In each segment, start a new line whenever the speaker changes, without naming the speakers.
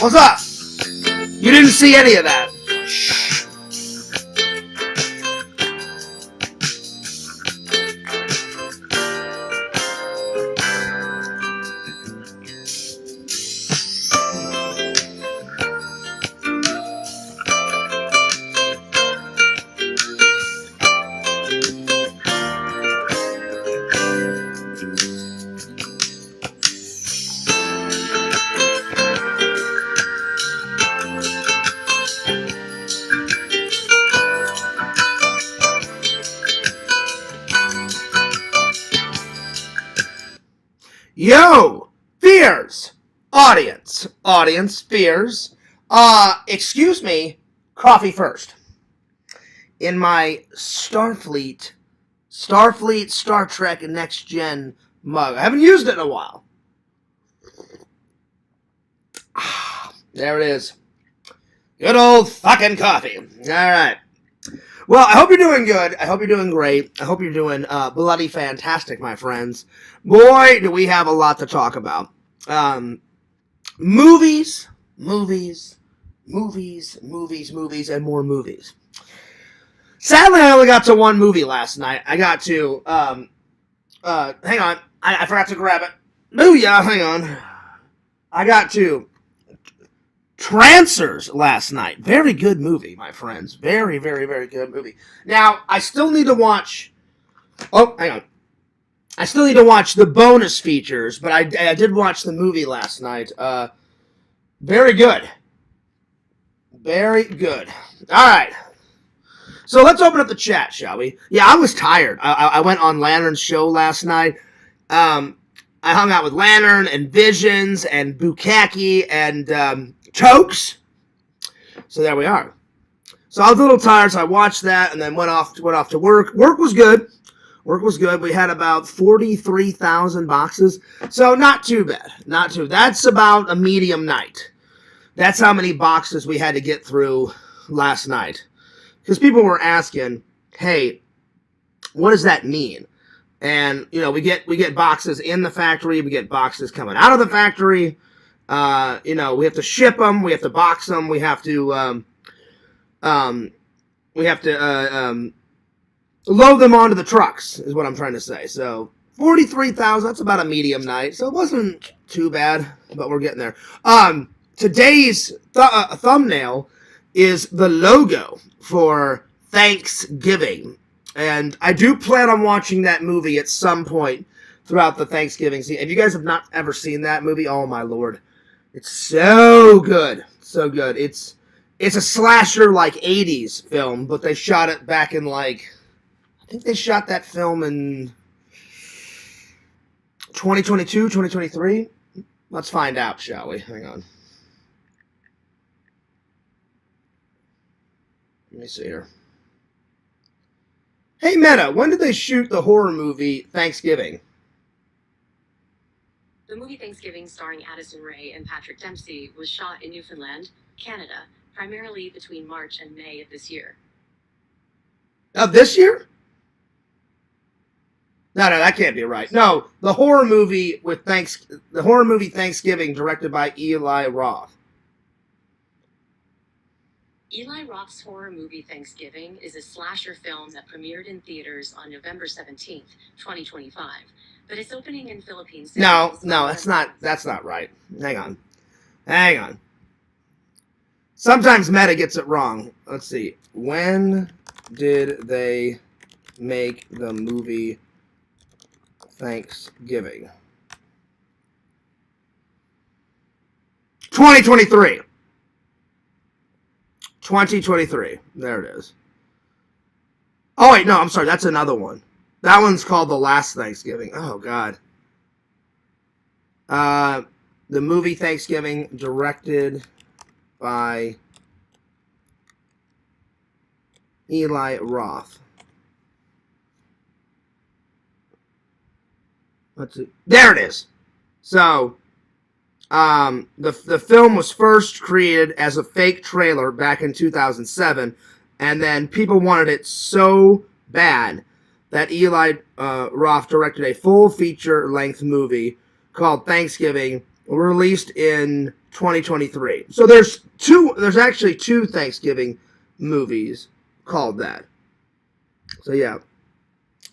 What's up? You didn't see any of that. Shh. Yo, fears, audience, fears. Excuse me, coffee first. In my Starfleet, Star Trek Next Gen mug. I haven't used it in a while. There it is. Good old fucking coffee. All right. Well, I hope you're doing good. I hope you're doing great. I hope you're doing bloody fantastic, my friends. Boy, do we have a lot to talk about. Movies, and more movies. Sadly, I only got to one movie last night. I got to, hang on. I forgot to grab it. Oh, yeah, hang on. I got to Trancers last night. Very good movie, my friends. Very, very, very good movie. Now, I still need to watch... Oh, hang on. I still need to watch the bonus features, but I did watch the movie last night. Very good. Very good. All right. So let's open up the chat, shall we? Yeah, I was tired. I went on Lantern's show last night. I hung out with Lantern and Visions and Bukaki and Chokes. So there we are. So I was a little tired, so I watched that and then went off to work. Work was good. We had about 43,000 boxes. So not too bad. That's about a medium night. That's how many boxes we had to get through last night. Because people were asking, hey, what does that mean? And, you know, we get boxes in the factory. We get boxes coming out of the factory. You know, we have to ship them. We have to box them. We have to load them onto the trucks, is what I'm trying to say. So 43,000, that's about a medium night. So it wasn't too bad, but we're getting there. Today's thumbnail is the logo for Thanksgiving. And I do plan on watching that movie at some point throughout the Thanksgiving season. If you guys have not ever seen that movie, oh my lord. It's so good. So good. It's a slasher like 80s film, but they shot it back in like... I think they shot that film in 2022, 2023. Let's find out, shall we? Hang on. Let me see here. Hey, Meta, when did they shoot the horror movie Thanksgiving?
The movie Thanksgiving, starring Addison Rae and Patrick Dempsey, was shot in Newfoundland, Canada, primarily between March and May of this year.
Of this year? No, that can't be right. No, the horror movie Thanksgiving, directed by Eli Roth.
Eli Roth's horror movie Thanksgiving is a slasher film that premiered in theaters on November 17th, 2025, but it's opening in Philippines.
No, that's not right. Hang on. Sometimes Meta gets it wrong. Let's see. When did they make the movie Thanksgiving? 2023. 2023. There it is. Oh, wait, no, I'm sorry. That's another one. That one's called The Last Thanksgiving. Oh, God. The movie Thanksgiving, directed by Eli Roth. Let's see. There it is. So, the film was first created as a fake trailer back in 2007, and then people wanted it so bad that Eli Roth directed a full feature-length movie called Thanksgiving, released in 2023. So there's actually two Thanksgiving movies called that. So yeah.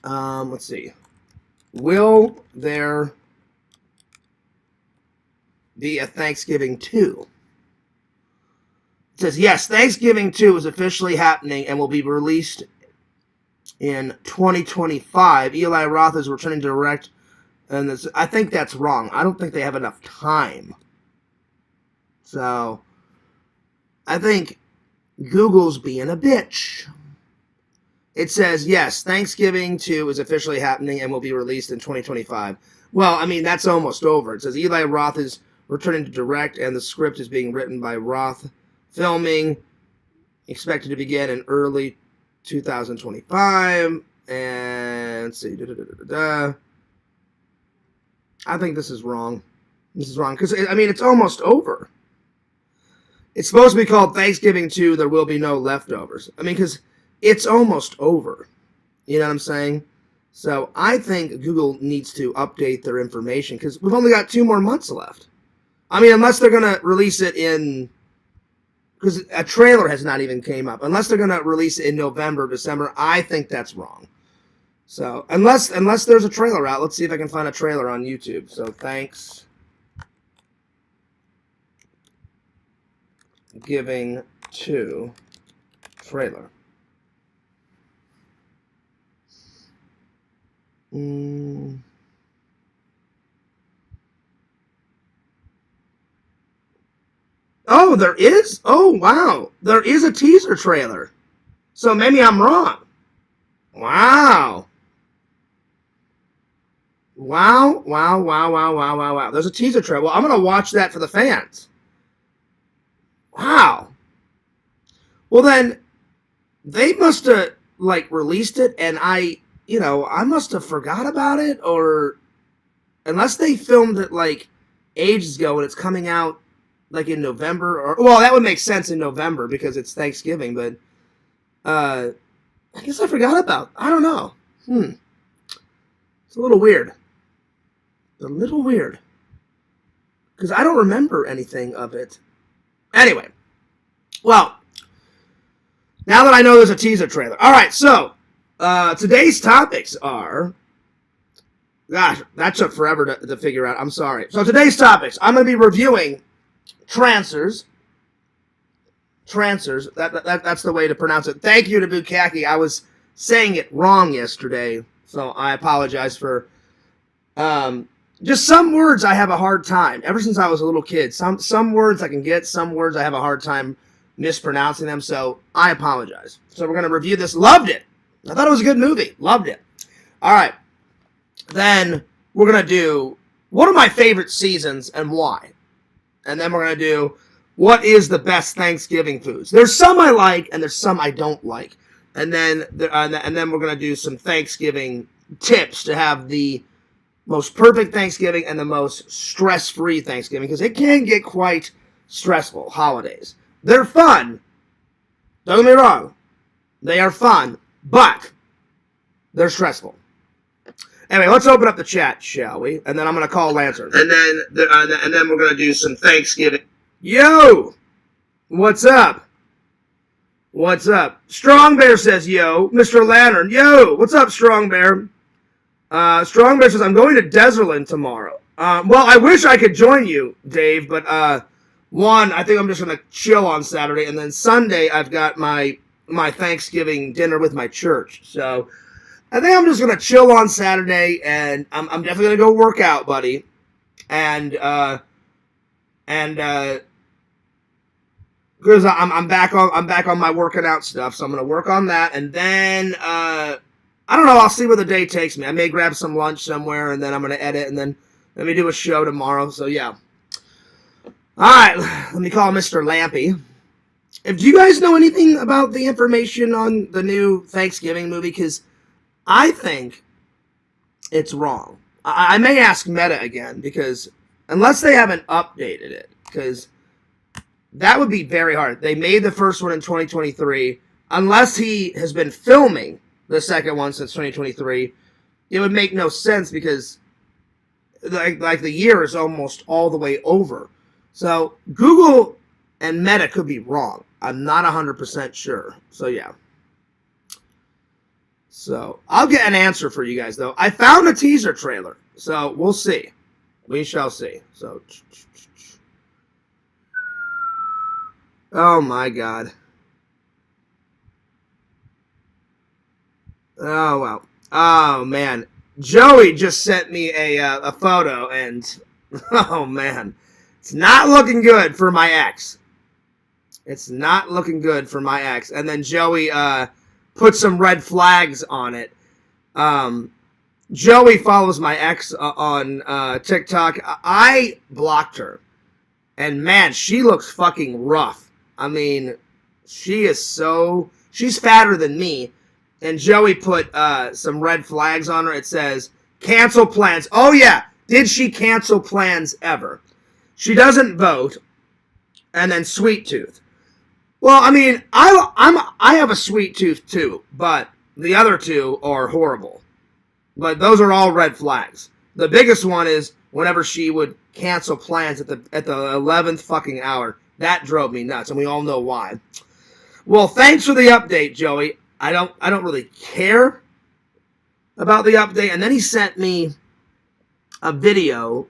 Let's see. Will there be a Thanksgiving 2? It says, yes, Thanksgiving 2 is officially happening and will be released in 2025. Eli Roth is returning to direct, and I think that's wrong. I don't think they have enough time. So, I think Google's being a bitch. It says, yes, Thanksgiving 2 is officially happening and will be released in 2025. Well, I mean, that's almost over. It says Eli Roth is returning to direct, and the script is being written by Roth. Filming expected to begin in early 2025. And let's see. I think this is wrong. This is wrong because, I mean, it's almost over. It's supposed to be called Thanksgiving 2, There Will Be No Leftovers. I mean, because it's almost over. You know what I'm saying? So I think Google needs to update their information because we've only got 2 more months left. I mean, unless they're going to release it in... Because a trailer has not even came up. Unless they're going to release it in November, December, I think that's wrong. So, unless there's a trailer out, let's see if I can find a trailer on YouTube. So, Thanksgiving 2 trailer. Oh, there is? Oh, wow. There is a teaser trailer. So maybe I'm wrong. Wow. Wow. There's a teaser trailer. Well, I'm going to watch that for the fans. Wow. Well, then, they must have, released it, and I must have forgot about it, or unless they filmed it, ages ago, and it's coming out, in November, or, well, that would make sense in November, because it's Thanksgiving, but, I guess I forgot about it. I don't know. It's a little weird. Because I don't remember anything of it. Anyway. Well, now that I know there's a teaser trailer. Alright, so, today's topics are... Gosh, that took forever to figure out. I'm sorry. So today's topics, I'm going to be reviewing Trancers. That's the way to pronounce it. Thank you to Bukaki. I was saying it wrong yesterday, so I apologize for just some words I have a hard time. Ever since I was a little kid, some words I can get, some words I have a hard time mispronouncing them, so I apologize. So we're going to review this. Loved it. I thought it was a good movie. Loved it. All right. Then we're going to do what are my favorite seasons and why. And then we're going to do what is the best Thanksgiving foods. There's some I like and there's some I don't like. And then we're going to do some Thanksgiving tips to have the most perfect Thanksgiving and the most stress-free Thanksgiving, because it can get quite stressful, holidays. They're fun. Don't get me wrong. They are fun, but they're stressful. Anyway, let's open up the chat, shall we? And then I'm going to call Lancer. And then we're going to do some Thanksgiving. Yo! What's up? What's up? Strong Bear says, yo. Mr. Lantern, yo! What's up, Strong Bear? Strong Bear says, I'm going to Desertland tomorrow. Well, I wish I could join you, Dave, but, I think I'm just going to chill on Saturday, and then Sunday I've got my Thanksgiving dinner with my church, so... I think I'm just going to chill on Saturday, and I'm definitely going to go work out, buddy. And because I'm back on my working out stuff, so I'm going to work on that, and then, I don't know, I'll see where the day takes me. I may grab some lunch somewhere, and then I'm going to edit, and then let me do a show tomorrow, so yeah. Alright, let me call Mr. Lampy. Do you guys know anything about the information on the new Thanksgiving movie? Because I think it's wrong. I may ask Meta again, because unless they haven't updated it, because that would be very hard. They made the first one in 2023. Unless he has been filming the second one since 2023, it would make no sense, because like the year is almost all the way over. So Google and Meta could be wrong. I'm not 100% sure. So yeah. So I'll get an answer for you guys though. I found a teaser trailer. So we'll see. We shall see. So oh my god. Oh well. Oh man. Joey just sent me a photo and oh man. It's not looking good for my ex. It's not looking good for my ex. And then Joey put some red flags on it. Joey follows my ex on TikTok. I blocked her. And man, she looks fucking rough. I mean, she's fatter than me. And Joey put some red flags on her. It says, cancel plans. Oh yeah, did she cancel plans ever? She doesn't vote. And then sweet tooth. Well, I mean, I have a sweet tooth too, but the other two are horrible. But those are all red flags. The biggest one is whenever she would cancel plans at the 11th fucking hour. That drove me nuts, and we all know why. Well, thanks for the update, Joey. I don't really care about the update. And then he sent me a video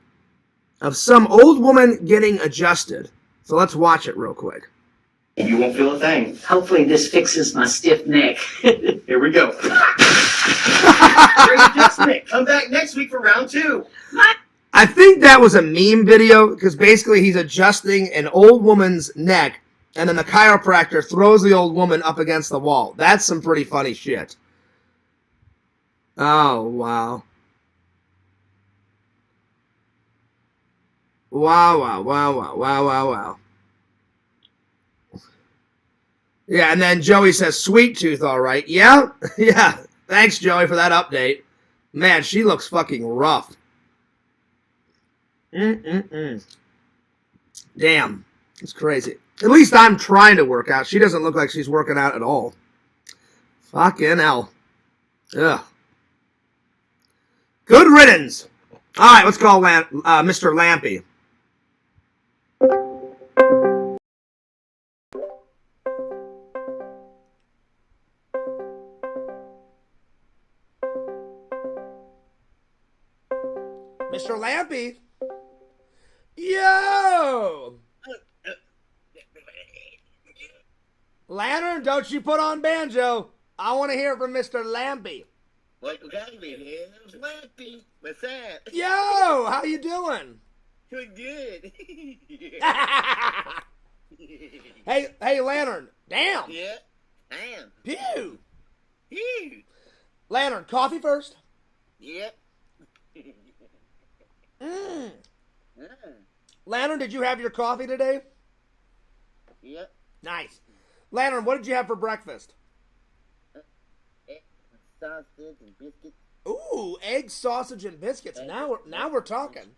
of some old woman getting adjusted. So let's watch it real quick.
You won't feel a thing.
Hopefully this fixes my stiff neck.
Here we go. Great adjustment. Come back next week for round 2.
I think that was a meme video because basically he's adjusting an old woman's neck and then the chiropractor throws the old woman up against the wall. That's some pretty funny shit. Oh, wow. Wow. Yeah, and then Joey says, sweet tooth, all right. Yeah. Thanks, Joey, for that update. Man, she looks fucking rough. Damn. It's crazy. At least I'm trying to work out. She doesn't look like she's working out at all. Fucking hell. Ugh. Good riddance. All right, let's call Mr. Lampy. Mr. Lampy? Yo! Lantern, don't you put on banjo. I want to hear from Mr. Lampy.
What you got me here? It's Lampy. What's that?
Yo, how you doing?
Doing good.
Hey, Lantern. Damn.
Yeah, I am.
Pew.
Phew.
Lantern, coffee first?
Yep.
Lantern, did you have your coffee today?
Yep.
Nice. Lantern, what did you have for breakfast?
Egg, sausage, and biscuits.
Ooh, egg, sausage, and biscuits. Now we're talking.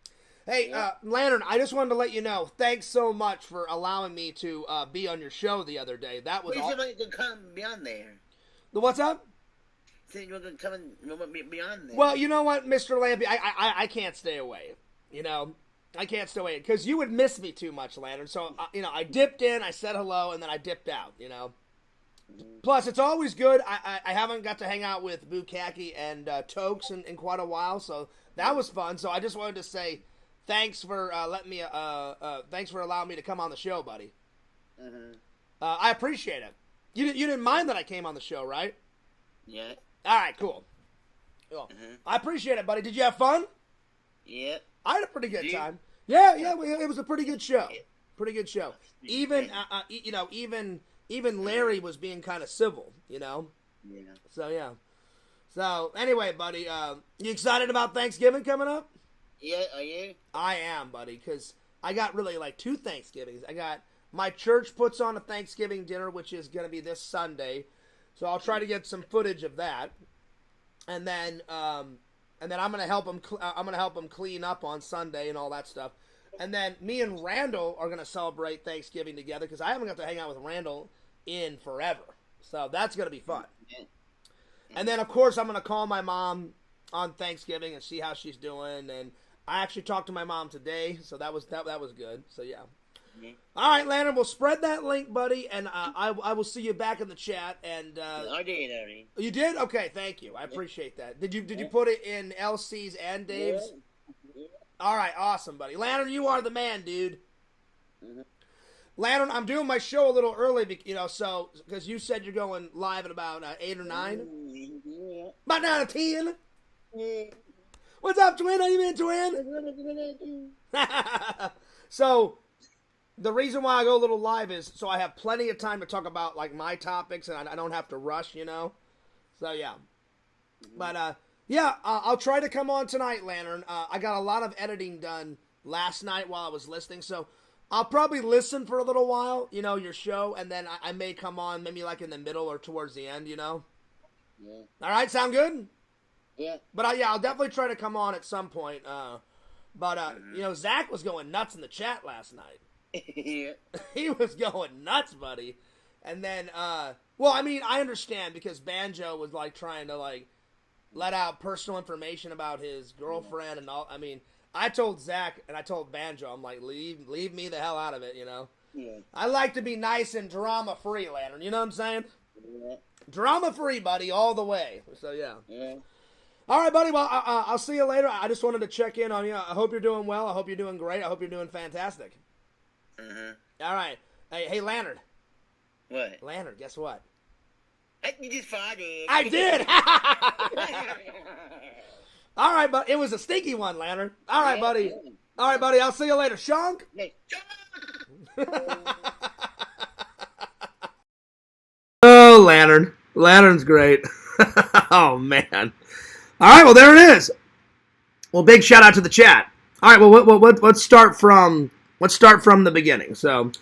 Hey, Lantern, I just wanted to let you know, thanks so much for allowing me to be on your show the other day. That was
Well,
all.
you said you could come beyond there.
What's up?
Said you were going to come beyond there.
Well, you know what, Mr. Lampy, I can't stay away. You know, I can't stay away because you would miss me too much, Lantern. So, I dipped in, I said hello, and then I dipped out, Plus, it's always good. I haven't got to hang out with Bukaki and Tokes in quite a while, so that was fun. So I just wanted to say thanks for thanks for allowing me to come on the show, buddy.
Mm-hmm.
I appreciate it. You didn't mind that I came on the show, right?
Yeah.
All right, cool. I appreciate it, buddy. Did you have fun?
Yep.
I had a pretty good time. Yeah, it was a pretty good show. Pretty good show. Even even Larry was being kind of civil,
Yeah.
So yeah. So anyway, buddy, you excited about Thanksgiving coming up?
Yeah, are you?
I am, buddy, because I got really like 2 Thanksgivings. I got my church puts on a Thanksgiving dinner, which is going to be this Sunday. So I'll try to get some footage of that, and then I'm gonna help them. I'm gonna help them clean up on Sunday and all that stuff. And then me and Randall are gonna celebrate Thanksgiving together because I haven't got to hang out with Randall in forever. So that's gonna be fun. And then of course I'm gonna call my mom on Thanksgiving and see how she's doing. And I actually talked to my mom today, so that was good. So yeah.
Mhm.
All right, Lantern, we'll spread that link, buddy, and I will see you back in the chat. And
I did already.
you did? Okay, thank you. I appreciate that. Did you put it in LC's and Dave's?
Yeah.
All right, awesome, buddy. Lantern, you are the man, dude.
Mhm.
Lantern, I'm doing my show a little early, so because you said you're going live at about 8 or 9.
Yeah.
About 9 or 10.
Yeah.
What's up, twin? How you been, twin? So, the reason why I go a little live is so I have plenty of time to talk about like my topics, and I don't have to rush, So yeah, but yeah, I'll try to come on tonight, Lantern. I got a lot of editing done last night while I was listening, so I'll probably listen for a little while, your show, and then I may come on maybe like in the middle or towards the end,
Yeah.
All right, sound good?
Yeah.
But yeah, I'll definitely try to come on at some point. But Zach was going nuts in the chat last night.
Yeah.
He was going nuts, buddy. And then, well, I mean, I understand because Banjo was like trying to like let out personal information about his girlfriend and all. I mean, I told Zach and I told Banjo, I'm like, leave me the hell out of it,
Yeah.
I like to be nice and drama free, Lantern. You know what I'm saying?
Yeah.
Drama free, buddy, all the way. So yeah.
Yeah.
All right, buddy. Well, I'll see you later. I just wanted to check in on you. I hope you're doing well. I hope you're doing great. I hope you're doing fantastic. All right. Hey, Lantern.
What?
Lantern, guess what?
You just farted.
I did. All right, but it was a stinky one, Lantern. All right, buddy. All right, buddy. I'll see you later. Shunk. Oh, Lantern. Lantern's great. Oh, man. All right, well, there it is. Well, big shout out to the chat. All right, well, let's start from the beginning. So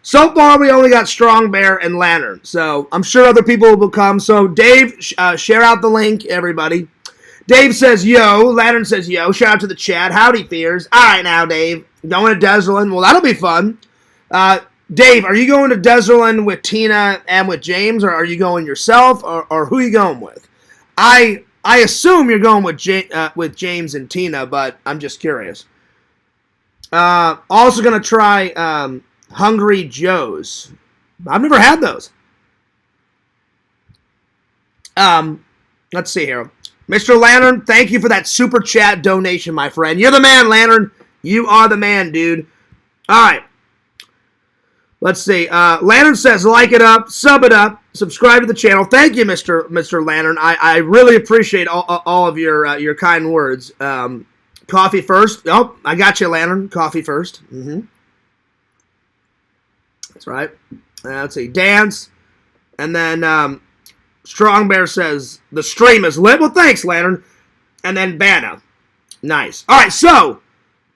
far we only got Strong Bear and Lantern. So I'm sure other people will come. So Dave, share out the link, everybody. Dave says yo. Lantern says yo. Shout out to the chat. Howdy, Fears. All right, now, Dave, going to Deserland. Well, that'll be fun. Dave, are you going to Deserland with Tina and with James, or are you going yourself, or who are you going with? I assume you're going with James and Tina, but I'm just curious. Also going to try Hungry Joe's. I've never had those. Let's see here. Mr. Lantern, thank you for that super chat donation, my friend. You're the man, Lantern. You are the man, dude. All right. Let's see. Lantern says, like it up, sub it up, subscribe to the channel. Thank you, Mr. Lantern. I really appreciate all of your kind words. Coffee first. Oh, I got you, Lantern. Coffee first. That's right. Let's see. Dance. And then Strong Bear says, the stream is lit. Well, thanks, Lantern. And then Banna. Nice. All right, so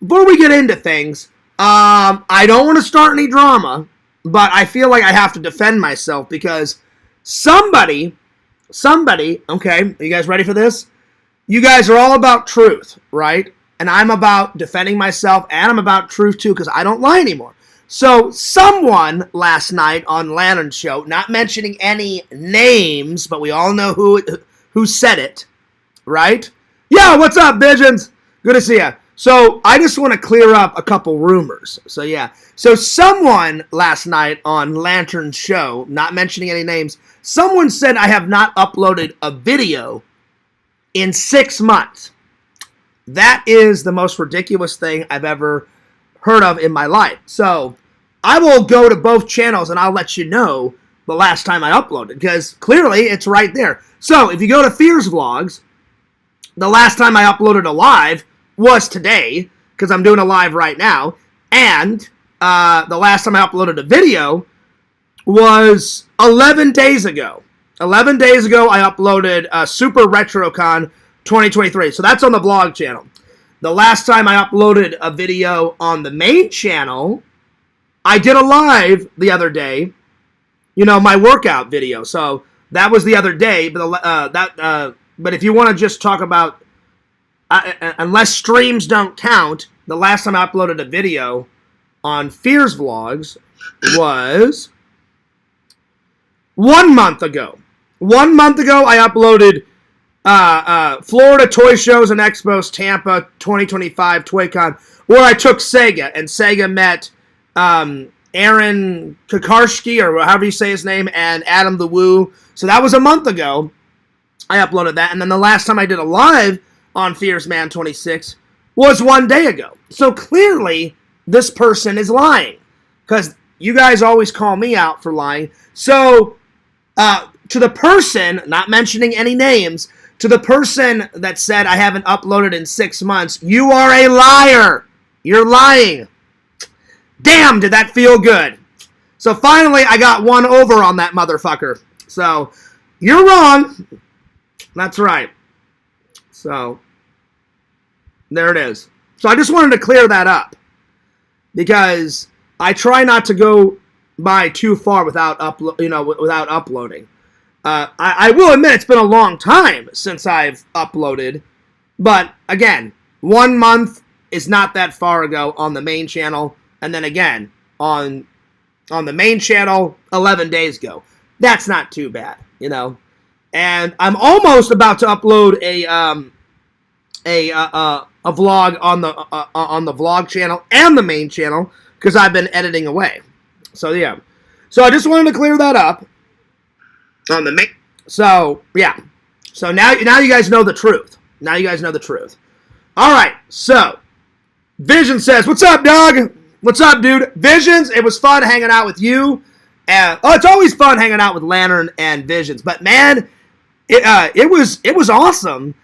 before we get into things, I don't want to start any drama, but I feel like I have to defend myself because somebody, okay, are you guys ready for this? You guys are all about truth, right? And I'm about defending myself, and I'm about truth too, because I don't lie anymore. So someone last night on Lantern's show, not mentioning any names, but we all know who said it, right? Yeah, what's up, Visions? Good to see you. So I just want to clear up a couple rumors. So yeah. So someone last night on Lantern's show, not mentioning any names, someone said I have not uploaded a video in 6 months. That is the most ridiculous thing I've ever heard of in my life. So I will go to both channels and I'll let you know the last time I uploaded, because clearly it's right there. So if you go to Fears Vlogs, the last time I uploaded a live was today, because I'm doing a live right now, and the last time I uploaded a video was 11 days ago. 11 days ago, I uploaded Super RetroCon 2023, so that's on the vlog channel. The last time I uploaded a video on the main channel, I did a live the other day, my workout video, so that was the other day, but if you want to just talk about, unless streams don't count, the last time I uploaded a video on Fears Vlogs was 1 month ago. 1 month ago, I uploaded Florida Toy Shows and Expos, Tampa 2025 ToyCon, where I took Sega, and Sega met Aaron Kakarski, or however you say his name, and Adam the Woo. So that was a month ago. I uploaded that, and then the last time I did a live on Fierce Man 26 was 1 day ago. So clearly, this person is lying, because you guys always call me out for lying. So, to the person, not mentioning any names, to the person that said I haven't uploaded in 6 months, you are a liar. You're lying. Damn, did that feel good. So finally, I got one over on that motherfucker. So, you're wrong. That's right. So, there it is. So I just wanted to clear that up, because I try not to go by too far without uploading. I will admit it's been a long time since I've uploaded, but again, 1 month is not that far ago on the main channel, and then again on the main channel 11 days ago. That's not too bad, you know. And I'm almost about to upload a vlog on the vlog channel and the main channel, because I've been editing away. So yeah. So I just wanted to clear that up on the main. So yeah. So now you guys know the truth. Now you guys know the truth. All right. So Vision says, "What's up, dog? What's up, dude? Visions, it was fun hanging out with you. It's always fun hanging out with Lantern and Visions, but man, it was awesome.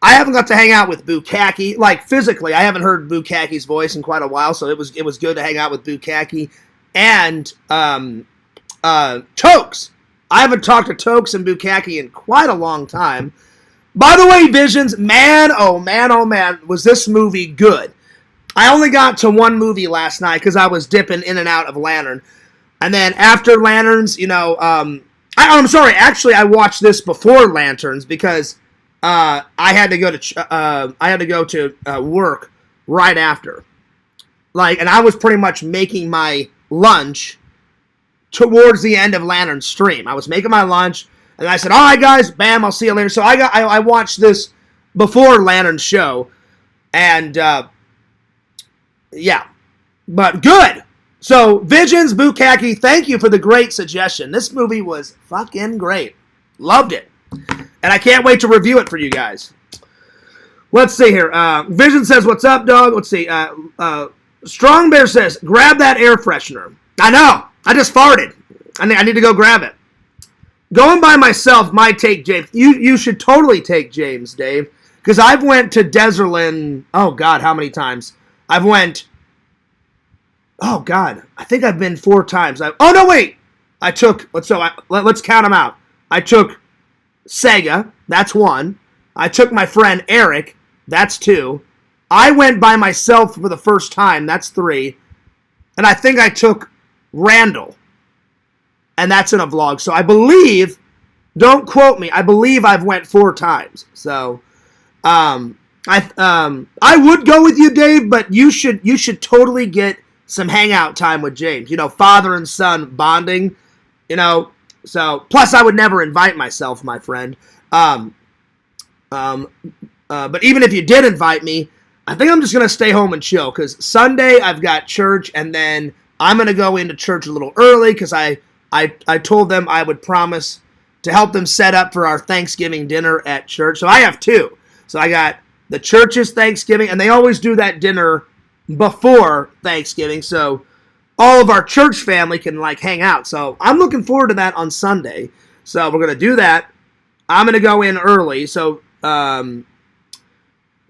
I haven't got to hang out with Bukkake, like physically. I haven't heard Bukkake's voice in quite a while, so it was good to hang out with Bukkake and Tokes. I haven't talked to Tokes and Bukkake in quite a long time. By the way, Visions, man, oh man, was this movie good. I only got to one movie last night because I was dipping in and out of Lantern. And then after Lanterns, you know, I'm sorry, actually I watched this before Lanterns because I had to go to work right after. And I was pretty much making my lunch towards the end of Lantern's stream. I was making my lunch, and I said, "All right, guys, bam, I'll see you later." So I watched this before Lantern's show, and yeah, but good. So Visions, Bukkake, thank you for the great suggestion. This movie was fucking great. Loved it. And I can't wait to review it for you guys. Let's see here. Vision says, "What's up, dog?" Let's see. Strong Bear says, "Grab that air freshener." I know. I just farted. I need to go grab it. Going by myself might take James. You should totally take James, Dave. Because I've went to Desertland, oh God, how many times? I think I've been 4 times. Oh, no, wait. Let's count them out. I took Sega, that's 1. I took my friend Eric, that's 2. I went by myself for the first time, that's 3. And I think I took Randall, and that's in a vlog. So I believe, don't quote me, I believe I've went 4 times. So I would go with you, Dave, but you should totally get some hangout time with James. You know, father and son bonding. You know, so plus I would never invite myself, my friend. But even if you did invite me, I think I'm just gonna stay home and chill, because Sunday I've got church, and then I'm gonna go into church a little early because I told them I would promise to help them set up for our Thanksgiving dinner at church. So I have 2. So I got the church's Thanksgiving, and they always do that dinner before Thanksgiving, so all of our church family can hang out. So I'm looking forward to that on Sunday. So we're gonna do that. I'm gonna go in early. So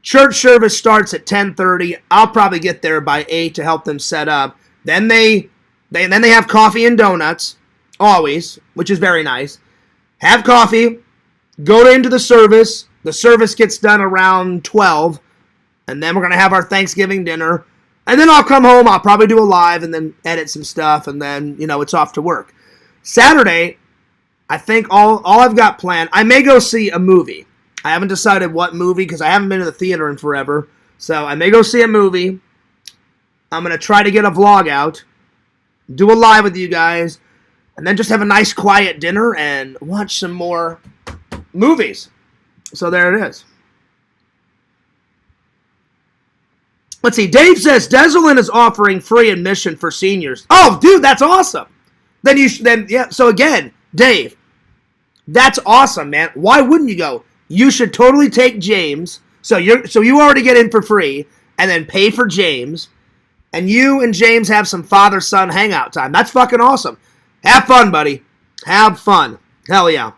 church service starts at 10:30. I'll probably get there by 8 to help them set up. Then they have coffee and donuts, always, which is very nice. Have coffee, go into the service. The service gets done around 12, and then we're going to have our Thanksgiving dinner. And then I'll come home, I'll probably do a live and then edit some stuff, and then, it's off to work. Saturday, I think all I've got planned, I may go see a movie. I haven't decided what movie because I haven't been to the theater in forever. So I may go see a movie. I'm going to try to get a vlog out, do a live with you guys, and then just have a nice quiet dinner and watch some more movies. So there it is. Let's see. Dave says Desolin is offering free admission for seniors. Oh, dude, that's awesome. So again, Dave, that's awesome, man. Why wouldn't you go? You should totally take James. So you already get in for free, and then pay for James, and you and James have some father-son hangout time. That's fucking awesome. Have fun, buddy. Have fun. Hell yeah.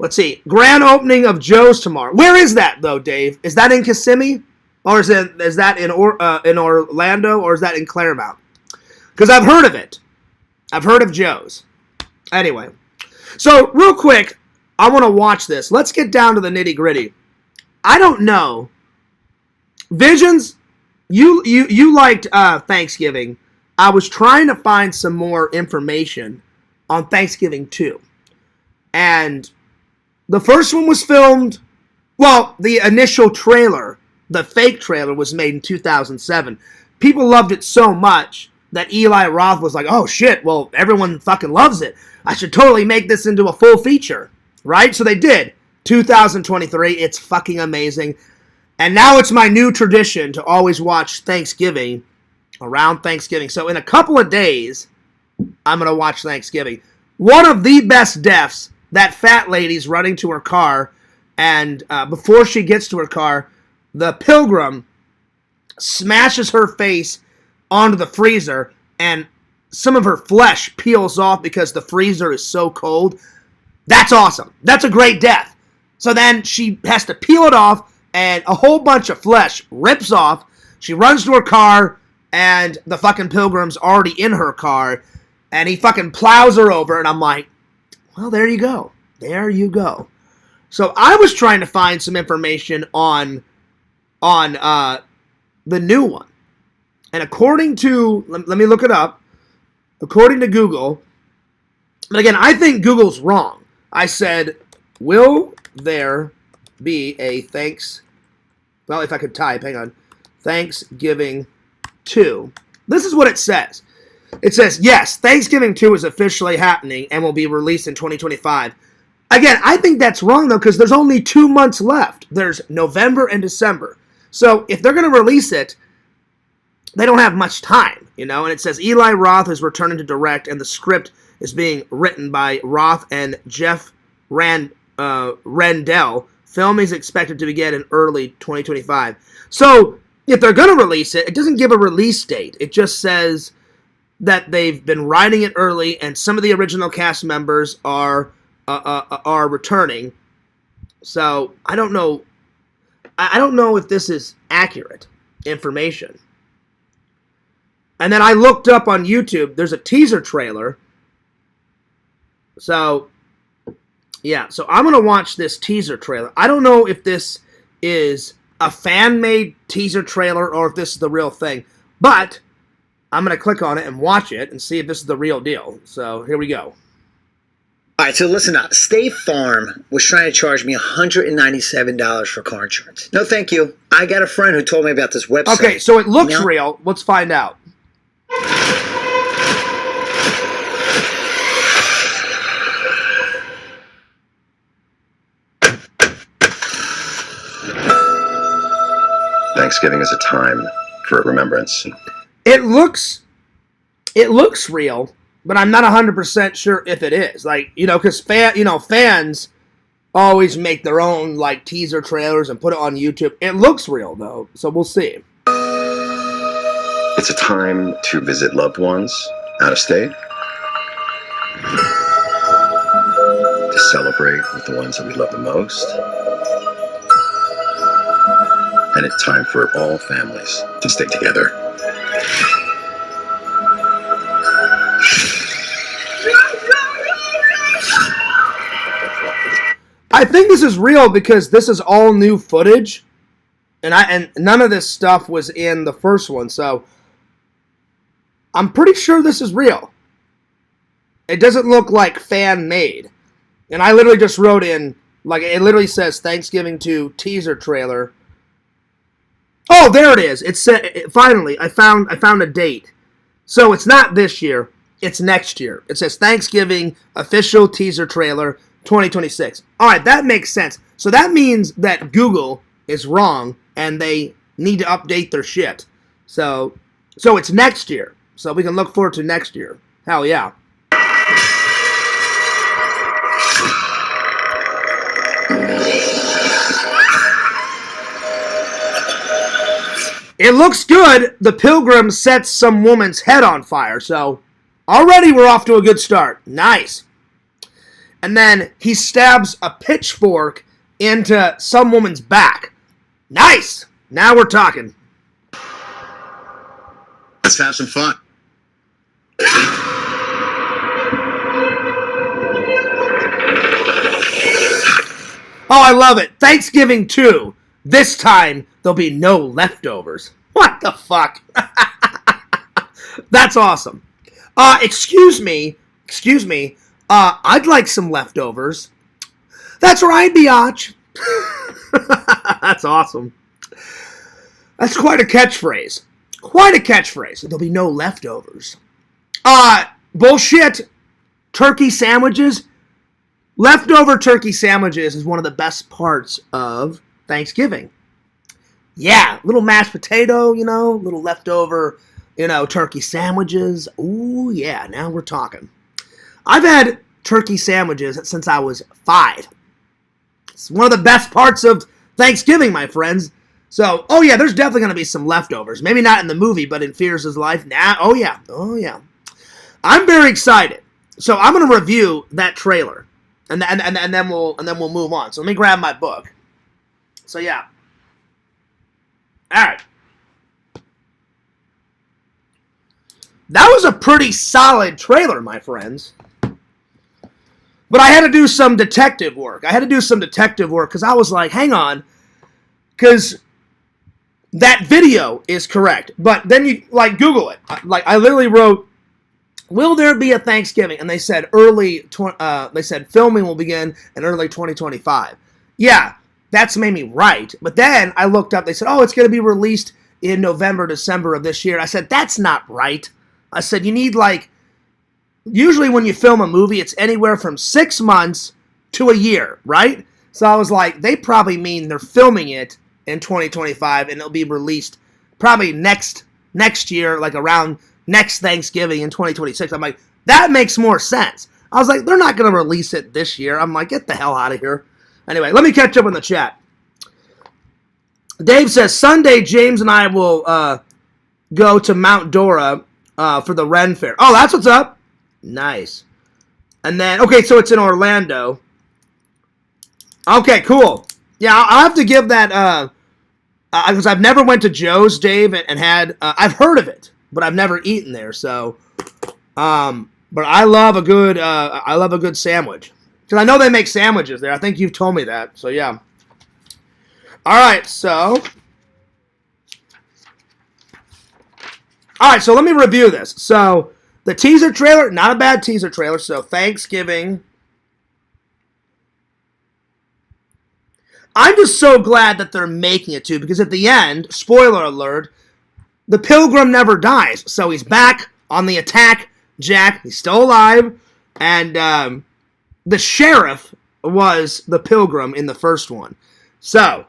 Let's see. Grand opening of Joe's tomorrow. Where is that though, Dave? Is that in Kissimmee? Or is that in Orlando, or is that in Claremont? Because I've heard of it. I've heard of Joe's. Anyway, so real quick, I want to watch this. Let's get down to the nitty gritty. I don't know. Visions, you liked Thanksgiving. I was trying to find some more information on Thanksgiving 2, and the first one was filmed. Well, the initial trailer. The fake trailer was made in 2007. People loved it so much that Eli Roth was like, oh shit, well, everyone fucking loves it. I should totally make this into a full feature. Right? So they did. 2023, it's fucking amazing. And now it's my new tradition to always watch Thanksgiving around Thanksgiving. So in a couple of days, I'm going to watch Thanksgiving. One of the best deaths, that fat lady's running to her car, and before she gets to her car, the pilgrim smashes her face onto the freezer, and some of her flesh peels off because the freezer is so cold. That's awesome. That's a great death. So then she has to peel it off, and a whole bunch of flesh rips off. She runs to her car, and the fucking pilgrim's already in her car, and he fucking plows her over, and I'm like, well, there you go. There you go. So I was trying to find some information on the new one. And according to, let me look it up. According to Google, but again, I think Google's wrong. I said, will there be a well, if I could type, hang on, Thanksgiving 2. This is what it says. It says, yes, Thanksgiving 2 is officially happening and will be released in 2025. Again, I think that's wrong, though, because there's only 2 months left. There's November and December. So if they're going to release it, they don't have much time, you know? And it says Eli Roth is returning to direct, and the script is being written by Roth and Jeff Rendell. Filming is expected to begin in early 2025. So if they're going to release it, it doesn't give a release date. It just says that they've been writing it early, and some of the original cast members are returning. So I don't know. I don't know if this is accurate information. And then I looked up on YouTube. There's a teaser trailer. So yeah. So I'm gonna watch this teaser trailer. I don't know if this is a fan-made teaser trailer or if this is the real thing. But I'm gonna click on it and watch it and see if this is the real deal. So here we go.
All right, so listen up. State Farm was trying to charge me $197 for car insurance. No, thank you. I got a friend who told me about this website.
Okay, so it looks real. Let's find out.
Thanksgiving is a time for remembrance.
It looks real, but I'm not 100% sure if it is. Like, you know, because fans always make their own like teaser trailers and put it on YouTube. It looks real though, so we'll see.
It's a time to visit loved ones out of state, to celebrate with the ones that we love the most, and it's time for all families to stay together.
I think this is real because this is all new footage, and none of this stuff was in the first one, so I'm pretty sure this is real. It doesn't look like fan-made. And I literally just wrote in, like, it literally says Thanksgiving 2 teaser trailer. Oh, there it is. It said, finally, I found a date. So it's not this year, it's next year. It says Thanksgiving official teaser trailer 2026. All right, that makes sense. So that means that Google is wrong and they need to update their shit. So it's next year. So we can look forward to next year. Hell yeah. It looks good. The Pilgrim sets some woman's head on fire. So already we're off to a good start. Nice. And then he stabs a pitchfork into some woman's back. Nice. Now we're talking.
Let's have some fun.
Oh, I love it. Thanksgiving 2. This time, there'll be no leftovers. What the fuck? That's awesome. Excuse me. I'd like some leftovers. That's right, biatch. That's awesome. That's quite a catchphrase. There'll be no leftovers. Bullshit. Turkey sandwiches. Leftover turkey sandwiches is one of the best parts of Thanksgiving. Yeah, little mashed potato, little leftover, turkey sandwiches. Ooh, yeah, now we're talking. I've had turkey sandwiches since I was 5. It's one of the best parts of Thanksgiving, my friends. So, oh yeah, there's definitely going to be some leftovers. Maybe not in the movie, but in Fierce's life. Oh yeah. I'm very excited. So I'm going to review that trailer, and then we'll move on. So let me grab my book. So yeah. All right. That was a pretty solid trailer, my friends. But I had to do some detective work. Because I was like, hang on. Because that video is correct. But then you, Google it. I literally wrote, will there be a Thanksgiving? And they said filming will begin in early 2025. Yeah, that's made me right. But then I looked up. They said, it's going to be released in November, December of this year. I said, that's not right. I said, you need usually when you film a movie, it's anywhere from 6 months to a year, right? So I was like, they probably mean they're filming it in 2025 and it'll be released probably next year, around next Thanksgiving in 2026. I'm like, that makes more sense. I was like, they're not going to release it this year. I'm like, get the hell out of here. Anyway, let me catch up in the chat. Dave says, Sunday, James and I will go to Mount Dora for the Ren Fair. Oh, that's what's up. Nice. And then, okay, so it's in Orlando. Okay, cool. Yeah, I'll have to give that, because I've never went to Joe's, Dave, and had, I've heard of it, but I've never eaten there, so, but I love a good sandwich. Because I know they make sandwiches there. I think you've told me that, so yeah. All right, so let me review this. So, the teaser trailer, not a bad teaser trailer. So, Thanksgiving. I'm just so glad that they're making it too, because at the end, spoiler alert, the Pilgrim never dies. So, he's back on the attack, Jack. He's still alive. And the sheriff was the Pilgrim in the first one. So,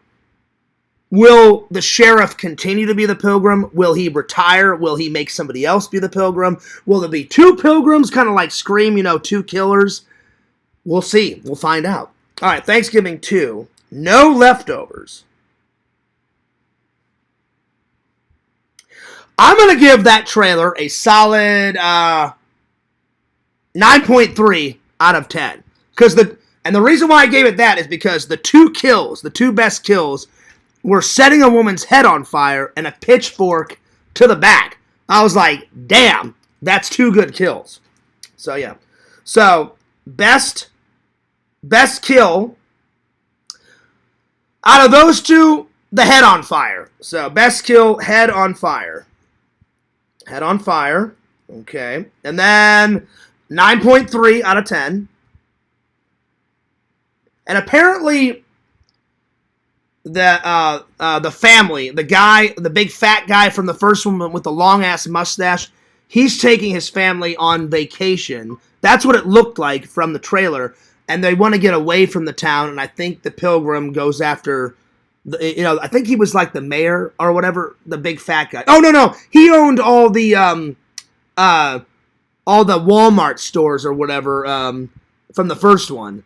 will the sheriff continue to be the Pilgrim? Will he retire? Will he make somebody else be the Pilgrim? Will there be 2 Pilgrims, kind of like Scream, 2 killers? We'll see. We'll find out. All right, Thanksgiving 2. No leftovers. I'm going to give that trailer a solid 9.3 out of 10. And the reason why I gave it that is because the 2 best kills, were setting a woman's head on fire and a pitchfork to the back. I was like, damn, that's 2 good kills. So, yeah. So, best kill. Out of those 2, the head on fire. So, best kill, head on fire. Head on fire. Okay. And then, 9.3 out of 10. And apparently, the family, the big fat guy from the first one with the long ass mustache, he's taking his family on vacation. That's what it looked like from the trailer. and they want to get away from the town. And I think the Pilgrim goes after, I think he was like the mayor or whatever, the big fat guy. Oh no, he owned all the Walmart stores or whatever from the first one.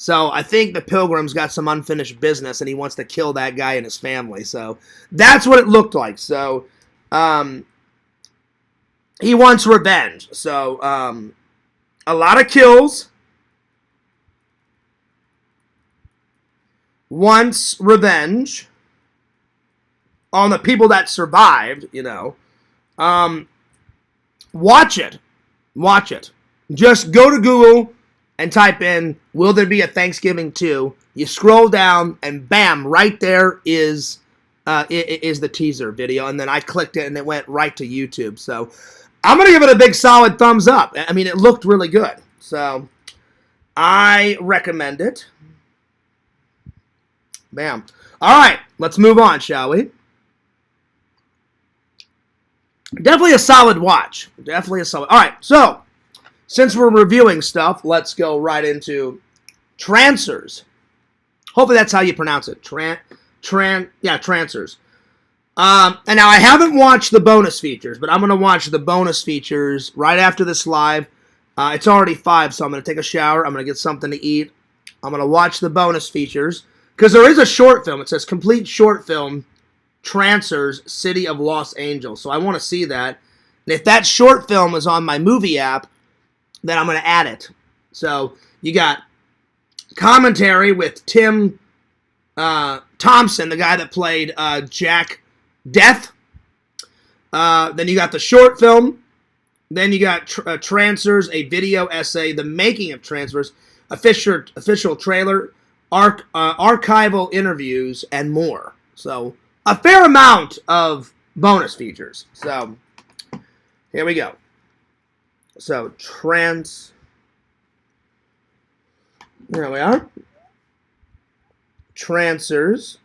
So I think the Pilgrim's got some unfinished business, and he wants to kill that guy and his family. So that's what it looked like. So he wants revenge. So a lot of kills. Wants revenge on the people that survived. Watch it. Watch it. Just go to Google and type in, will there be a Thanksgiving 2? You scroll down, and bam, right there is the teaser video. And then I clicked it, and it went right to YouTube. So I'm going to give it a big solid thumbs up. I mean, it looked really good. So I recommend it. Bam. All right, let's move on, shall we? Definitely a solid watch. Definitely a solid. All right, so since we're reviewing stuff, let's go right into Trancers. Hopefully that's how you pronounce it. Trancers. And now I haven't watched the bonus features, but I'm going to watch the bonus features right after this live. It's already 5, so I'm going to take a shower. I'm going to get something to eat. I'm going to watch the bonus features because there is a short film. It says complete short film, Trancers, City of Los Angeles. So I want to see that. And if that short film is on my movie app, then I'm going to add it. So you got commentary with Tim Thompson, the guy that played Jack Death. Then you got the short film. Then you got Trancers, a video essay, the making of Trancers, official trailer, archival interviews, and more. So a fair amount of bonus features. So here we go. So there we are. Trancers.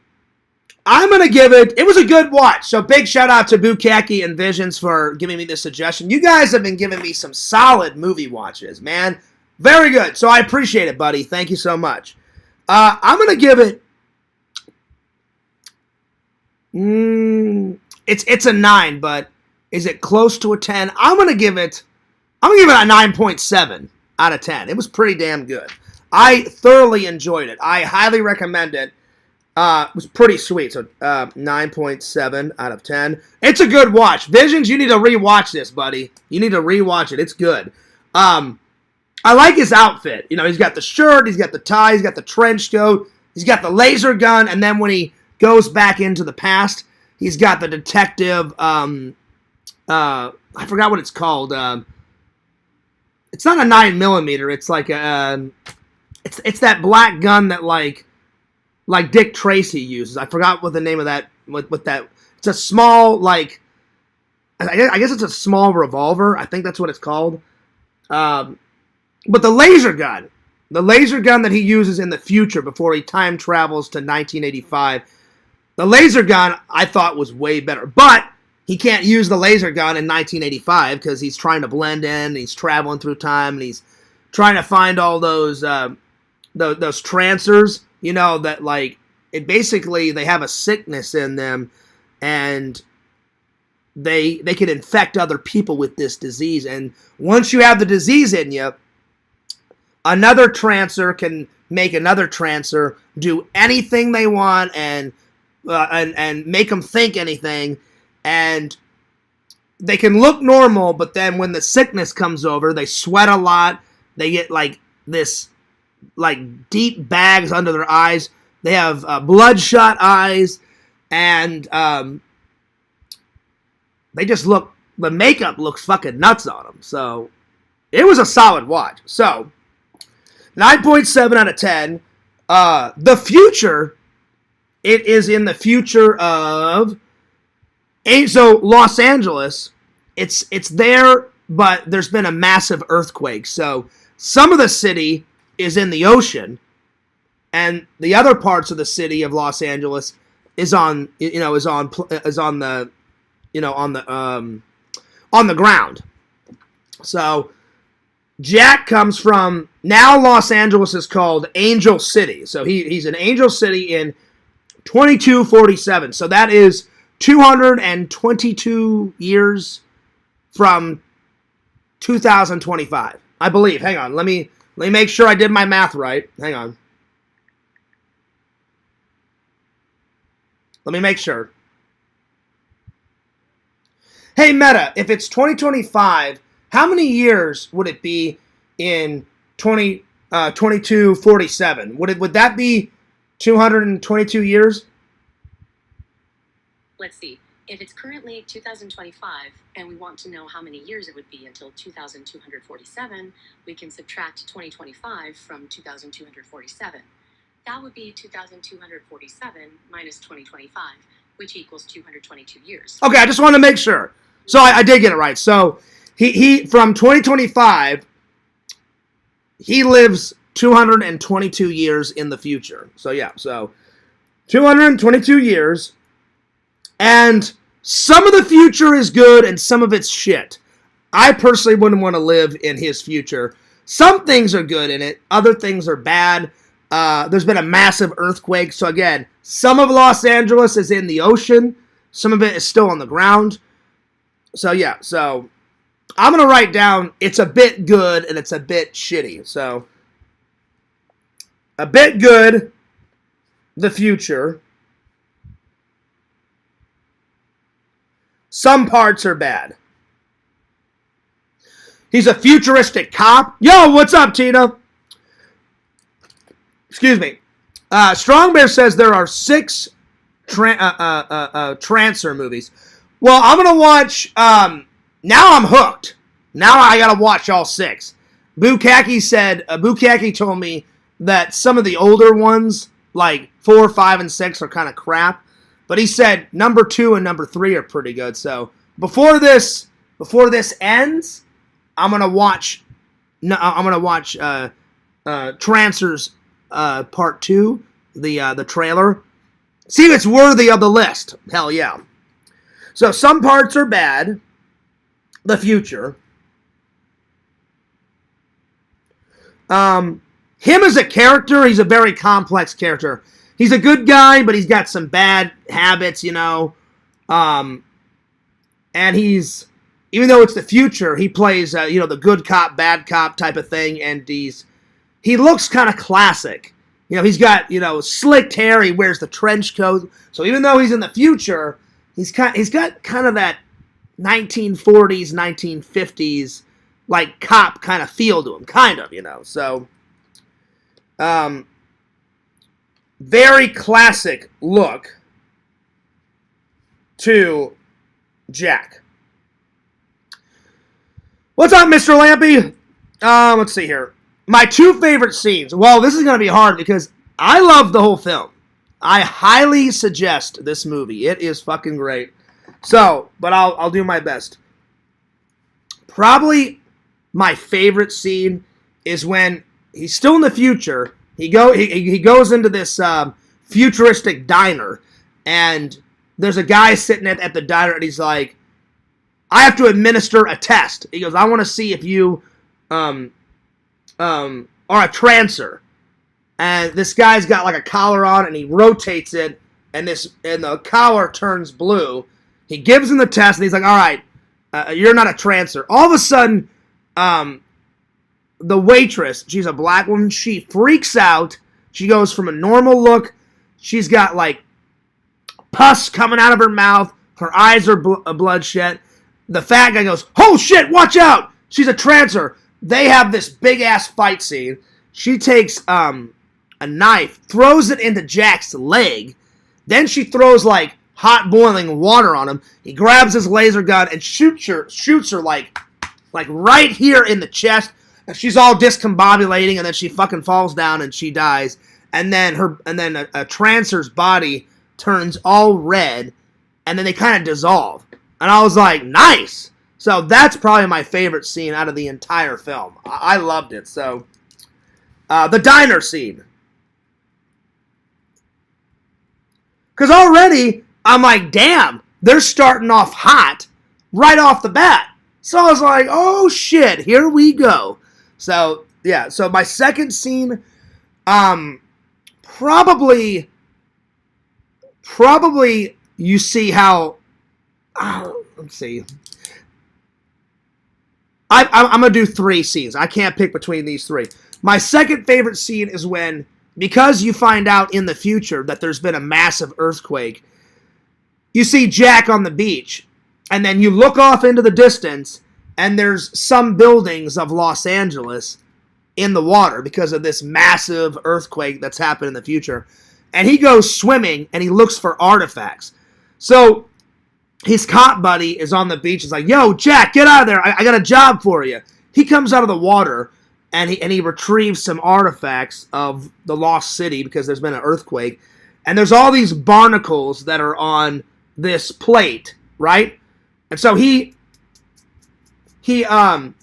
I'm going to give it was a good watch. So big shout out to Bukaki and Visions for giving me this suggestion. You guys have been giving me some solid movie watches, man. Very good. So I appreciate it, buddy. Thank you so much. I'm going to give it, it's a 9, but is it close to a 10? I'm going to give it a 9.7 out of 10. It was pretty damn good. I thoroughly enjoyed it. I highly recommend it. It was pretty sweet. So 9.7 out of 10. It's a good watch. Visions, you need to rewatch this, buddy. You need to rewatch it. It's good. I like his outfit. He's got the shirt, he's got the tie, he's got the trench coat, he's got the laser gun, and then when he goes back into the past, he's got the detective, I forgot what it's called. It's not a 9mm. It's like it's that black gun that like Dick Tracy uses. I forgot what the name of that. What that? It's a small I guess it's a small revolver. I think that's what it's called. But the laser gun that he uses in the future before he time travels to 1985, the laser gun I thought was way better. But he can't use the laser gun in 1985 because he's trying to blend in, and he's traveling through time, and he's trying to find all those trancers, that it basically they have a sickness in them, and they can infect other people with this disease. And once you have the disease in you, another trancer can make another trancer do anything they want and make them think anything, and they can look normal, but then when the sickness comes over, they sweat a lot. They get this deep bags under their eyes. They have bloodshot eyes, and they just look. The makeup looks fucking nuts on them. So it was a solid watch. So 9.7 out of 10. The future. It is in the future of. So Los Angeles. It's there, but there's been a massive earthquake. So some of the city is in the ocean, and the other parts of the city of Los Angeles is on the ground. So Jack comes from, now Los Angeles is called Angel City. So he's in Angel City in 2247. So that is 222 years from 2025, I believe. Hang on, let me make sure I did my math right. Hang on. Let me make sure. Hey, Meta, if it's 2025, how many years would it be in 2247? Would that be 222 years?
Let's see. If it's currently 2025 and we want to know how many years it would be until 2247, we can subtract 2025 from 2247. That would be 2247 minus 2025, which equals 222 years.
Okay, I just wanted to make sure. So I did get it right. So he from 2025, he lives 222 years in the future. So yeah, so 222 years. And some of the future is good and some of it's shit. I personally wouldn't want to live in his future. Some things are good in it. Other things are bad. There's been a massive earthquake. So again, some of Los Angeles is in the ocean. Some of it is still on the ground. So yeah, so I'm going to write down it's a bit good and it's a bit shitty. So a bit good, the future. Some parts are bad. He's a futuristic cop. Yo, what's up, Tina? Excuse me. Strong Bear says there are 6 Trancer movies. Well, I'm going to watch... now I'm hooked. Now I got to watch all 6. Bukaki told me that some of the older ones, like 4, 5, and 6, are kind of crap. But he said number 2 and number 3 are pretty good. So before this ends, I'm gonna watch. Trancers Part 2, the trailer. See if it's worthy of the list. Hell yeah. So some parts are bad. The future. Him as a character, he's a very complex character. He's a good guy, but he's got some bad habits, you know. And he's, even though it's the future, he plays, the good cop, bad cop type of thing. And he looks kind of classic. You know, he's got, slicked hair. He wears the trench coat. So even though he's in the future, he's got kind of that 1940s, 1950s, like cop kind of feel to him, kind of, So, very classic look to Jack. What's up, Mr. Lampy? Let's see here. My 2 favorite scenes. Well, this is going to be hard because I love the whole film. I highly suggest this movie. It is fucking great. So, but I'll do my best. Probably my favorite scene is when he's still in the future. He goes into this futuristic diner, and there's a guy sitting at the diner, and he's like, I have to administer a test. He goes, I want to see if you are a trancer. And this guy's got like a collar on, and he rotates it, and the collar turns blue. He gives him the test, and he's like, all right, you're not a trancer. All of a sudden, the waitress, she's a black woman, she freaks out. She goes from a normal look. She's got like pus coming out of her mouth. Her eyes are bloodshot. The fat guy goes, oh shit, watch out. She's a trancer. They have this big ass fight scene. She takes a knife, throws it into Jack's leg. Then she throws like hot boiling water on him. He grabs his laser gun and shoots her like right here in the chest. And she's all discombobulating, and then she fucking falls down and she dies. And then a trancer's body turns all red, and then they kind of dissolve. And I was like, nice. So that's probably my favorite scene out of the entire film. I loved it. So the diner scene, because already I'm like, damn, they're starting off hot right off the bat. So I was like, oh shit, here we go. So yeah. So my second scene, probably you see how. Let's see. I'm gonna do 3 scenes. I can't pick between these 3. My second favorite scene is when, because you find out in the future that there's been a massive earthquake, you see Jack on the beach, and then you look off into the distance, and there's some buildings of Los Angeles in the water because of this massive earthquake that's happened in the future. And he goes swimming, and he looks for artifacts. So his cop buddy is on the beach. He's like, yo, Jack, get out of there. I got a job for you. He comes out of the water, and he retrieves some artifacts of the lost city because there's been an earthquake. And there's all these barnacles that are on this plate, right? And so he wipes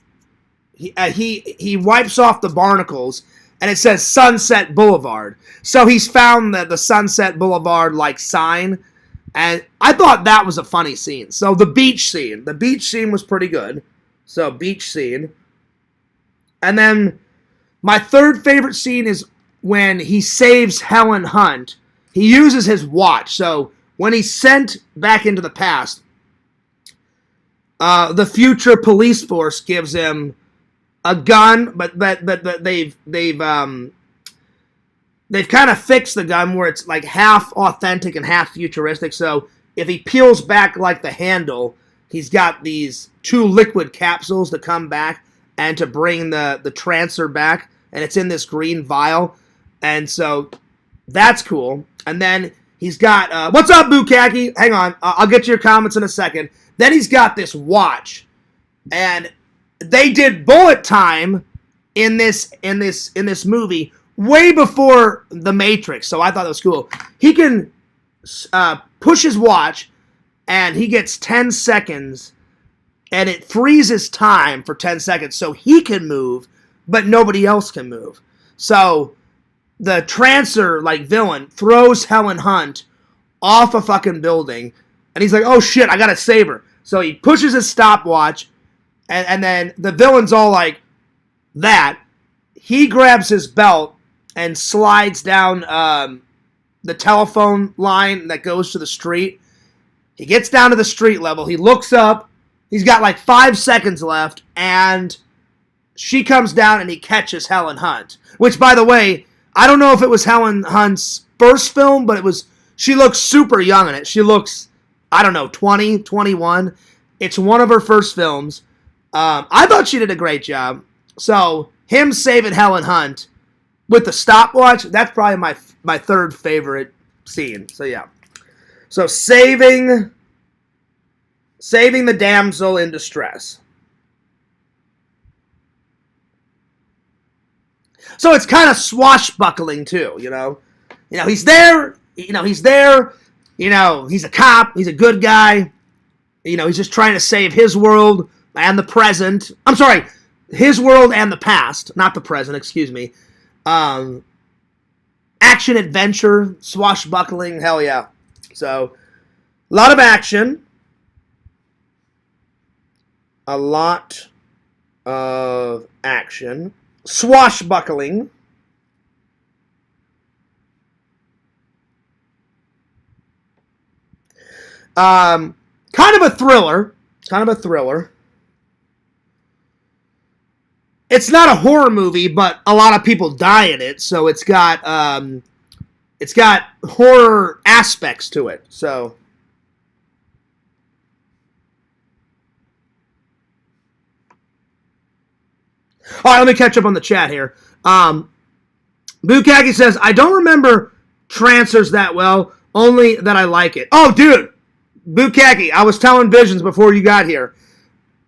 off the barnacles, and it says Sunset Boulevard. So he's found the Sunset Boulevard like sign. And I thought that was a funny scene. So the beach scene was pretty good. So beach scene. And then my third favorite scene is when he saves Helen Hunt. He uses his watch. So when he's sent back into the past, the future police force gives him a gun, but they've kind of fixed the gun where it's like half authentic and half futuristic. So if he peels back like the handle, he's got these 2 liquid capsules to come back and to bring the Trancer back, and it's in this green vial. And so that's cool. And then he's got, what's up, Bukaki? Hang on, I'll get to your comments in a second. Then he's got this watch, and they did bullet time in this movie way before The Matrix, so I thought that was cool. He can push his watch, and he gets 10 seconds, and it freezes time for 10 seconds, so he can move, but nobody else can move. So the Trancer, like, villain throws Helen Hunt off a fucking building, and he's like, oh shit, I gotta save her. So he pushes his stopwatch, and then the villain's all like that. He grabs his belt and slides down the telephone line that goes to the street. He gets down to the street level. He looks up. He's got like 5 seconds left, and she comes down and he catches Helen Hunt. Which, by the way, I don't know if it was Helen Hunt's first film, but she looks super young in it. She looks, I don't know, 20, 21. It's one of her first films. I thought she did a great job. So him saving Helen Hunt with the stopwatch, that's probably my third favorite scene. So yeah. So saving the damsel in distress. So it's kind of swashbuckling too, you know. He's there, he's a cop, he's a good guy. He's just trying to save his world and the present. I'm sorry, his world and the past, not the present, excuse me. Action, adventure, swashbuckling, hell yeah. So, a lot of action. A lot of action. Swashbuckling. Kind of a thriller. It's not a horror movie, but a lot of people die in it, so it's got horror aspects to it. So all right, let me catch up on the chat here. Bukaki says, I don't remember Trancers that well, only that I like it. Oh, dude, Bukaki, I was telling Visions before you got here.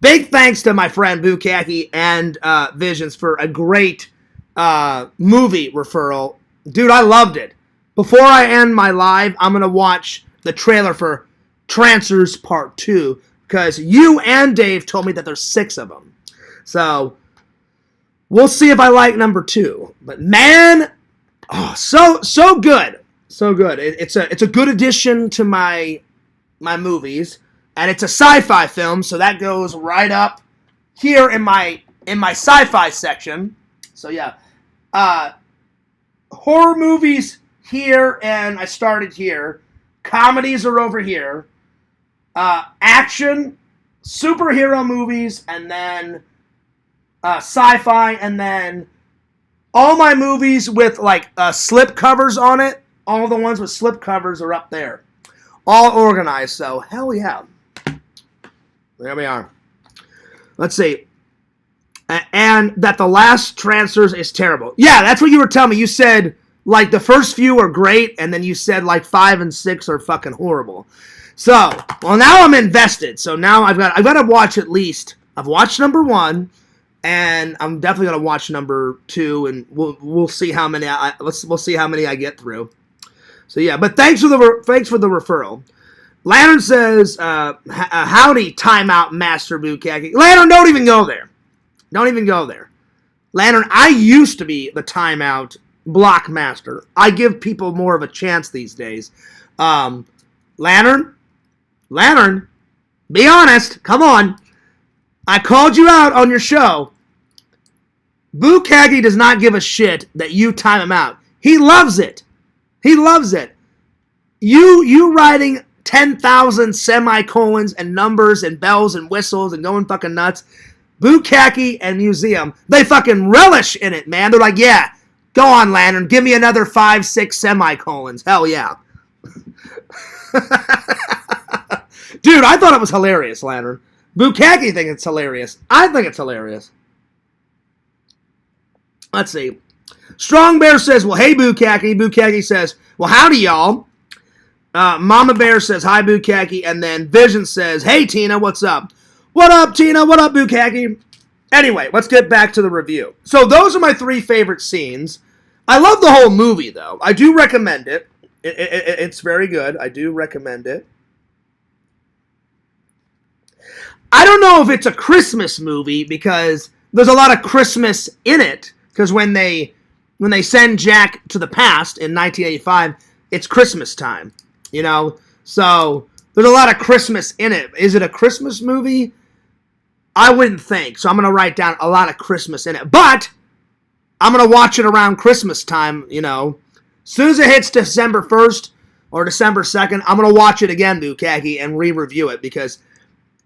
Big thanks to my friend Bukaki and Visions for a great movie referral. Dude, I loved it. Before I end my live, I'm going to watch the trailer for Trancers Part 2, because you and Dave told me that there's 6 of them. So we'll see if I like number 2. But man, so good. So good. It's a good addition to my movies. And it's a sci-fi film, so that goes right up here in my in my sci-fi section. So yeah, horror movies here, and I started here. Comedies are over here. Action, superhero movies, and then sci-fi, and then all my movies with like slip covers on it. All the ones with slip covers are up there, all organized. So hell yeah, there we are. Let's see. And that the last Trancers is terrible. Yeah, that's what you were telling me. You said, like, the first few are great, and then you said, like, 5 and 6 are fucking horrible. So, well, now I'm invested. So now I've got to watch at least. I've watched number 1, and I'm definitely going to watch number 2, and we'll see how many we'll see how many I get through. So yeah, but thanks for the referral. Lantern says, howdy, timeout, Master Bukaki. Lantern, don't even go there. Don't even go there. Lantern, I used to be the timeout block master. I give people more of a chance these days. Lantern, be honest. Come on. I called you out on your show. Bukaki does not give a shit that you time him out. He loves it. He loves it. You writing 10,000 semicolons and numbers and bells and whistles and going fucking nuts. Bukaki and Museum, they fucking relish in it, man. They're like, yeah, go on, Lantern. Give me another 5, 6 semicolons. Hell yeah. Dude, I thought it was hilarious, Lantern. Bukaki thinks it's hilarious. I think it's hilarious. Let's see. Strong Bear says, well, hey, Bukaki. Bukaki says, well, howdy, y'all. Mama Bear says, hi, Bukaki. And then Vision says, hey, Tina, what's up? What up, Tina? What up, Bukaki? Anyway, let's get back to the review. So those are my 3 favorite scenes. I love the whole movie, though. I do recommend it. It's very good. I do recommend it. I don't know if it's a Christmas movie because there's a lot of Christmas in it. Because when they send Jack to the past in 1985, it's Christmas time. You know? So there's a lot of Christmas in it. Is it a Christmas movie? I wouldn't think. So I'm going to write down a lot of Christmas in it. But I'm going to watch it around Christmas time, you know. As soon as it hits December 1st or December 2nd, I'm going to watch it again, Bukaki, and re-review it because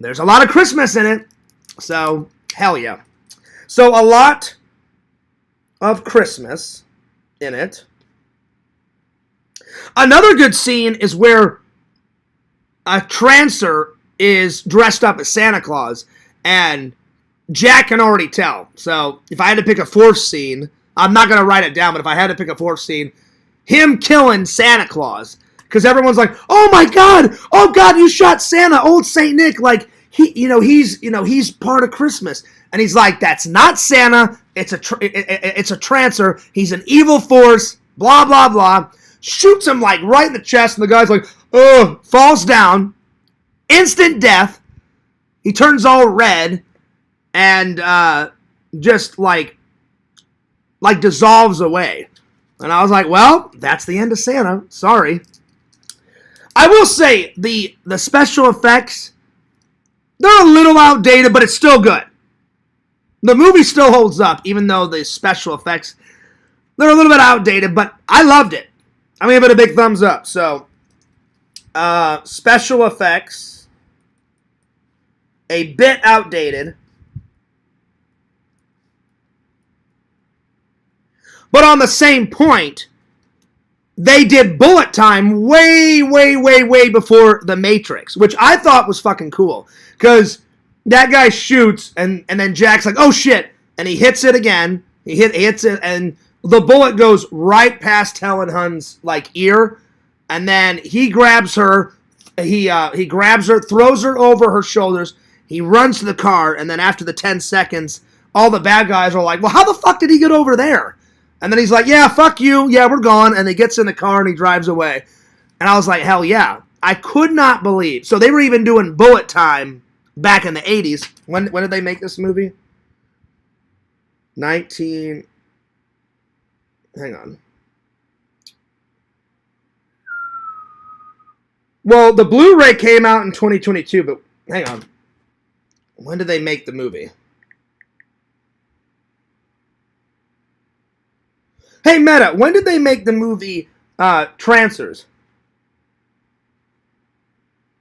there's a lot of Christmas in it. So, hell yeah. So, a lot of Christmas in it. Another good scene is where a Trancer is dressed up as Santa Claus, and Jack can already tell. So, if I had to pick a 4th scene, I'm not going to write it down, but if I had to pick a 4th scene, him killing Santa Claus. Because everyone's like, oh my God, you shot Santa, old Saint Nick, like, he's part of Christmas. And he's like, that's not Santa, it's a Trancer, he's an evil force, blah, blah, blah. Shoots him, like, right in the chest, and the guy's like, oh, falls down. Instant death. He turns all red, and just, like dissolves away. And I was like, well, that's the end of Santa. Sorry. I will say, the special effects, they're a little outdated, but it's still good. The movie still holds up, even though the special effects, they're a little bit outdated, but I loved it. I'm going to give it a big thumbs up. So, special effects, a bit outdated. But on the same point, they did bullet time way, way, way, way before The Matrix, which I thought was fucking cool. Because that guy shoots, and then Jack's like, oh shit, and he hits it again. He hits it, and the bullet goes right past Helen Hunt's like ear, and then he grabs her. He grabs her, throws her over her shoulders. He runs to the car, and then after the 10 seconds, all the bad guys are like, well, how the fuck did he get over there? And then he's like, yeah, fuck you. Yeah, we're gone. And he gets in the car and he drives away. And I was like, hell yeah. I could not believe. So they were even doing bullet time back in the 80s. When did they make this movie? Hang on. Well, the Blu-ray came out in 2022, but hang on. When did they make the movie? Hey, Meta, when did they make the movie Trancers?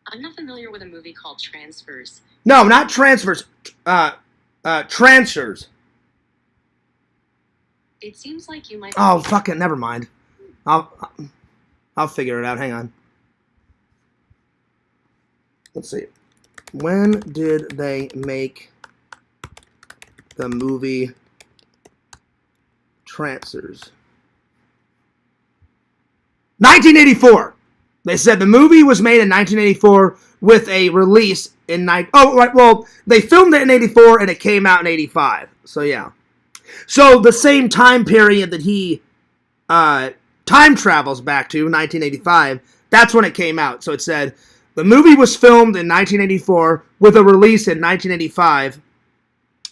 I'm not familiar with a movie called Trancers.
No, not Transfers. Trancers.
It seems like you might.
Oh, fuck it. Never mind. I'll figure it out. Hang on. Let's see. When did they make the movie Trancers? 1984. They said the movie was made in 1984 with a release in they filmed it in 84 and it came out in 85. So yeah. So the same time period that he time travels back to, 1985, that's when it came out. So it said the movie was filmed in 1984 with a release in 1985.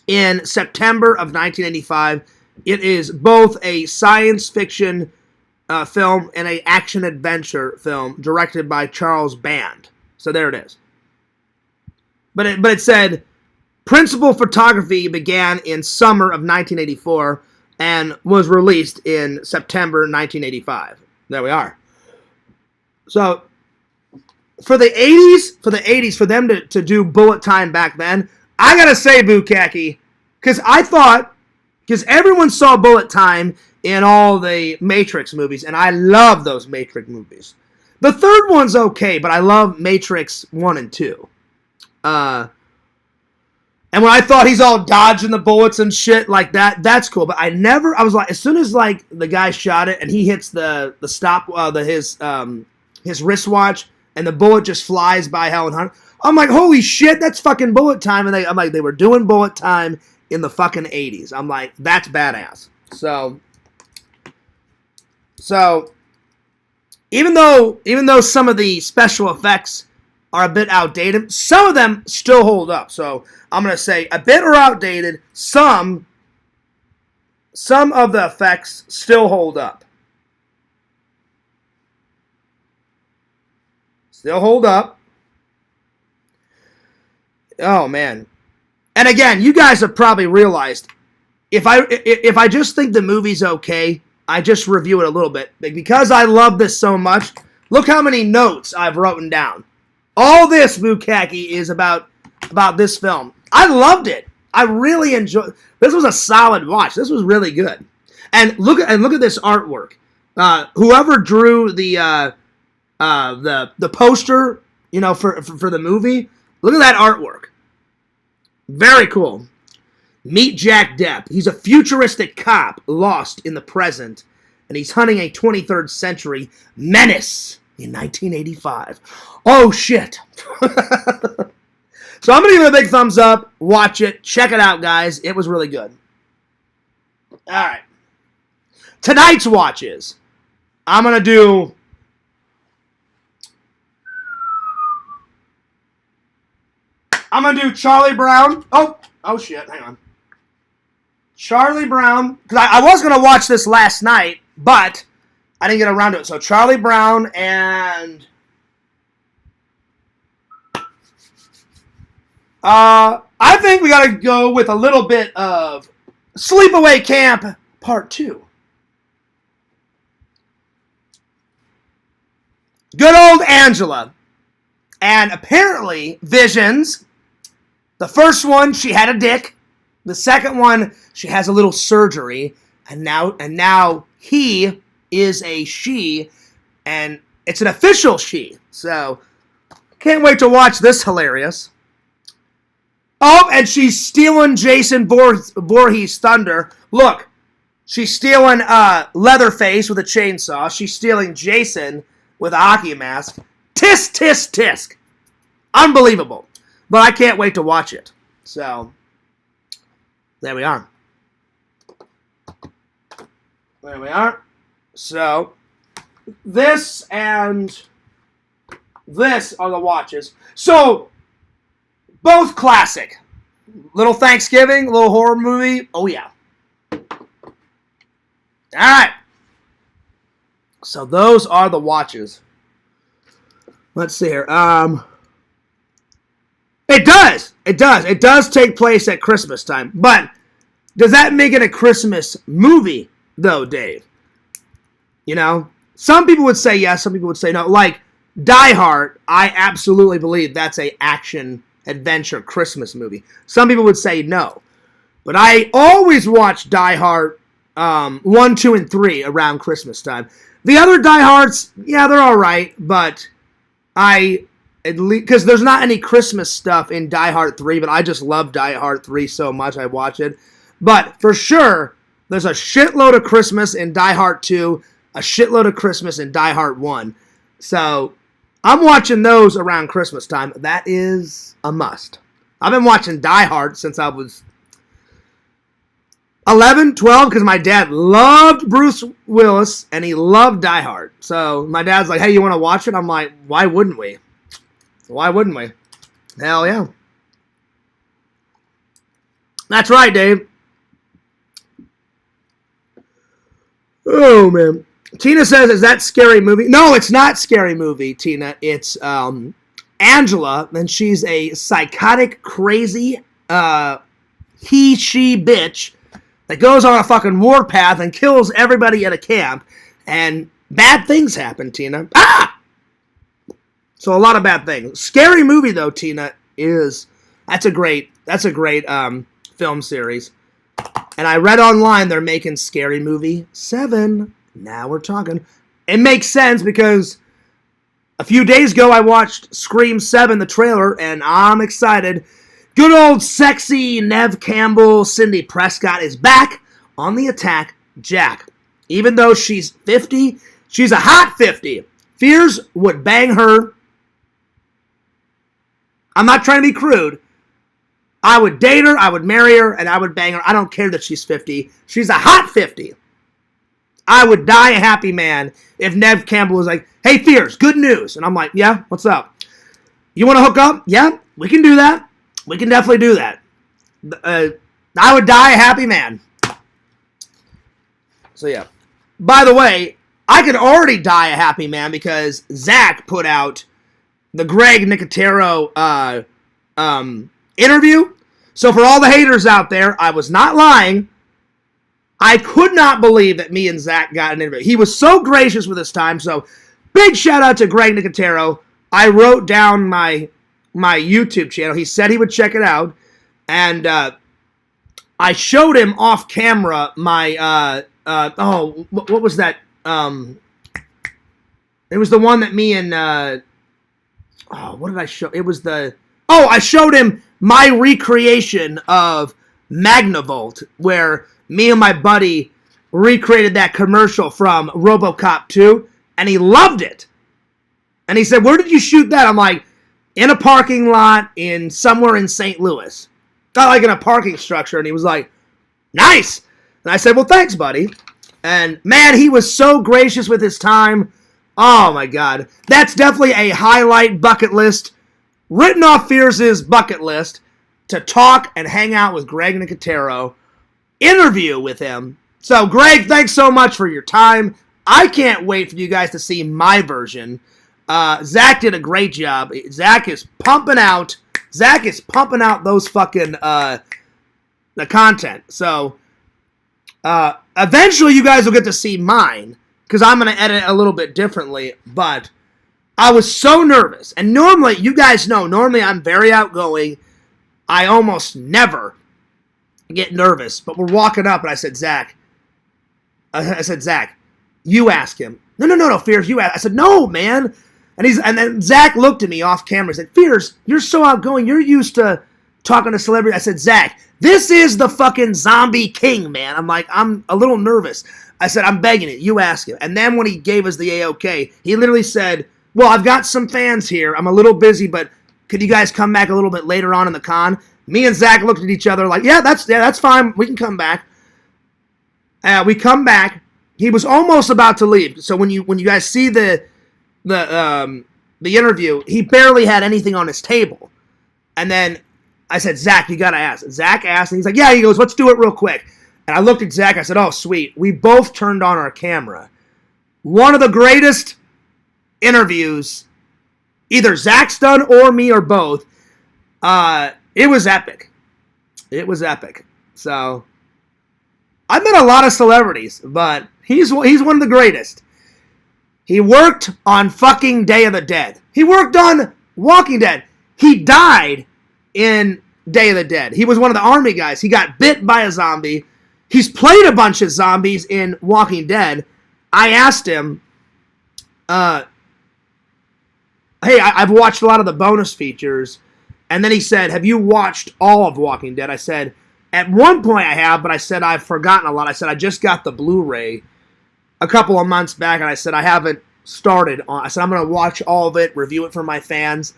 In September of 1985, it is both a science fiction film and an action-adventure film directed by Charles Band. So there it is. But it said principal photography began in summer of 1984 and was released in September 1985. There we are. So for the 80s, for them to do bullet time back then, I gotta say, Bukaki, because everyone saw bullet time in all the Matrix movies, and I love those Matrix movies. The third one's okay, but I love Matrix 1 and 2. And when I thought he's all dodging the bullets and shit like that, that's cool. But I was like, as soon as like the guy shot it and he hits the stop, his wristwatch, and the bullet just flies by Helen Hunt, I'm like, holy shit, that's fucking bullet time. And I'm like, they were doing bullet time in the fucking 80s. I'm like, that's badass. So even though some of the special effects are a bit outdated, some of them still hold up. So I'm going to say a bit are outdated, some of the effects still hold up. Still hold up. Oh, man. And again, you guys have probably realized, if I just think the movie's okay, I just review it a little bit. Because I love this so much, look how many notes I've written down. All this, Bukaki, is about this film. I loved it. I really enjoyed. This was a solid watch. This was really good. And look at this artwork. Whoever drew the poster, for the movie, look at that artwork. Very cool. Meet Jack Depp. He's a futuristic cop lost in the present, and he's hunting a 23rd century menace in 1985. Oh, shit. So I'm going to give it a big thumbs up. Watch it. Check it out, guys. It was really good. All right. Tonight's watches. I'm going to do... Charlie Brown. Oh, shit. Hang on. Charlie Brown. Because I was going to watch this last night, but I didn't get around to it. So Charlie Brown and... I think we got to go with a little bit of Sleepaway Camp Part 2. Good old Angela. And apparently, Visions, the first one, she had a dick. The second one, she has a little surgery. And now he is a she. And it's an official she. So, can't wait to watch this hilarious. Oh, and she's stealing Jason Voorhees' thunder. Look, she's stealing Leatherface with a chainsaw. She's stealing Jason with a hockey mask. Tisk, tisk, tisk. Unbelievable. But I can't wait to watch it. So, there we are. There we are. So, this and this are the watches. So, both classic. Little Thanksgiving, little horror movie. Oh, yeah. Alright. So those are the watches. Let's see here. It does. It does. It does take place at Christmas time. But does that make it a Christmas movie, though, Dave? You know, some people would say yes, some people would say no. Like Die Hard, I absolutely believe that's a action adventure Christmas movie. Some people would say no, but I always watch Die Hard 1, 2, and 3 around Christmas time. The other Die Hards, yeah, they're all right, but at least because there's not any Christmas stuff in Die Hard 3, but I just love Die Hard 3 so much I watch it. But for sure, there's a shitload of Christmas in Die Hard 2, a shitload of Christmas in Die Hard 1. So I'm watching those around Christmas time. That is a must. I've been watching Die Hard since I was 11, 12, because my dad loved Bruce Willis and he loved Die Hard. So my dad's like, hey, you want to watch it? I'm like, why wouldn't we? Why wouldn't we? Hell yeah. That's right, Dave. Oh, man. Tina says, is that Scary Movie? No, it's not Scary Movie, Tina. It's Angela, and she's a psychotic, crazy, she bitch that goes on a fucking warpath and kills everybody at a camp, and bad things happen, Tina. Ah! So a lot of bad things. Scary Movie, though, Tina, that's a great film series. And I read online they're making Scary Movie 7. Now we're talking. It makes sense because a few days ago I watched Scream 7, the trailer, and I'm excited. Good old sexy Neve Campbell, Cindy Prescott is back on the attack, Jack. Even though she's 50, she's a hot 50. Fears would bang her. I'm not trying to be crude. I would date her, I would marry her, and I would bang her. I don't care that she's 50. She's a hot 50. I would die a happy man if Neve Campbell was like, hey, Fears, good news. And I'm like, yeah, what's up? You want to hook up? Yeah, we can do that. We can definitely do that. I would die a happy man. So, yeah. By the way, I could already die a happy man because Zach put out the Greg Nicotero interview. So for all the haters out there, I was not lying. I could not believe that me and Zach got an interview. He was so gracious with his time. So big shout out to Greg Nicotero. I wrote down my YouTube channel. He said he would check it out. And I showed him off camera my, what was that? It was the one that me and, what did I show? It was I showed him my recreation of Magnavolt, where me and my buddy recreated that commercial from RoboCop 2, and he loved it. And he said, where did you shoot that? I'm like, in a parking lot somewhere in St. Louis. Not like in a parking structure. And he was like, nice. And I said, well, thanks, buddy. And man, he was so gracious with his time. Oh my God. That's definitely a highlight bucket list. Written off Fears' bucket list to talk and hang out with Greg Nicotero. Interview with him. So, Greg, thanks so much for your time. I can't wait for you guys to see my version. Zach did a great job. Zach is pumping out those fucking the content. So, eventually you guys will get to see mine because I'm going to edit it a little bit differently. But I was so nervous. And normally, you guys know, I'm very outgoing. I almost never get nervous. But we're walking up and I said, Zach, you ask him. No, Fears, you ask. I said, no, man. And then Zach looked at me off camera and said, Fears, you're so outgoing. You're used to talking to celebrities. I said, Zach, this is the fucking zombie king, man. I'm like, I'm a little nervous. I said, I'm begging it. You ask him. And then when he gave us the A-OK, he literally said, well, I've got some fans here. I'm a little busy, but could you guys come back a little bit later on in the con? Me and Zach looked at each other like, yeah, that's fine. We can come back. We come back. He was almost about to leave. So when you guys see the interview, he barely had anything on his table. And then I said, Zach, you gotta ask. Zach asked, and he's like, yeah. He goes, let's do it real quick. And I looked at Zach. I said, oh, sweet. We both turned on our camera. One of the greatest interviews, either Zach's done or me or both. It was epic. It was epic. So I've met a lot of celebrities, but he's one of the greatest. He worked on fucking Day of the Dead. He worked on Walking Dead. He died in Day of the Dead. He was one of the army guys. He got bit by a zombie. He's played a bunch of zombies in Walking Dead. I asked him, hey, I've watched a lot of the bonus features. And then he said, have you watched all of Walking Dead? I said, at one point I have, but I said I've forgotten a lot. I said I just got the Blu-ray a couple of months back, and I said I haven't started on. I said I'm going to watch all of it, review it for my fans.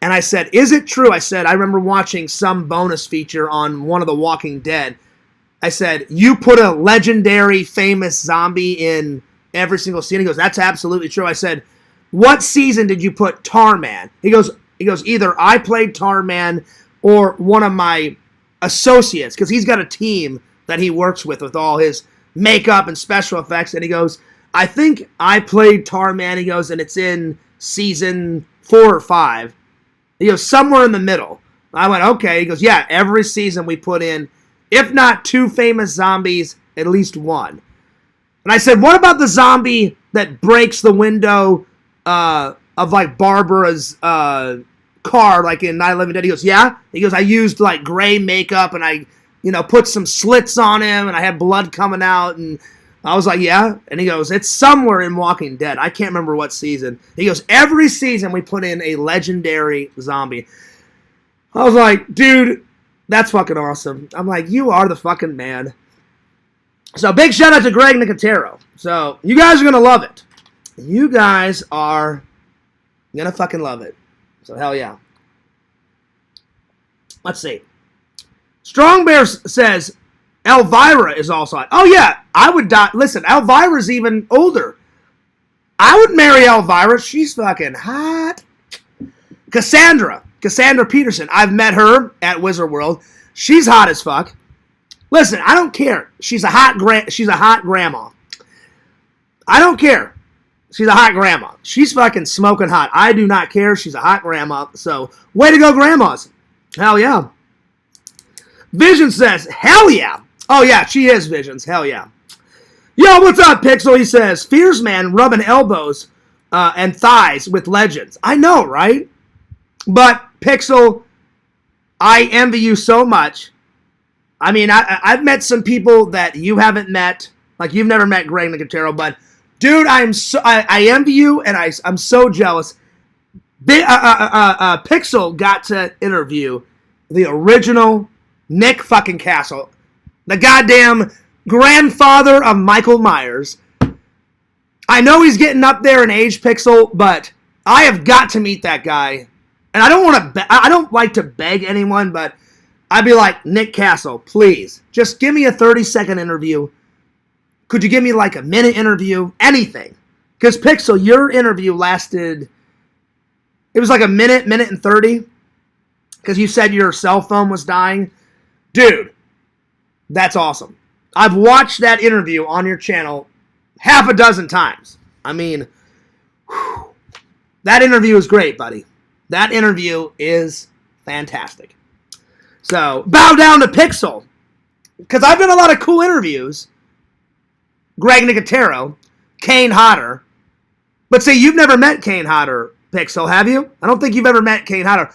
And I said, is it true? I said, I remember watching some bonus feature on one of the Walking Dead. I said, you put a legendary, famous zombie in every single scene? He goes, that's absolutely true. I said, what season did you put Tarman? He goes, either I played Tarman or one of my associates, because he's got a team that he works with all his makeup and special effects. And he goes, I think I played Tarman. He goes, and it's in season 4 or 5. He goes, somewhere in the middle. I went, okay. He goes, yeah, every season we put in, if not 2 famous zombies, at least 1. And I said, what about the zombie that breaks the window of like Barbara's car, like in Night of the Living Dead? He goes, yeah. He goes, I used like gray makeup and I, put some slits on him and I had blood coming out. And I was like, yeah. And he goes, it's somewhere in Walking Dead. I can't remember what season. He goes, every season we put in a legendary zombie. I was like, dude, that's fucking awesome. I'm like, you are the fucking man. So big shout out to Greg Nicotero. So you guys are going to love it. You guys are going to fucking love it. So hell yeah. Let's see. Strong Bear says Elvira is also hot. Oh yeah, I would die. Listen, Elvira's even older. I would marry Elvira. She's fucking hot. Cassandra Peterson. I've met her at Wizard World. She's hot as fuck. Listen, I don't care. She's a hot grandma. I don't care. She's a hot grandma. She's fucking smoking hot. I do not care. She's a hot grandma. So, way to go, grandmas. Hell yeah. Vision says, hell yeah. Oh yeah, she is Visions. Hell yeah. Yo, what's up, Pixel? He says, Fierce Man rubbing elbows and thighs with legends. I know, right? But, Pixel, I envy you so much. I mean, I've met some people that you haven't met. Like, you've never met Greg Nicotero, but, dude, I envy you, and I'm so jealous. Pixel got to interview the original Nick fucking Castle, the goddamn grandfather of Michael Myers. I know he's getting up there in age, Pixel, but I have got to meet that guy. And I don't like to beg anyone, but I'd be like, Nick Castle, please, just give me a 30-second interview. Could you give me like a minute interview? Anything. Because Pixel, your interview lasted, it was like a minute and 30. Because you said your cell phone was dying. Dude, that's awesome. I've watched that interview on your channel half a dozen times. I mean, whew, that interview is great, buddy. That interview is fantastic. So, bow down to Pixel. Because I've done a lot of cool interviews. Greg Nicotero, Kane Hodder. But say, you've never met Kane Hodder, Pixel, have you? I don't think you've ever met Kane Hodder.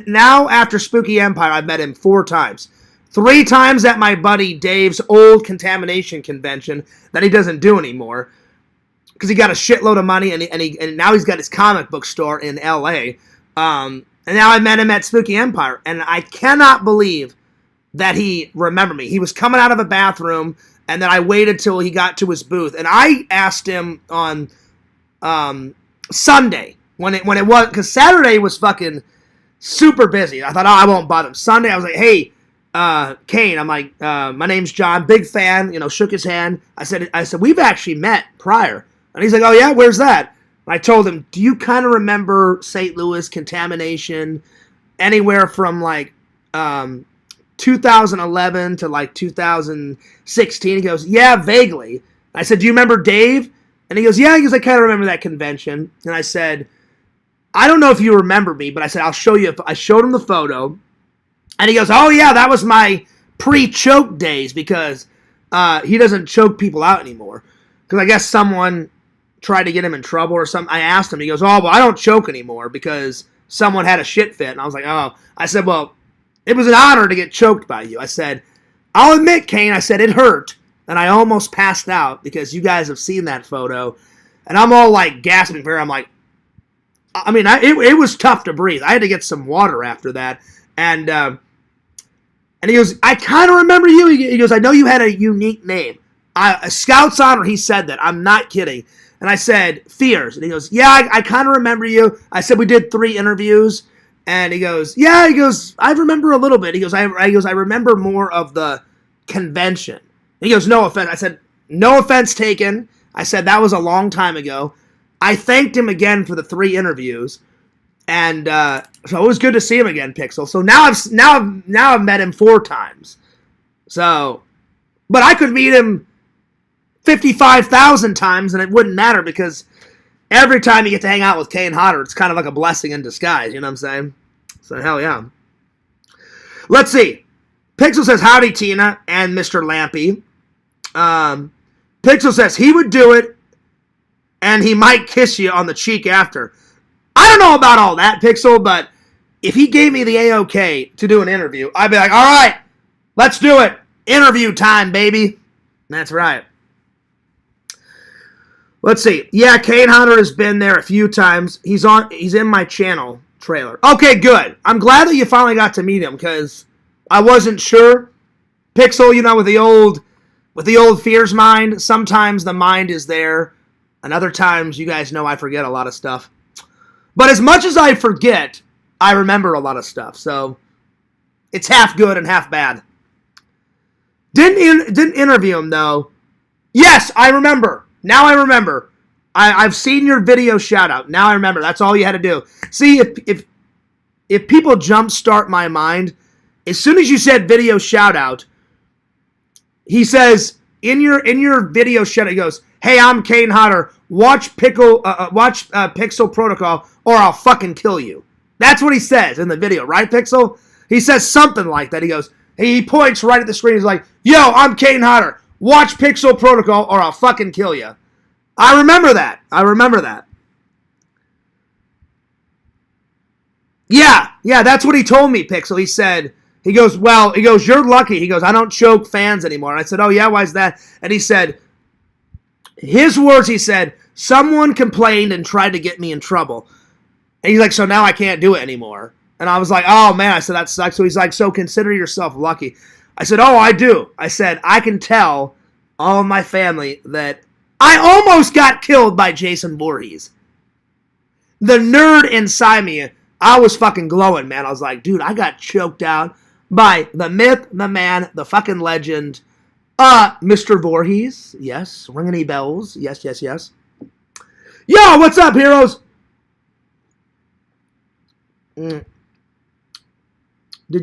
Now, after Spooky Empire, I've met him 4 times. 3 times at my buddy Dave's old contamination convention that he doesn't do anymore. Because he got a shitload of money, and now he's got his comic book store in L.A., and now I met him at Spooky Empire, and I cannot believe that he remembered me. He was coming out of a bathroom, and then I waited till he got to his booth, and I asked him on Sunday when it was, because Saturday was fucking super busy. I thought, I won't bother him. Sunday, I was like, hey, Kane, I'm like, my name's John, big fan. Shook his hand. I said, we've actually met prior, and he's like, oh yeah, where's that? I told him, do you kind of remember St. Louis contamination anywhere from like 2011 to like 2016? He goes, yeah, vaguely. I said, do you remember Dave? And he goes, yeah. He goes, I kind of remember that convention. And I said, I don't know if you remember me, but I said, I'll show you. I showed him the photo. And he goes, oh yeah, that was my pre-choke days, because he doesn't choke people out anymore. Because I guess someone tried to get him in trouble or something. I asked him. He goes, "Oh, well, I don't choke anymore because someone had a shit fit." And I was like, "Oh." I said, "Well, it was an honor to get choked by you." I said, "I'll admit, Kane," I said, "it hurt. And I almost passed out because you guys have seen that photo." And I'm all like gasping for air. I'm like, I mean, it was tough to breathe. I had to get some water after that. And he goes, "I kind of remember you." He goes, "I know you had a unique name." A Scout's Honor, he said that. I'm not kidding. And I said, "Fears." And he goes, "Yeah, I kind of remember you." I said, "We did 3 interviews." And he goes, "Yeah," he goes, "I remember a little bit." He goes, I remember more of the convention." He goes, "No offense." I said, "No offense taken." I said, "That was a long time ago." I thanked him again for the 3 interviews. And so it was good to see him again, Pixel. So now I've met him 4 times. So, but I could meet him 55,000 times and it wouldn't matter because every time you get to hang out with Kane Hodder, it's kind of like a blessing in disguise. You know what I'm saying? So hell yeah. Let's see. Pixel says, "Howdy, Tina and Mr. Lampy." Pixel says he would do it and he might kiss you on the cheek after. I don't know about all that, Pixel, but if he gave me the A-OK to do an interview, I'd be like, "All right, let's do it. Interview time, baby." That's right. Let's see. Yeah, Kane Hunter has been there a few times. He's in my channel trailer. Okay, good. I'm glad that you finally got to meet him because I wasn't sure. Pixel, with the old Fears mind, sometimes the mind is there, and other times you guys know I forget a lot of stuff. But as much as I forget, I remember a lot of stuff. So it's half good and half bad. Didn't interview him though. Yes, I remember. Now I remember. I've seen your video shout out. Now I remember. That's all you had to do. See, if people jumpstart my mind, as soon as you said video shout out, he says in your video shout out, he goes, "Hey, I'm Kane Hodder. Watch Pixel Protocol, or I'll fucking kill you." That's what he says in the video, right, Pixel? He says something like that. He goes, he points right at the screen. He's like, "Yo, I'm Kane Hodder. Watch Pixel Protocol, or I'll fucking kill you." I remember that. Yeah, that's what he told me, Pixel. He goes, "You're lucky." He goes, "I don't choke fans anymore." And I said, "Oh, yeah, why is that?" And he said, his words, he said, "Someone complained and tried to get me in trouble." And he's like, "So now I can't do it anymore." And I was like, "Oh, man." I said, "That sucks." So he's like, "So consider yourself lucky." I said, "Oh, I do." I said, "I can tell all of my family that I almost got killed by Jason Voorhees." The nerd inside me, I was fucking glowing, man. I was like, dude, I got choked out by the myth, the man, the fucking legend, Mr. Voorhees. Yes. Ring any bells? Yes. Yo, what's up, heroes? Did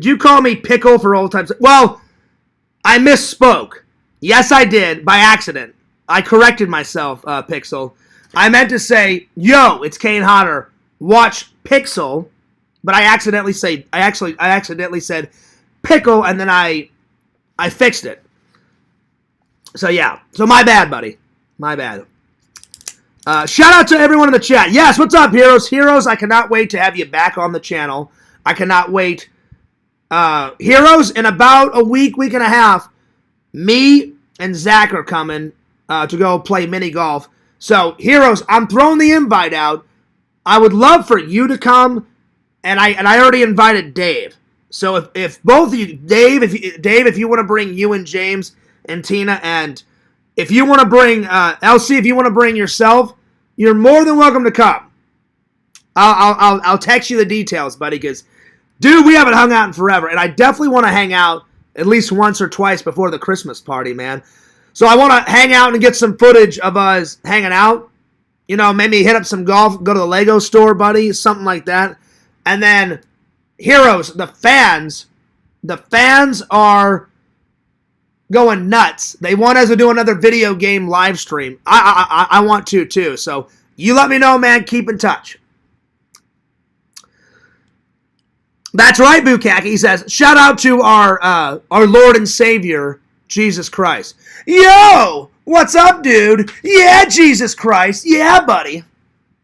you call me Pickle for old times? Well, I misspoke. Yes, I did, by accident. I corrected myself, Pixel. I meant to say, "Yo, it's Kane Hodder. Watch Pixel," but I accidentally said Pickle, and then I fixed it. So yeah. So my bad, buddy. My bad. Shout out to everyone in the chat. Yes, what's up, heroes? Heroes, I cannot wait to have you back on the channel. I cannot wait. Heroes, in about a week and a half, me and Zach are coming to go play mini golf. So, heroes, I'm throwing the invite out. I would love for you to come, and I already invited Dave. So if both of you, Dave, if you want to bring you and James and Tina, and if you want to bring LC, if you want to bring yourself, you're more than welcome to come. I'll text you the details, buddy, because, dude, we haven't hung out in forever, and I definitely want to hang out at least once or twice before the Christmas party, man. So I want to hang out and get some footage of us hanging out. Maybe hit up some golf, go to the Lego store, buddy, something like that. And then, heroes, the fans are going nuts. They want us to do another video game live stream. I want to, too. So you let me know, man. Keep in touch. That's right, Bukaki. He says, shout out to our Lord and Savior, Jesus Christ. Yo! What's up, dude? Yeah, Jesus Christ. Yeah, buddy.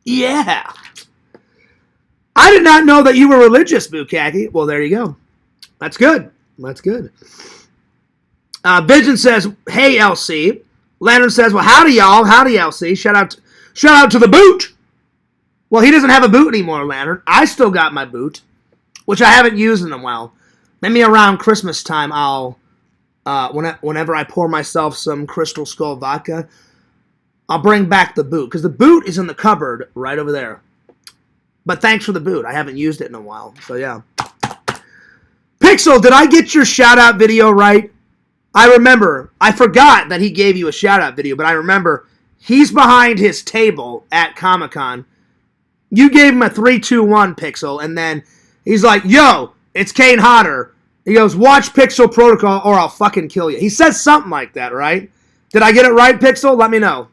Yeah. I did not know that you were religious, Bukaki. Well, there you go. That's good. That's good. Vision says, hey, LC. Lantern says, well, howdy, y'all. Howdy, LC. Shout out to the boot. Well, he doesn't have a boot anymore, Lantern. I still got my boot, which I haven't used in a while. Maybe around Christmas time, I'll, whenever I pour myself some Crystal Skull vodka, I'll bring back the boot, because the boot is in the cupboard right over there. But thanks for the boot. I haven't used it in a while, so yeah. Pixel, did I get your shout-out video right? I remember. I forgot that he gave you a shout-out video, but I remember he's behind his table at Comic-Con. You gave him a 3-2-1, Pixel, and then he's like, yo, it's Kane Hodder. He goes, watch Pixel Protocol or I'll fucking kill you. He says something like that, right? Did I get it right, Pixel? Let me know.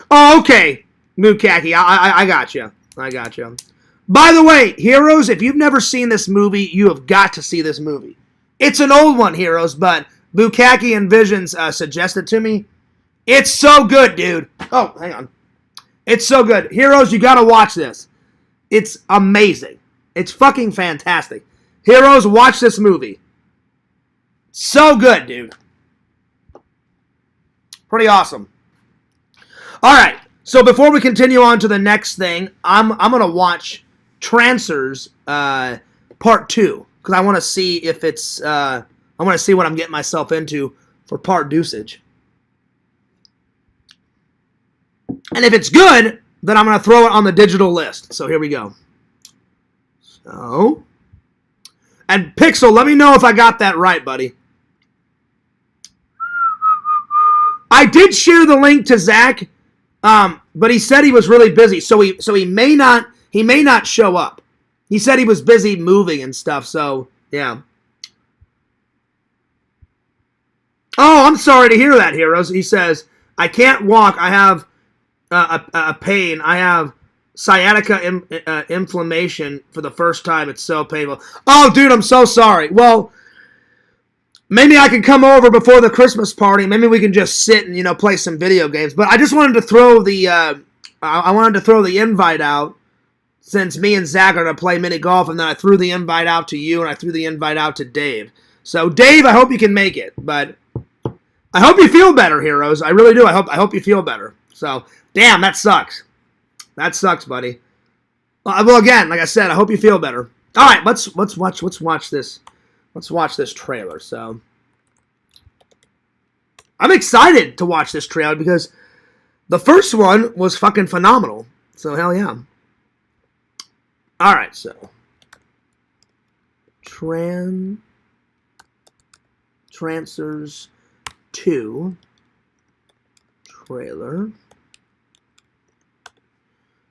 Oh, okay. Mukaki, I got you. I got you. By the way, Heroes, if you've never seen this movie, you have got to see this movie. It's an old one, Heroes, but Bukaki and Visions suggested to me. It's so good, dude. Oh, hang on. It's so good. Heroes, you got to watch this. It's amazing. It's fucking fantastic. Heroes, watch this movie. So good, dude. Pretty awesome. All right. So before we continue on to the next thing, I'm going to watch Trancers Part 2. Because I want to see if it's... I want to see what I'm getting myself into for part dosage. And if it's good, then I'm going to throw it on the digital list. So here we go. So... And Pixel, let me know if I got that right, buddy. I did share the link to Zach, but he said he was really busy, so he may not show up. He said he was busy moving and stuff, so yeah. Oh, I'm sorry to hear that, Heroes. He says, I can't walk. I have a pain. I have sciatica inflammation for the first time. It's so painful. Oh, dude, I'm so sorry. Well, maybe I can come over before the Christmas party. Maybe we can just sit and, play some video games. But I just wanted to throw the invite out, since me and Zach are going to play mini golf, and then I threw the invite out to you, and I threw the invite out to Dave. So, Dave, I hope you can make it. But I hope you feel better, Heroes. I really do. I hope you feel better. So, damn, that sucks. That sucks, buddy. Well, again, like I said, I hope you feel better. All right, let's watch this. Let's watch this trailer. So, I'm excited to watch this trailer because the first one was fucking phenomenal. So, hell yeah. All right, so Trancers 2 trailer.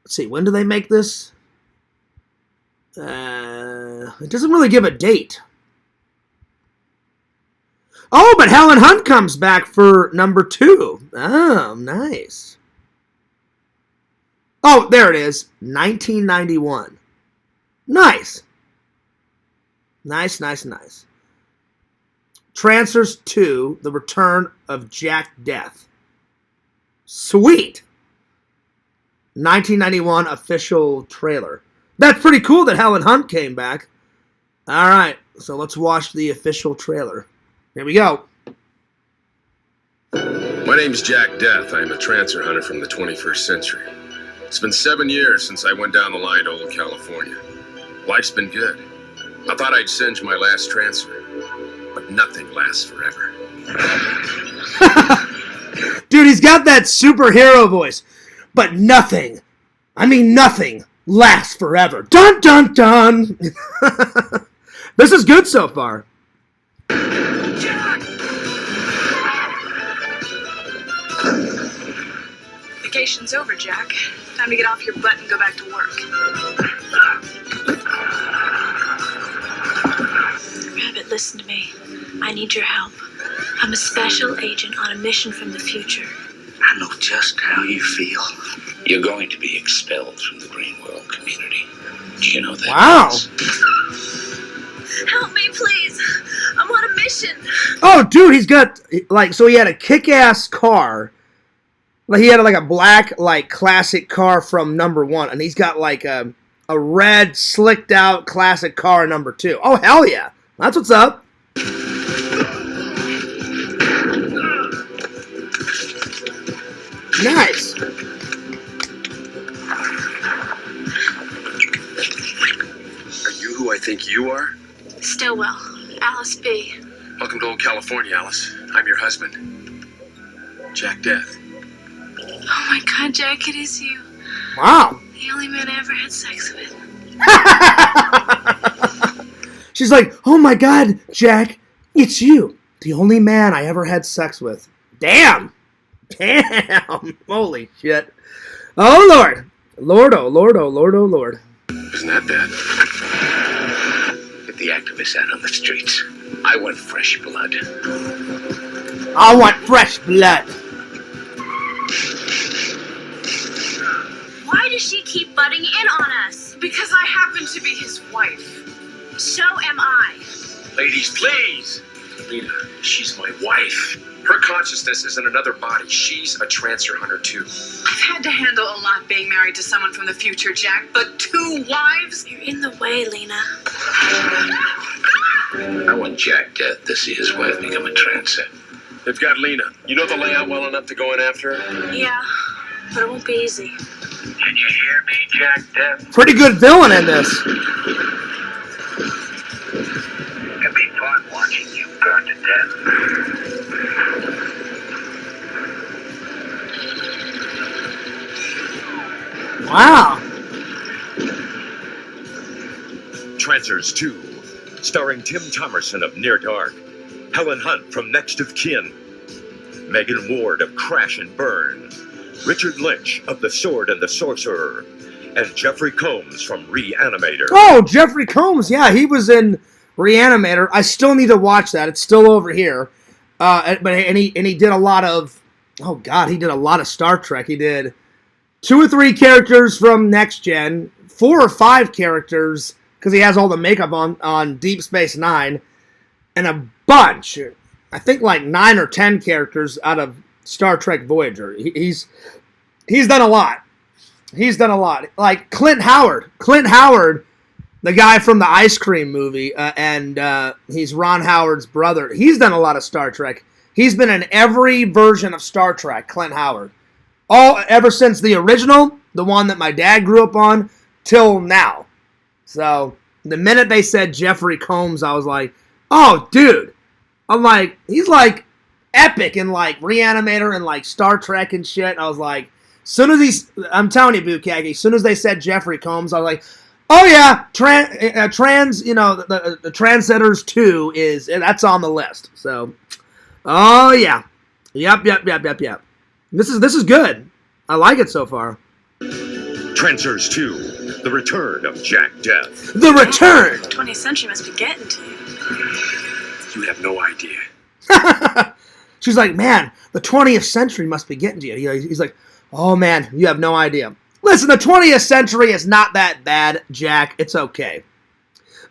Let's see, when do they make this? It doesn't really give a date. Oh, but Helen Hunt comes back for number 2. Oh, nice. Oh, there it is. 1991. Nice. Nice. Trancers 2, The Return of Jack Death. Sweet. 1991 official trailer. That's pretty cool that Helen Hunt came back. All right, so let's watch the official trailer. Here we go.
My name's Jack Death. I am a trancer hunter from the 21st century. It's been 7 years since I went down the line to old California. Life's been good. I thought I'd singe my last trancer, but nothing lasts forever.
Dude, he's got that superhero voice. But nothing, nothing lasts forever. Dun, dun, dun. This is good so far.
Vacation's over, Jack. Time to get off your butt and go back to work. Rabbit, listen to me. I need your help. I'm a special agent on a mission from the future.
I know just how you feel. You're going to be expelled from the Green World community. Do you know that?
Wow.
Help me, please. I'm on a mission. mission.
Oh, dude, he's got like so he had a kick-ass car. Like he had like a black like classic car from number 1, and he's got like a red slicked out classic car number 2. Oh hell yeah, that's what's up. Nice.
Are you who I think you are?
Stillwell, Alice B.
Welcome to old California, Alice. I'm your husband, Jack Death.
Oh my God, Jack, it is you.
Wow.
The only man I ever had sex with.
She's like, oh my God, Jack, it's you. The only man I ever had sex with. Damn. Damn. Holy shit. Oh, Lord. Lord, oh, Lord, oh, Lord, oh, Lord.
Isn't that bad?
If the activists out on the streets, I want fresh blood.
I want fresh blood.
Why does she keep butting in on us?
Because I happen to be his wife.
So am I.
Ladies, please! Lena, she's my wife. Her consciousness is in another body. She's a Trancer hunter, too.
I've had to handle a lot being married to someone from the future, Jack, but 2 wives?
You're in the way, Lena.
I want Jack Death to see his wife become a Trancer.
They've got Lena. You know the layout well enough to go in after her?
Yeah, but it won't be easy.
Can you hear me, Jack Death?
Pretty good villain in this.
It'd be fun watching you burn to death.
Wow.
Trancers 2, starring Tim Thomerson of Near Dark, Helen Hunt from Next of Kin, Megan Ward of Crash and Burn, Richard Lynch of The Sword and the Sorcerer, and Jeffrey Combs from Reanimator.
Oh, Jeffrey Combs. Yeah, he was in Reanimator. I still need to watch that. It's still over here. He did a lot of, oh God, he did a lot of Star Trek. He did 2 or 3 characters from Next Gen, 4 or 5 characters, because he has all the makeup on Deep Space Nine, and a bunch, I think like 9 or 10 characters out of Star Trek Voyager. He's done a lot. He's done a lot. Like Clint Howard. Clint Howard, the guy from the Ice Cream movie, and he's Ron Howard's brother. He's done a lot of Star Trek. He's been in every version of Star Trek, Clint Howard. Ever since the original, the one that my dad grew up on, till now. So, the minute they said Jeffrey Combs, I was like, oh, dude. I'm like, he's like epic in like Reanimator and like Star Trek and shit. I was like, I'm telling you, Bukaki, as soon as they said Jeffrey Combs, I was like, oh yeah, the Trancers 2 that's on the list. So, oh yeah. Yep. This is good. I like it so far.
Trancers 2, The Return of Jack Death.
The Return!
The 20th century must be getting to you.
You have no idea.
She's like, man, the 20th century must be getting to you. He's like, oh man, you have no idea. Listen, the 20th century is not that bad, Jack. It's okay.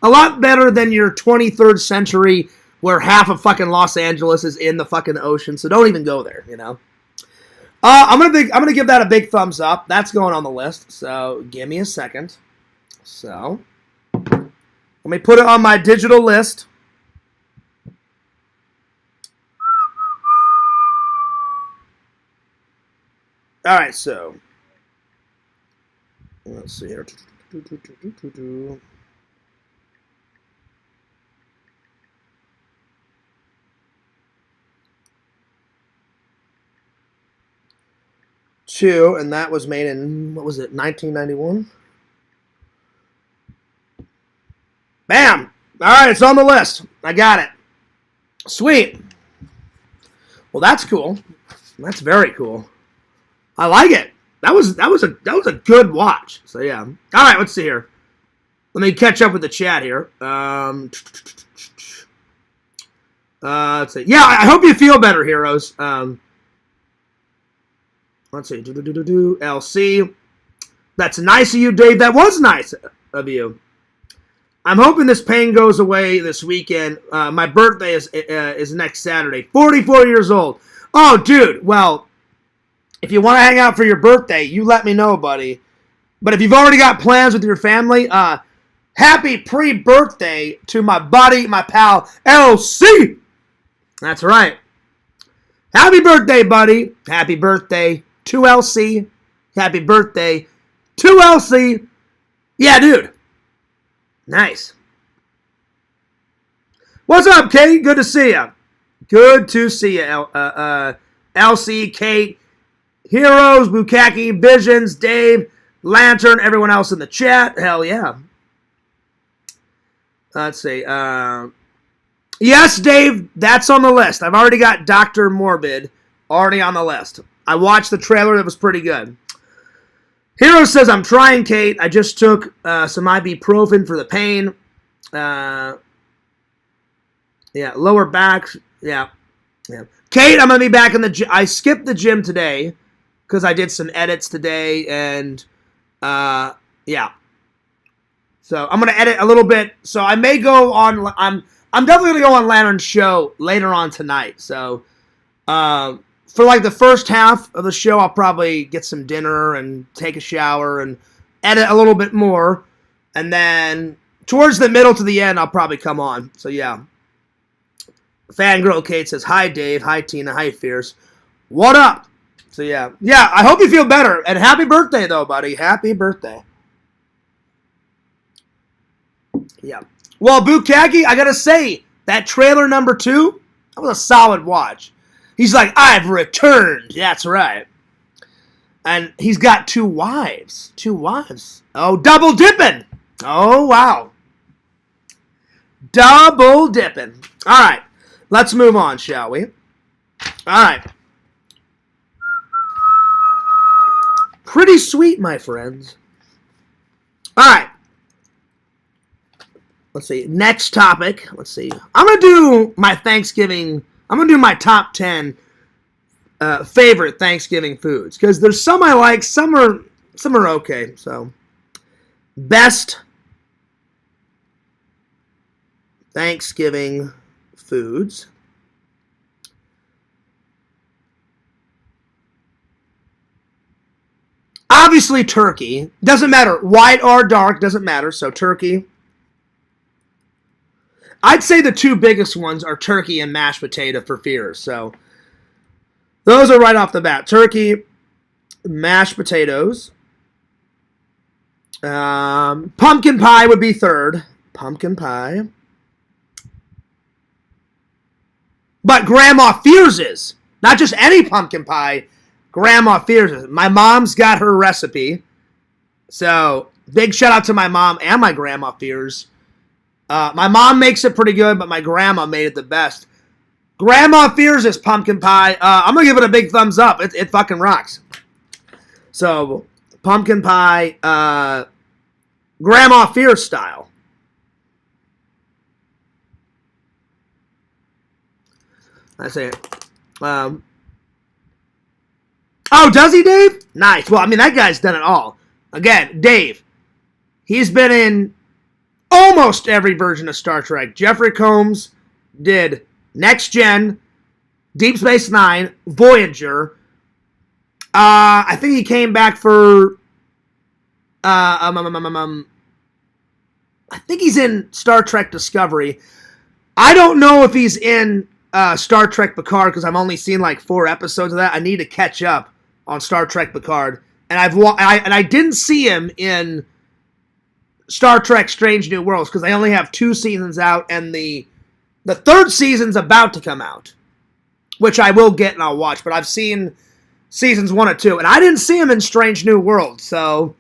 A lot better than your 23rd century where half of fucking Los Angeles is in the fucking ocean, so don't even go there, you know? I'm gonna give that a big thumbs up. That's going on the list, so give me a second. So, let me put it on my digital list. All right, so let's see here. Two, and that was made in, what was it, 1991? Bam! All right, it's on the list. I got it. Sweet. Well, that's cool. That's very cool. I like it. That was a good watch. So yeah. All right, let's see here. Let me catch up with the chat here. Let's see. Yeah, I hope you feel better, heroes. Let's see. LC. That's nice of you, Dave. That was nice of you. I'm hoping this pain goes away this weekend. My birthday is next Saturday. 44 years old. Oh, dude. Well, if you want to hang out for your birthday, you let me know, buddy. But if you've already got plans with your family, happy pre-birthday to my buddy, my pal, LC. That's right. Happy birthday, buddy. Happy birthday to LC. Happy birthday to LC. Yeah, dude. Nice. What's up, Kate? Good to see you. Good to see you, LC, Kate, Heroes, Bukaki, Visions, Dave, Lantern, everyone else in the chat. Hell yeah. Let's see. Yes, Dave, that's on the list. I've already got Dr. Morbid already on the list. I watched the trailer. That was pretty good. Hero says, I'm trying, Kate. I just took some ibuprofen for the pain. Yeah, lower back. Yeah. Kate, I'm going to be back in the gym. I skipped the gym today because I did some edits today. And, yeah. So I'm going to edit a little bit. So I may go on. I'm definitely going to go on Lantern's show later on tonight. So, for like the first half of the show, I'll probably get some dinner and take a shower and edit a little bit more. And then towards the middle to the end, I'll probably come on. So, yeah. Fangirl Kate says, hi, Dave. Hi, Tina. Hi, Fierce. What up? So, yeah. Yeah, I hope you feel better. And happy birthday, though, buddy. Happy birthday. Yeah. Well, Bukaki, I got to say, that trailer number 2, that was a solid watch. He's like, I've returned. That's right. And he's got 2 wives. 2 wives. Oh, double dipping. Oh, wow. Double dipping. All right. Let's move on, shall we? All right. Pretty sweet, my friends. All right. Let's see. Next topic. Let's see. I'm going to do my Thanksgiving. I'm going to do my top 10 favorite Thanksgiving foods. Because there's some I like. Some are okay. So, best Thanksgiving foods. Obviously, turkey. Doesn't matter. White or dark. Doesn't matter. So, turkey. I'd say the 2 biggest ones are turkey and mashed potato for fears. So, those are right off the bat. Turkey, mashed potatoes. Pumpkin pie would be third. Pumpkin pie. But Grandma Fears's. Not just any pumpkin pie. Grandma Fears's. My mom's got her recipe. So, big shout out to my mom and my Grandma Fears. My mom makes it pretty good, but my grandma made it the best. Grandma Fears' pumpkin pie. I'm going to give it a big thumbs up. It fucking rocks. So, pumpkin pie, Grandma Fears style. I say it. Oh, does he, Dave? Nice. Well, I mean, that guy's done it all. Again, Dave. He's been in almost every version of Star Trek. Jeffrey Combs did Next Gen, Deep Space Nine, Voyager. I think he came back for I think he's in Star Trek Discovery. I don't know if he's in Star Trek Picard because I've only seen like 4 episodes of that. I need to catch up on Star Trek Picard, and I didn't see him in Star Trek Strange New Worlds because they only have 2 seasons out, and the 3rd season's about to come out, which I will get and I'll watch, but I've seen seasons 1 or 2, and I didn't see him in Strange New Worlds, so,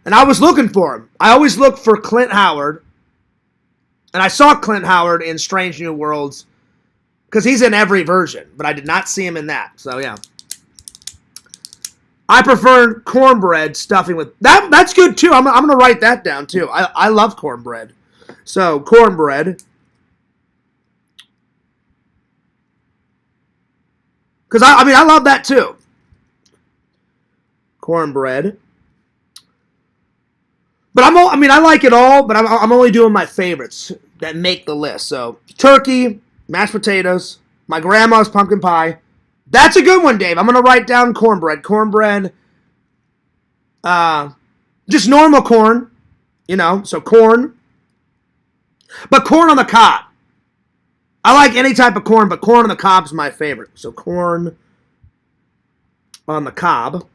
and I was looking for him. I always look for Clint Howard, and I saw Clint Howard in Strange New Worlds because he's in every version, but I did not see him in that, so yeah. I prefer cornbread stuffing with... That's good, too. I'm going to write that down, too. I love cornbread. So, cornbread. Because, I love that, too. Cornbread. But I like it all, but I'm only doing my favorites that make the list. So, turkey, mashed potatoes, my grandma's pumpkin pie. That's a good one, Dave. I'm going to write down cornbread. Cornbread, just normal corn, so corn. But corn on the cob. I like any type of corn, but corn on the cob is my favorite. So, corn on the cob.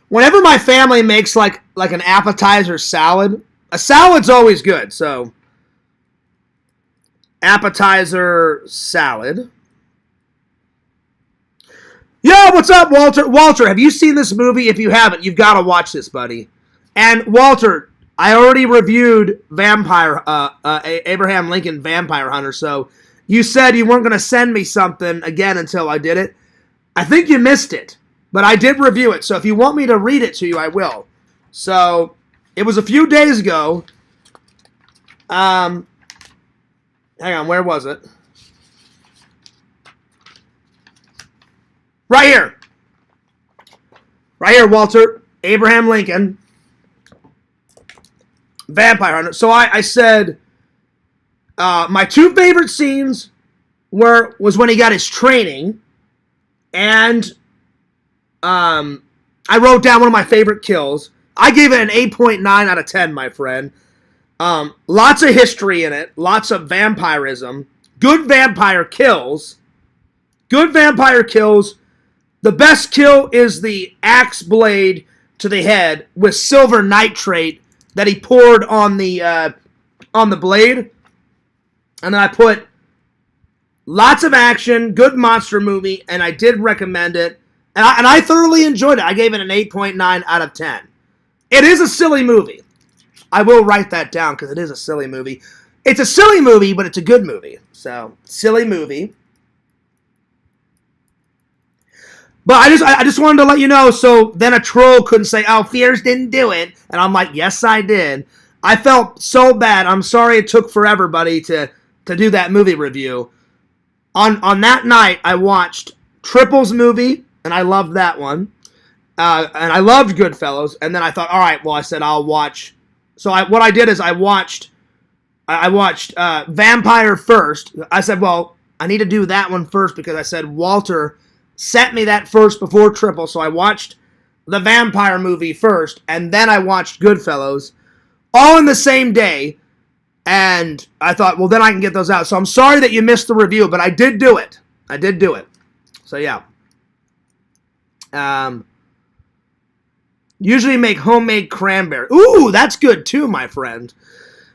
Whenever my family makes like an appetizer salad, a salad's always good. So, appetizer salad. Yo, what's up, Walter? Walter, have you seen this movie? If you haven't, you've got to watch this, buddy. And Walter, I already reviewed Abraham Lincoln Vampire Hunter, so you said you weren't going to send me something again until I did it. I think you missed it, but I did review it, so if you want me to read it to you, I will. So, it was a few days ago. Hang on, where was it? Right here. Right here, Walter. Abraham Lincoln. Vampire Hunter. So I said my two favorite scenes was when he got his training, and I wrote down one of my favorite kills. I gave it an 8.9 out of 10, my friend. Lots of history in it. Lots of vampirism. Good vampire kills. Good vampire kills. The best kill is the axe blade to the head with silver nitrate that he poured on the blade. And then I put lots of action, good monster movie, and I did recommend it. And I thoroughly enjoyed it. I gave it an 8.9 out of 10. It is a silly movie. I will write that down because it is a silly movie. It's a silly movie, but it's a good movie. So, silly movie. But I just wanted to let you know, so then a troll couldn't say, oh, Fears didn't do it. And I'm like, yes, I did. I felt so bad. I'm sorry it took forever, buddy, to do that movie review. On that night, I watched Triple's movie, and I loved that one. And I loved Goodfellas. And then I thought, all right, well, I said I'll watch. So what I did is I watched Vampire first. I said, well, I need to do that one first because I said Walter sent me that first before Triple, so I watched the Vampire movie first, and then I watched Goodfellas, all in the same day, and I thought, well, then I can get those out. So I'm sorry that you missed the review, but I did do it. I did do it. So, yeah. Usually make homemade cranberry. Ooh, that's good too, my friend.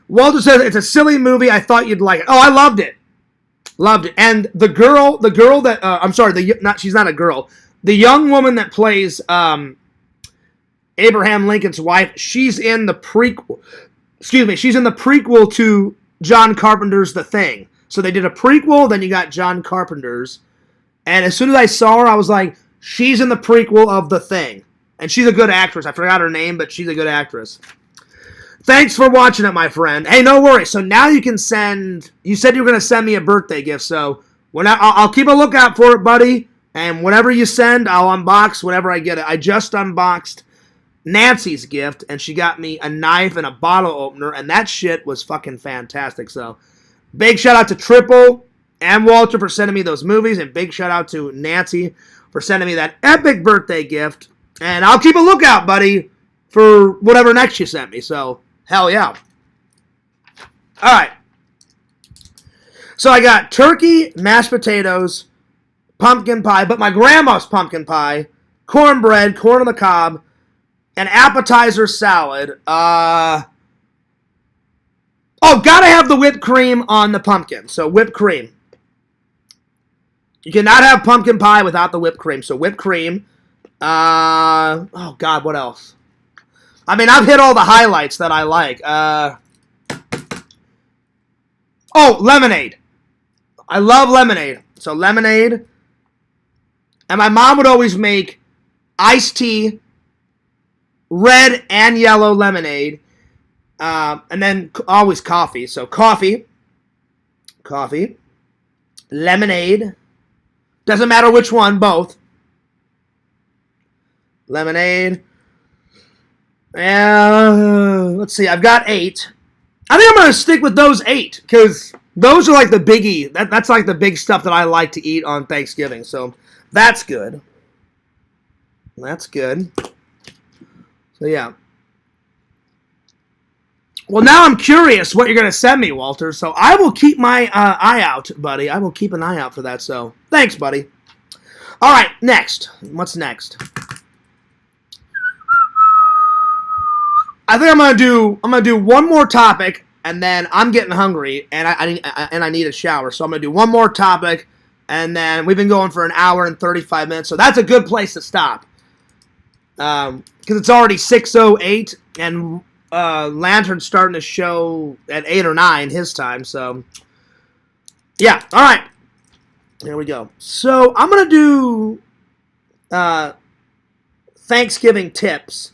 Walter says, it's a silly movie. I thought you'd like it. Oh, I loved it. Loved it. And the girl that, I'm sorry, she's not a girl. The young woman that plays Abraham Lincoln's wife, she's in the prequel. Excuse me, she's in the prequel to John Carpenter's The Thing. So they did a prequel, then you got John Carpenter's. And as soon as I saw her, I was like, she's in the prequel of The Thing. And she's a good actress. I forgot her name, but she's a good actress. Thanks for watching it, my friend. Hey, no worries. So now you can send... You said you were going to send me a birthday gift, so I'll keep a lookout for it, buddy. And whatever you send, I'll unbox whenever I get it. I just unboxed Nancy's gift, and she got me a knife and a bottle opener, and that shit was fucking fantastic. So, big shout out to Triple and Walter for sending me those movies, and big shout out to Nancy for sending me that epic birthday gift. And I'll keep a lookout, buddy, for whatever next you sent me. So, hell yeah. All right. So I got turkey, mashed potatoes, pumpkin pie, but my grandma's pumpkin pie, cornbread, corn on the cob, an appetizer salad. Oh, gotta have the whipped cream on the pumpkin. So whipped cream. You cannot have pumpkin pie without the whipped cream. So whipped cream. Oh God, what else? I mean, I've hit all the highlights that I like. Oh, lemonade. I love lemonade. So lemonade. And my mom would always make iced tea, red and yellow lemonade, and then always coffee. So coffee. lemonade. Doesn't matter which one, both. Lemonade. Let's see, I've got 8. I think I'm going to stick with those 8, because those are like the biggie. That's like the big stuff that I like to eat on Thanksgiving, so that's good. That's good. So, yeah. Well, now I'm curious what you're going to send me, Walter, so I will keep my eye out, buddy. I will keep an eye out for that, so thanks, buddy. All right, next. What's next? I think I'm gonna do one more topic, and then I'm getting hungry, and I need a shower. So I'm gonna do one more topic, and then we've been going for an hour and 35 minutes. So that's a good place to stop, because it's already 6:08, and Lantern's starting to show at 8 or 9 his time. So yeah, all right, here we go. So I'm gonna do Thanksgiving tips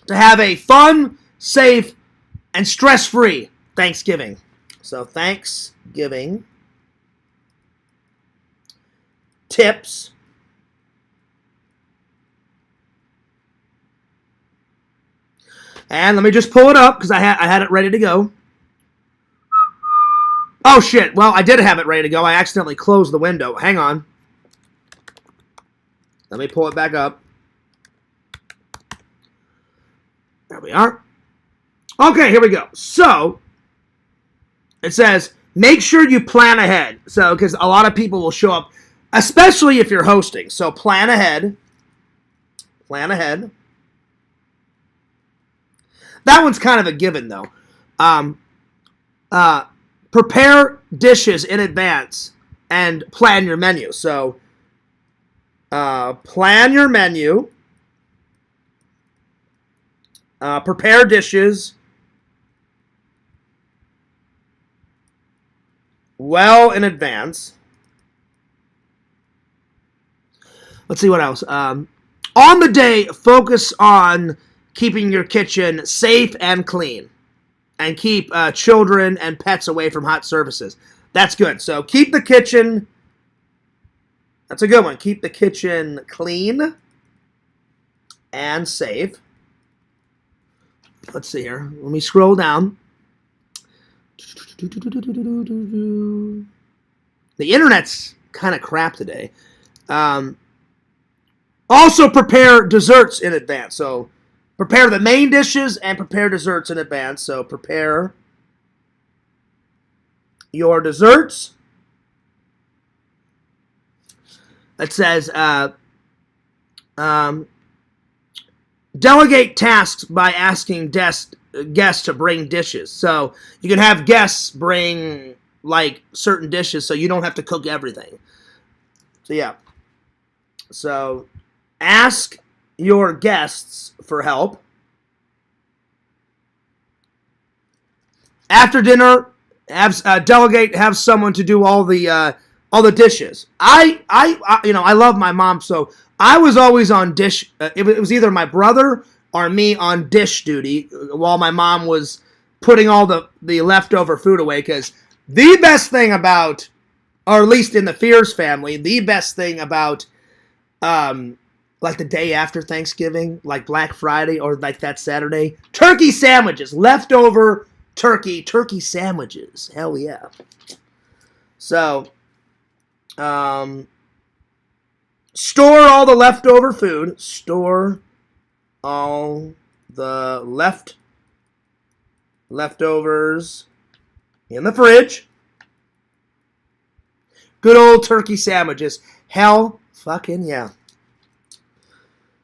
to have a fun, safe, and stress-free Thanksgiving. So Thanksgiving tips and let me just pull it up because I had it ready to go. Oh shit, well I did have it ready to go. I accidentally closed the window. Hang on. Let me pull it back up. There we are. Okay, here we go. So, it says, make sure you plan ahead. So, because a lot of people will show up, especially if you're hosting. So, plan ahead. Plan ahead. That one's kind of a given, though. Prepare dishes in advance and plan your menu. So, plan your menu. Prepare dishes well in advance. Let's see what else. On the day, focus on keeping your kitchen safe and clean. And keep children and pets away from hot surfaces. That's good. So keep the kitchen. That's a good one. Keep the kitchen clean and safe. Let's see here. Let me scroll down. The internet's kind of crap today. Also prepare desserts in advance. So prepare the main dishes and prepare desserts in advance. So prepare your desserts. It says delegate tasks by asking guests to bring dishes. So you can have guests bring like certain dishes so you don't have to cook everything. So yeah. So ask your guests for help. After dinner, have someone to do all the dishes. I love my mom, so I was always on dish. It was either my brother or me on dish duty while my mom was putting all the leftover food away. Because the best thing about, or at least in the Fears family, the best thing about, like the day after Thanksgiving, like Black Friday or like that Saturday, turkey sandwiches, leftover turkey sandwiches. Hell yeah. So, store all the leftover food. Store all the leftovers in the fridge. Good old turkey sandwiches. Hell fucking yeah.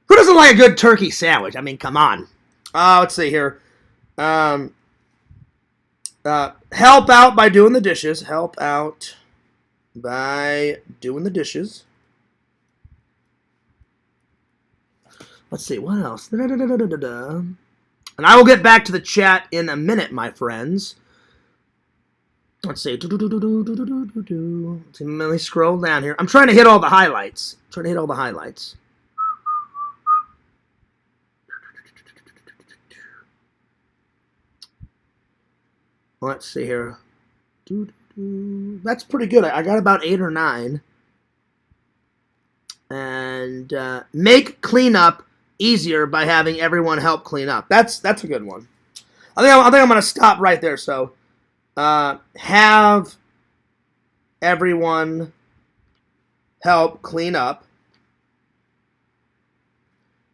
Who doesn't like a good turkey sandwich? I mean, come on. Let's see here. Help out by doing the dishes. Help out by doing the dishes. Let's see, what else? And I will get back to the chat in a minute, my friends. Let's see. Let me scroll down here. I'm trying to hit all the highlights. Let's see here. That's pretty good. I got about 8 or 9. And make cleanup easier by having everyone help clean up. That's a good one. I think I'm going to stop right there. So, have everyone help clean up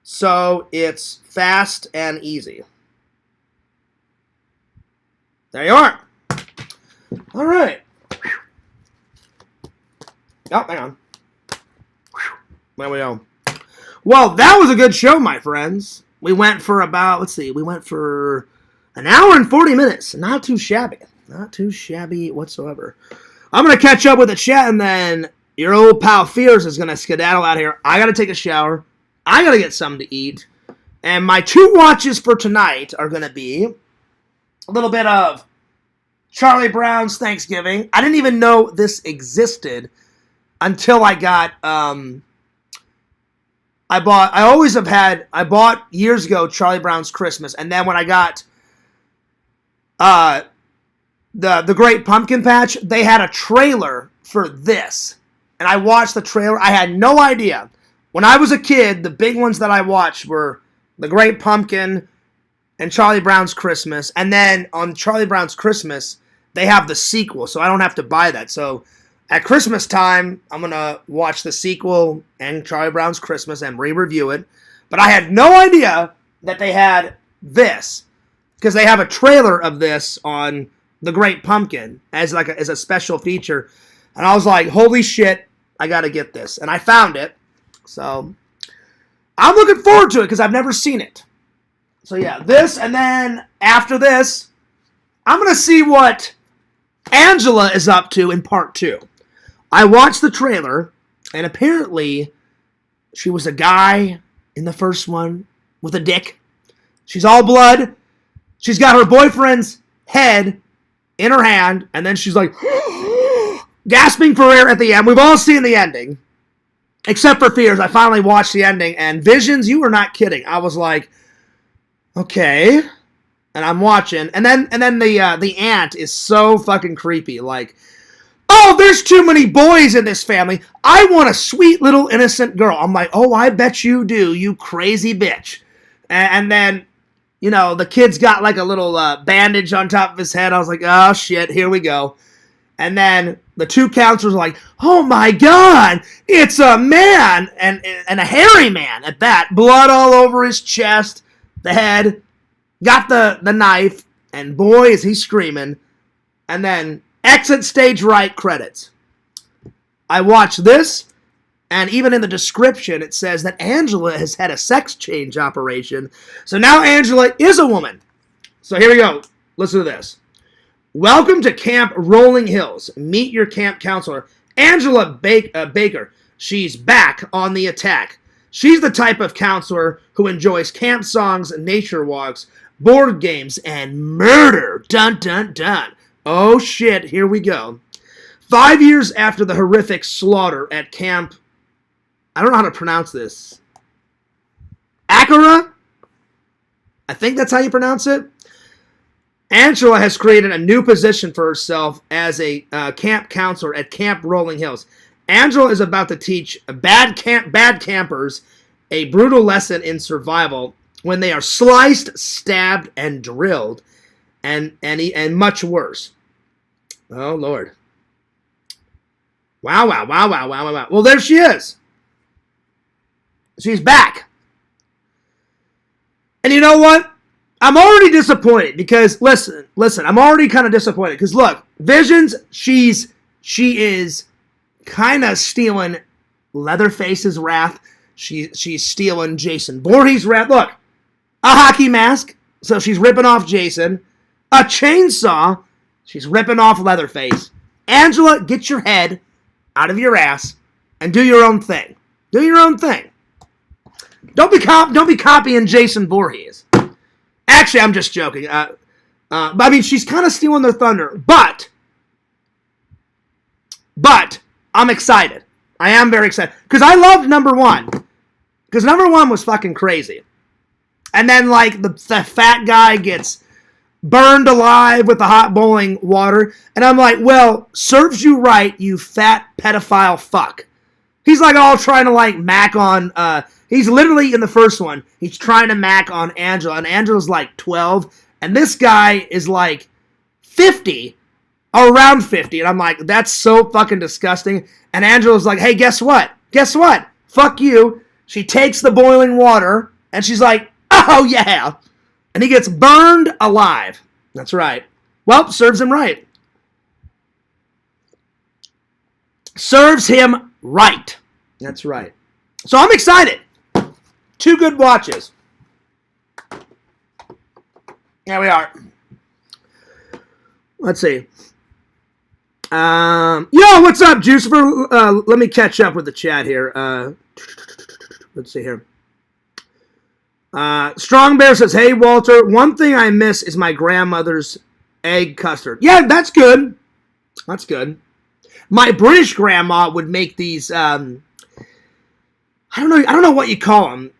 so it's fast and easy. There you are. All right. Oh, hang on. There we go. Well, that was a good show, my friends. We went for about, we went for an hour and 40 minutes. Not too shabby. Not too shabby whatsoever. I'm going to catch up with the chat, and then your old pal Fears is going to skedaddle out here. I got to take a shower. I got to get something to eat. And my 2 watches for tonight are going to be a little bit of Charlie Brown's Thanksgiving. I didn't even know this existed until I got, I bought years ago Charlie Brown's Christmas, and then when I got the Great Pumpkin Patch, they had a trailer for this. And I watched the trailer. I had no idea. When I was a kid, the big ones that I watched were The Great Pumpkin and Charlie Brown's Christmas. And then on Charlie Brown's Christmas, they have the sequel, so I don't have to buy that. So at Christmas time, I'm going to watch the sequel and Charlie Brown's Christmas and re-review it. But I had no idea that they had this, because they have a trailer of this on The Great Pumpkin as a special feature. And I was like, holy shit, I got to get this. And I found it. So I'm looking forward to it because I've never seen it. So yeah, this, and then after this, I'm going to see what Angela is up to in part 2. I watched the trailer, and apparently she was a guy in the first one with a dick. She's all blood. She's got her boyfriend's head in her hand, and then she's like gasping for air at the end. We've all seen the ending, except for Fears. I finally watched the ending, and Visions, you were not kidding. I was like, okay, and I'm watching, and then the aunt is so fucking creepy. Like, oh, there's too many boys in this family. I want a sweet little innocent girl. I'm like, oh, I bet you do, you crazy bitch. And then, you know, the kid's got like a little bandage on top of his head. I was like, oh shit, here we go. And then the 2 counselors are like, oh my god, it's a man, and a hairy man at that. Blood all over his chest, the head, got the knife, and boy is he screaming. And then exit stage right credits. I watched this, and even in the description it says that Angela has had a sex change operation. So now Angela is a woman. So here we go. Listen to this. Welcome to Camp Rolling Hills. Meet your camp counselor, Angela Baker. She's back on the attack. She's the type of counselor who enjoys camp songs, nature walks, board games, and murder. Dun, dun, dun. Oh shit, here we go. 5 years after the horrific slaughter at Camp, I don't know how to pronounce this, Akara? I think that's how you pronounce it. Angela has created a new position for herself as a camp counselor at Camp Rolling Hills. Angela is about to teach bad campers a brutal lesson in survival when they are sliced, stabbed, and drilled, and much worse. Oh, Lord. Wow. Well, there she is. She's back. And you know what? I'm already disappointed because, listen, I'm already kind of disappointed because, look, Visions, she is kind of stealing Leatherface's wrath. She's stealing Jason Voorhees' wrath. Look, a hockey mask, so she's ripping off Jason. A chainsaw, she's ripping off Leatherface. Angela, get your head out of your ass and do your own thing. Do your own thing. Don't be copying Jason Voorhees. Actually, I'm just joking. But I mean, she's kind of stealing their thunder. But I'm excited. I am very excited. Because I loved number 1. Because number 1 was fucking crazy. And then, like, the fat guy gets burned alive with the hot boiling water. And I'm like, well, serves you right, you fat pedophile fuck. He's like all trying to like mac on, he's literally in the first one, he's trying to mac on Angela, and Angela's like 12, and this guy is like 50, or around 50, and I'm like, that's so fucking disgusting. And Angela's like, hey, guess what? Guess what? Fuck you. She takes the boiling water, and she's like, oh yeah. And he gets burned alive. That's right. Well, serves him right. Serves him right. That's right. So I'm excited. 2 good watches. There we are. Let's see. Yo, what's up, Juicifer? Let me catch up with the chat here. Let's see here. Strong Bear says, hey, Walter, one thing I miss is my grandmother's egg custard. Yeah, that's good. That's good. My British grandma would make these, I don't know what you call them.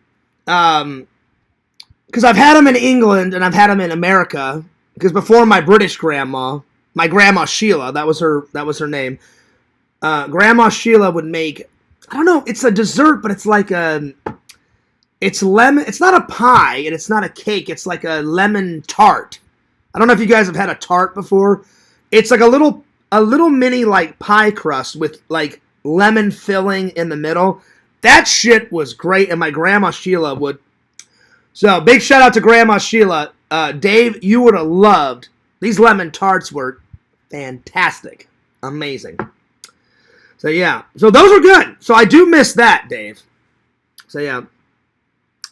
Because I've had them in England and I've had them in America. Because before my British grandma, my grandma Sheila, that was her name. Grandma Sheila would make, I don't know, it's a dessert, but it's like it's lemon. It's not a pie and it's not a cake. It's like a lemon tart. I don't know if you guys have had a tart before. It's like a little mini like pie crust with like lemon filling in the middle. That shit was great, and my grandma Sheila would. So big shout out to Grandma Sheila. Dave, you would have loved these lemon tarts. Were fantastic, amazing. So yeah, so those are good. So I do miss that, Dave. So yeah.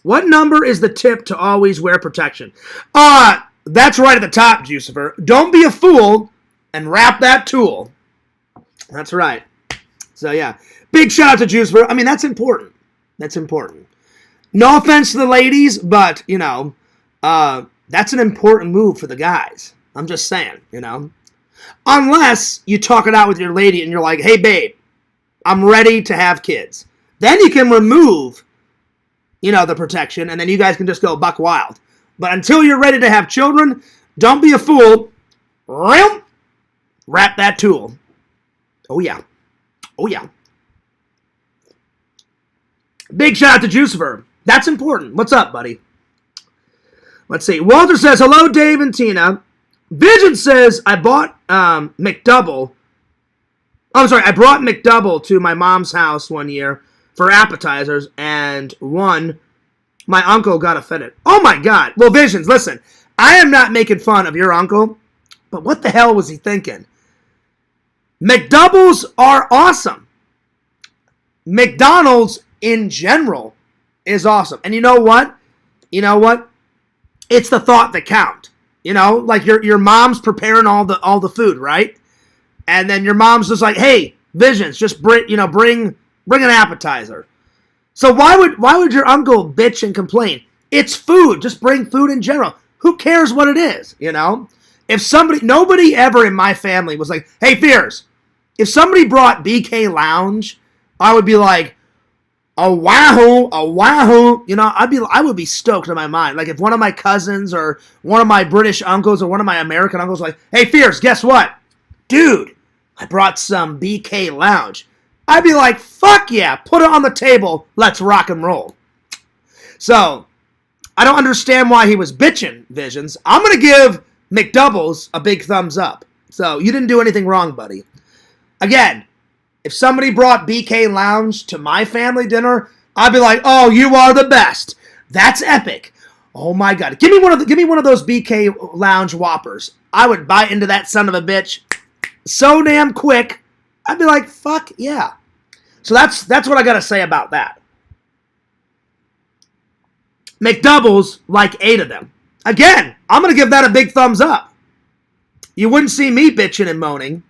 What number is the tip to always wear protection? That's right at the top, Juicifer. Don't be a fool and wrap that tool. That's right. So yeah, big shout out to Juicifer. I mean, that's important. That's important. No offense to the ladies, but you know, that's an important move for the guys. I'm just saying, you know. Unless you talk it out with your lady and you're like, hey babe, I'm ready to have kids. Then you can remove, you know, the protection, and then you guys can just go buck wild. But until you're ready to have children, don't be a fool. Wrap that tool. Oh yeah. Oh yeah. Big shout out to Juicifer. That's important. What's up, buddy? Let's see. Walter says, hello, Dave and Tina. Vision says, I bought McDouble. Oh, I'm sorry. I brought McDouble to my mom's house one year for appetizers, and my uncle got offended. Oh my God. Well, Visions, listen, I am not making fun of your uncle, but what the hell was he thinking? McDoubles are awesome. McDonald's in general is awesome. And you know what? You know what? It's the thought that count. You know, like your mom's preparing all the food, right? And then your mom's just like, hey, Visions, just bring an appetizer. So why would your uncle bitch and complain? It's food. Just bring food in general. Who cares what it is, you know? If nobody ever in my family was like, hey, Fears, if somebody brought BK Lounge, I would be like, a wahoo, you know, I would be stoked in my mind. Like if one of my cousins or one of my British uncles or one of my American uncles was like, hey, Fears, guess what? Dude, I brought some BK Lounge. I'd be like, fuck yeah, put it on the table, let's rock and roll. So, I don't understand why he was bitching, Visions. I'm going to give McDoubles a big thumbs up. So, you didn't do anything wrong, buddy. Again, if somebody brought BK Lounge to my family dinner, I'd be like, oh, you are the best. That's epic. Oh my God. Give me one of those BK Lounge Whoppers. I would bite into that son of a bitch so damn quick. I'd be like, fuck yeah. So that's what I got to say about that. McDoubles, like 8 of them. Again, I'm going to give that a big thumbs up. You wouldn't see me bitching and moaning.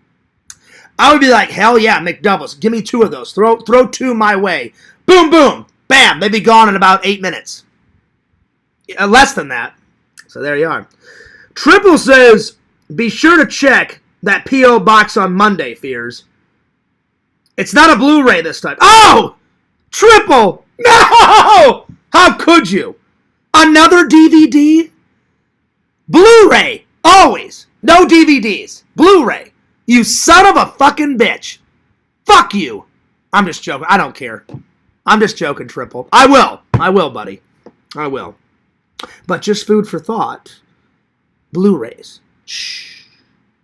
I would be like, hell yeah, McDoubles. Give me 2 of those. Throw 2 my way. Boom, boom. Bam. They'd be gone in about 8 minutes. Less than that. So there you are. Triple says, be sure to check that P.O. box on Monday, Fears. It's not a Blu-ray this time. Oh! Triple! No! How could you? Another DVD? Blu-ray! Always. No DVDs. Blu-ray. You son of a fucking bitch. Fuck you. I'm just joking. I don't care. I'm just joking, Triple. I will, buddy. I will. But just food for thought. Blu-rays. Shh.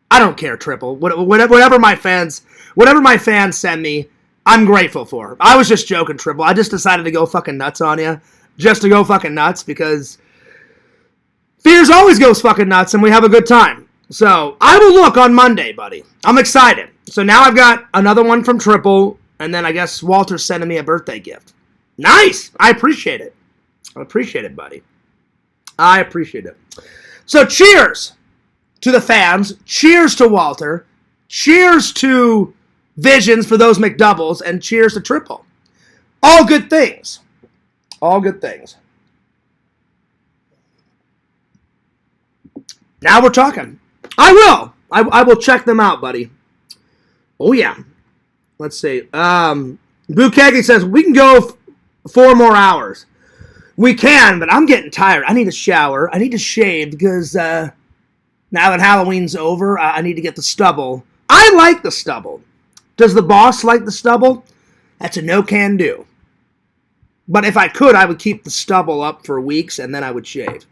I don't care, Triple. Whatever my fans send me, I'm grateful for. I was just joking, Triple. I just decided to go fucking nuts on you. Just to go fucking nuts because Fears always goes fucking nuts and we have a good time. So, I will look on Monday, buddy. I'm excited. So now I've got another one from Triple, and then I guess Walter's sending me a birthday gift. Nice! I appreciate it. I appreciate it, buddy. I appreciate it. So cheers to the fans. Cheers to Walter. Cheers to Visions for those McDoubles. And cheers to Triple. All good things. All good things. Now we're talking. I will. I will check them out, buddy. Oh, yeah. Let's see. Bukagi says, we can go 4 more hours. We can, but I'm getting tired. I need a shower. I need to shave because now that Halloween's over, I need to get the stubble. I like the stubble. Does the boss like the stubble? That's a no can do. But if I could, I would keep the stubble up for weeks and then I would shave.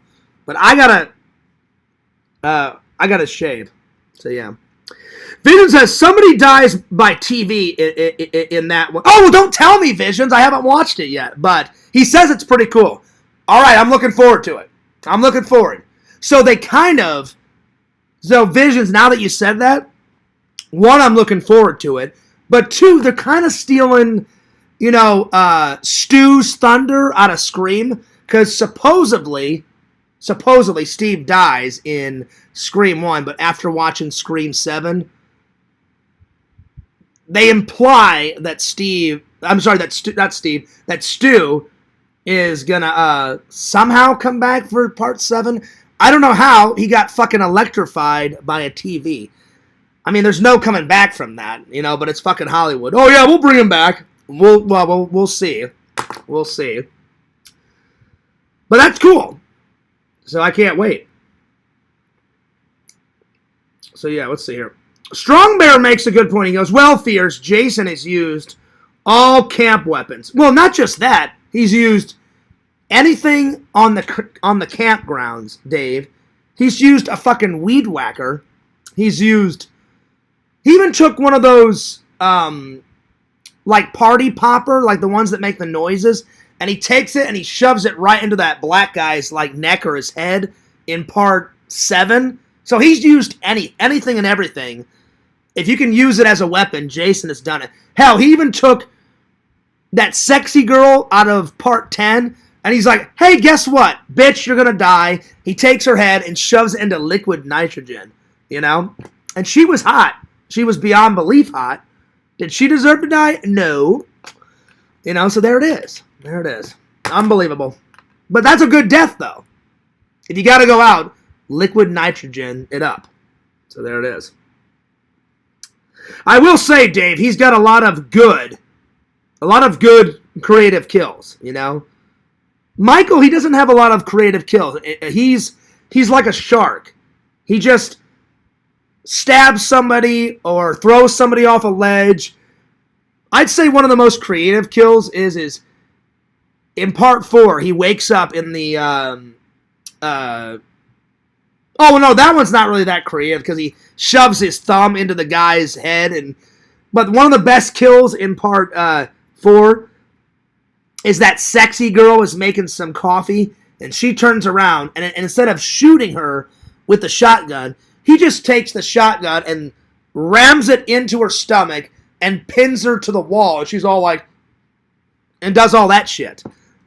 But I gotta shave. So yeah. Vision says somebody dies by TV in that one. Oh, well, don't tell me, Visions. I haven't watched it yet, but he says it's pretty cool. All right, I'm looking forward to it. I'm looking forward. So Visions, now that you said that, 1, I'm looking forward to it, but 2, they're kind of stealing, Stu's thunder out of Scream, because supposedly Steve dies in Scream 1, but after watching Scream 7, they imply that Stu is gonna somehow come back for part 7. I don't know how. He got fucking electrified by a TV. I mean, there's no coming back from that, but it's fucking Hollywood. Oh yeah, we'll bring him back. We'll see. We'll see. But that's cool. So I can't wait. So yeah, let's see here. Strong Bear makes a good point. He goes, well, Fears, Jason has used all camp weapons. Well, not just that. He's used anything on the campgrounds, Dave. He's used a fucking weed whacker. He even took one of those, like party popper, like the ones that make the noises, and he takes it and he shoves it right into that black guy's like neck or his head in part 7. So he's used anything and everything. If you can use it as a weapon, Jason has done it. Hell, he even took that sexy girl out of part 10, and he's like, hey, guess what? Bitch, you're gonna die. He takes her head and shoves it into liquid nitrogen, And she was hot. She was beyond belief hot. Did she deserve to die? No. So there it is. There it is. Unbelievable. But that's a good death, though. If you gotta go out, liquid nitrogen it up. So there it is. I will say, Dave, he's got a lot of good creative kills, Michael, he doesn't have a lot of creative kills. He's like a shark. He just stabs somebody or throws somebody off a ledge. I'd say one of the most creative kills is in part 4, he wakes up in the oh, no, that one's not really that creative because he shoves his thumb into the guy's head. But one of the best kills in part 4 is that sexy girl is making some coffee, and she turns around, and instead of shooting her with the shotgun, he just takes the shotgun and rams it into her stomach and pins her to the wall. And she's all like, and does all that shit.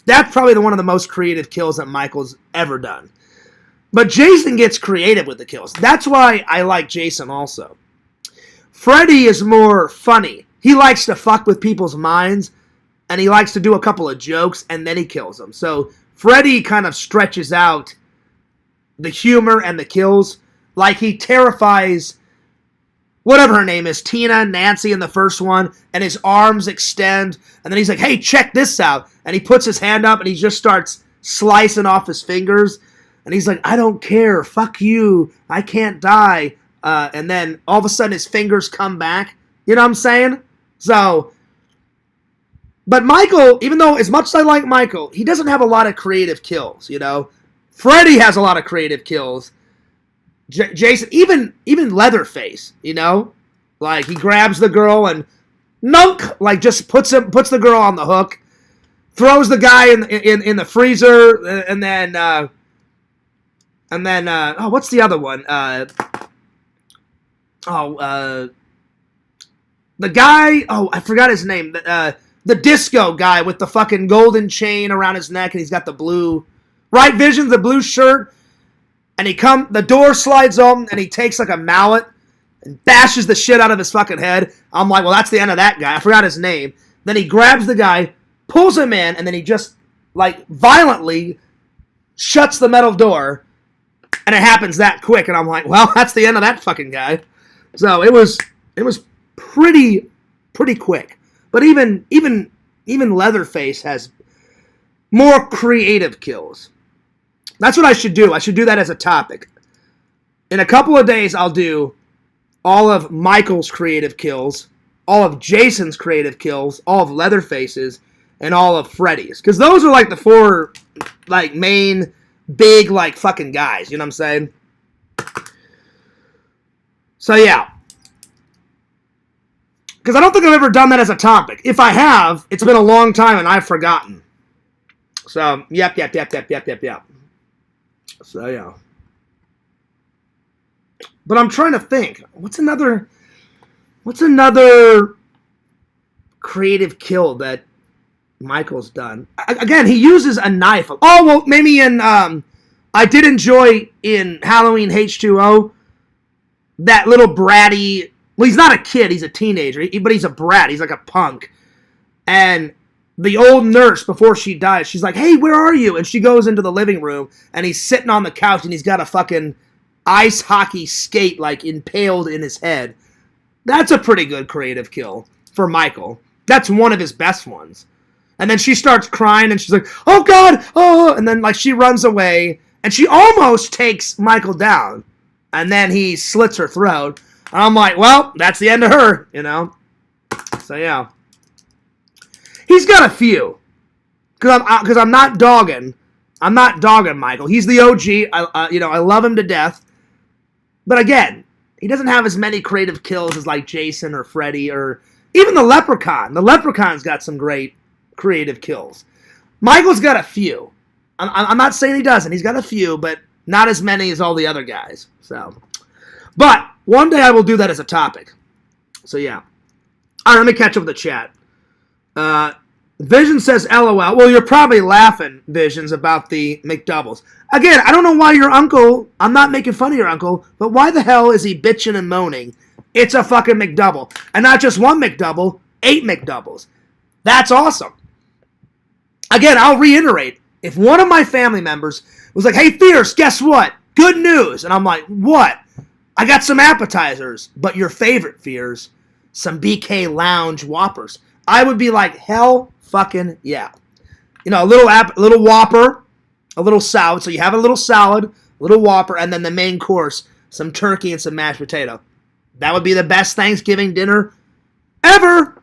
That's probably one of the most creative kills that Michael's ever done. But Jason gets creative with the kills. That's why I like Jason also. Freddy is more funny. He likes to fuck with people's minds, and he likes to do a couple of jokes, and then he kills them. So Freddy kind of stretches out the humor and the kills. Like he terrifies whatever her name is, Tina, Nancy in the first one, and his arms extend, and then he's like, hey, check this out. And he puts his hand up, and he just starts slicing off his fingers. And he's like, I don't care. Fuck you. I can't die. And then all of a sudden his fingers come back. You know what I'm saying? So, but Michael, even though as much as I like Michael, he doesn't have a lot of creative kills, you know? Freddy has a lot of creative kills. Jason, even Leatherface, you know? Like, he grabs the girl and nunk, like, just puts the girl on the hook, throws the guy in the freezer, and then what's the other one? The guy, I forgot his name. The disco guy with the fucking golden chain around his neck, and he's got the blue, right vision, the blue shirt, and the door slides open, and he takes like a mallet and bashes the shit out of his fucking head. I'm like, well, that's the end of that guy. I forgot his name. Then he grabs the guy, pulls him in, and then he just, like, violently shuts the metal door, and it happens that quick, and I'm like, well, that's the end of that fucking guy. So it was pretty quick. But even Leatherface has more creative kills. That's what I should do. I should do that as a topic. In a couple of days, I'll do all of Michael's creative kills, all of Jason's creative kills, all of Leatherface's, and all of Freddy's. Because those are like the four like main big like fucking guys. You know what I'm saying? So yeah. Because I don't think I've ever done that as a topic. If I have, it's been a long time and I've forgotten. So, yep. So, yeah. But I'm trying to think. What's another creative kill that Michael's done? Again, he uses a knife. Oh, well, maybe in, I did enjoy in Halloween H2O, that little bratty, well, he's not a kid, he's a teenager, but he's a brat, he's like a punk. And the old nurse, before she dies, she's like, hey, where are you? And she goes into the living room, and he's sitting on the couch, and he's got a fucking ice hockey skate, like, impaled in his head. That's a pretty good creative kill for Michael. That's one of his best ones. And then she starts crying, and she's like, oh, God, oh, and then, like, she runs away, and she almost takes Michael down. And then he slits her throat. And I'm like, well, that's the end of her, you know? So, yeah. He's got a few. Because I'm not dogging. I'm not dogging Michael. He's the OG. I love him to death. But again, he doesn't have as many creative kills as like Jason or Freddy or even the Leprechaun. The Leprechaun's got some great creative kills. Michael's got a few. I'm not saying he doesn't. He's got a few, but not as many as all the other guys. So, but one day I will do that as a topic. So yeah. All right, let me catch up with the chat. Vision says, LOL. Well, you're probably laughing, Visions, about the McDoubles. Again, I don't know why your uncle, I'm not making fun of your uncle, but why the hell is he bitching and moaning? It's a fucking McDouble. And not just one McDouble, 8 McDoubles. That's awesome. Again, I'll reiterate. If one of my family members was like, hey, Fierce, guess what? Good news. And I'm like, what? I got some appetizers, but your favorite, Fierce, some BK Lounge Whoppers. I would be like, hell fucking yeah. You know, a little Whopper, a little salad. So you have a little salad, a little Whopper, and then the main course, some turkey and some mashed potato. That would be the best Thanksgiving dinner ever.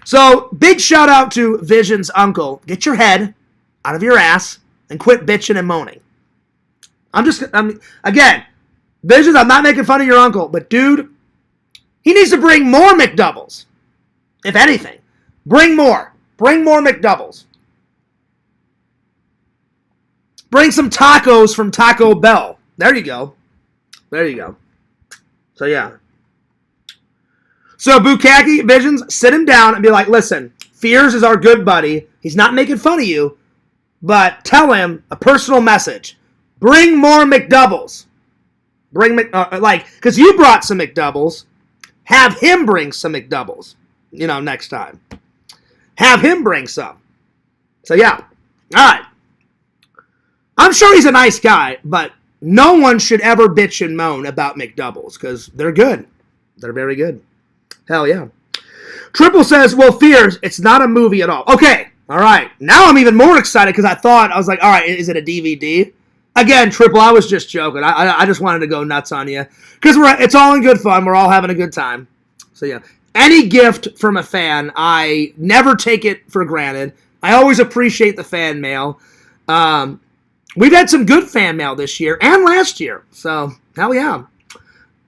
So, big shout out to Vision's uncle. Get your head out of your ass and quit bitching and moaning. Again, Visions, I'm not making fun of your uncle, but dude, he needs to bring more McDoubles. If anything, bring more. Bring more McDoubles. Bring some tacos from Taco Bell. There you go. There you go. So, yeah. So, Bukaki, Visions, sit him down and be like, listen, Fears is our good buddy. He's not making fun of you, but tell him a personal message. Bring more McDoubles. Because you brought some McDoubles. Have him bring some McDoubles. Next time. Have him bring some. So, yeah. All right. I'm sure he's a nice guy, but no one should ever bitch and moan about McDoubles, because they're good. They're very good. Hell yeah. Triple says, well, Fears, it's not a movie at all. Okay. All right. Now I'm even more excited, because I was like, all right, is it a DVD? Again, Triple, I was just joking. I just wanted to go nuts on you. Because it's all in good fun. We're all having a good time. So, yeah. Any gift from a fan, I never take it for granted. I always appreciate the fan mail. We've had some good fan mail this year and last year. So, hell yeah.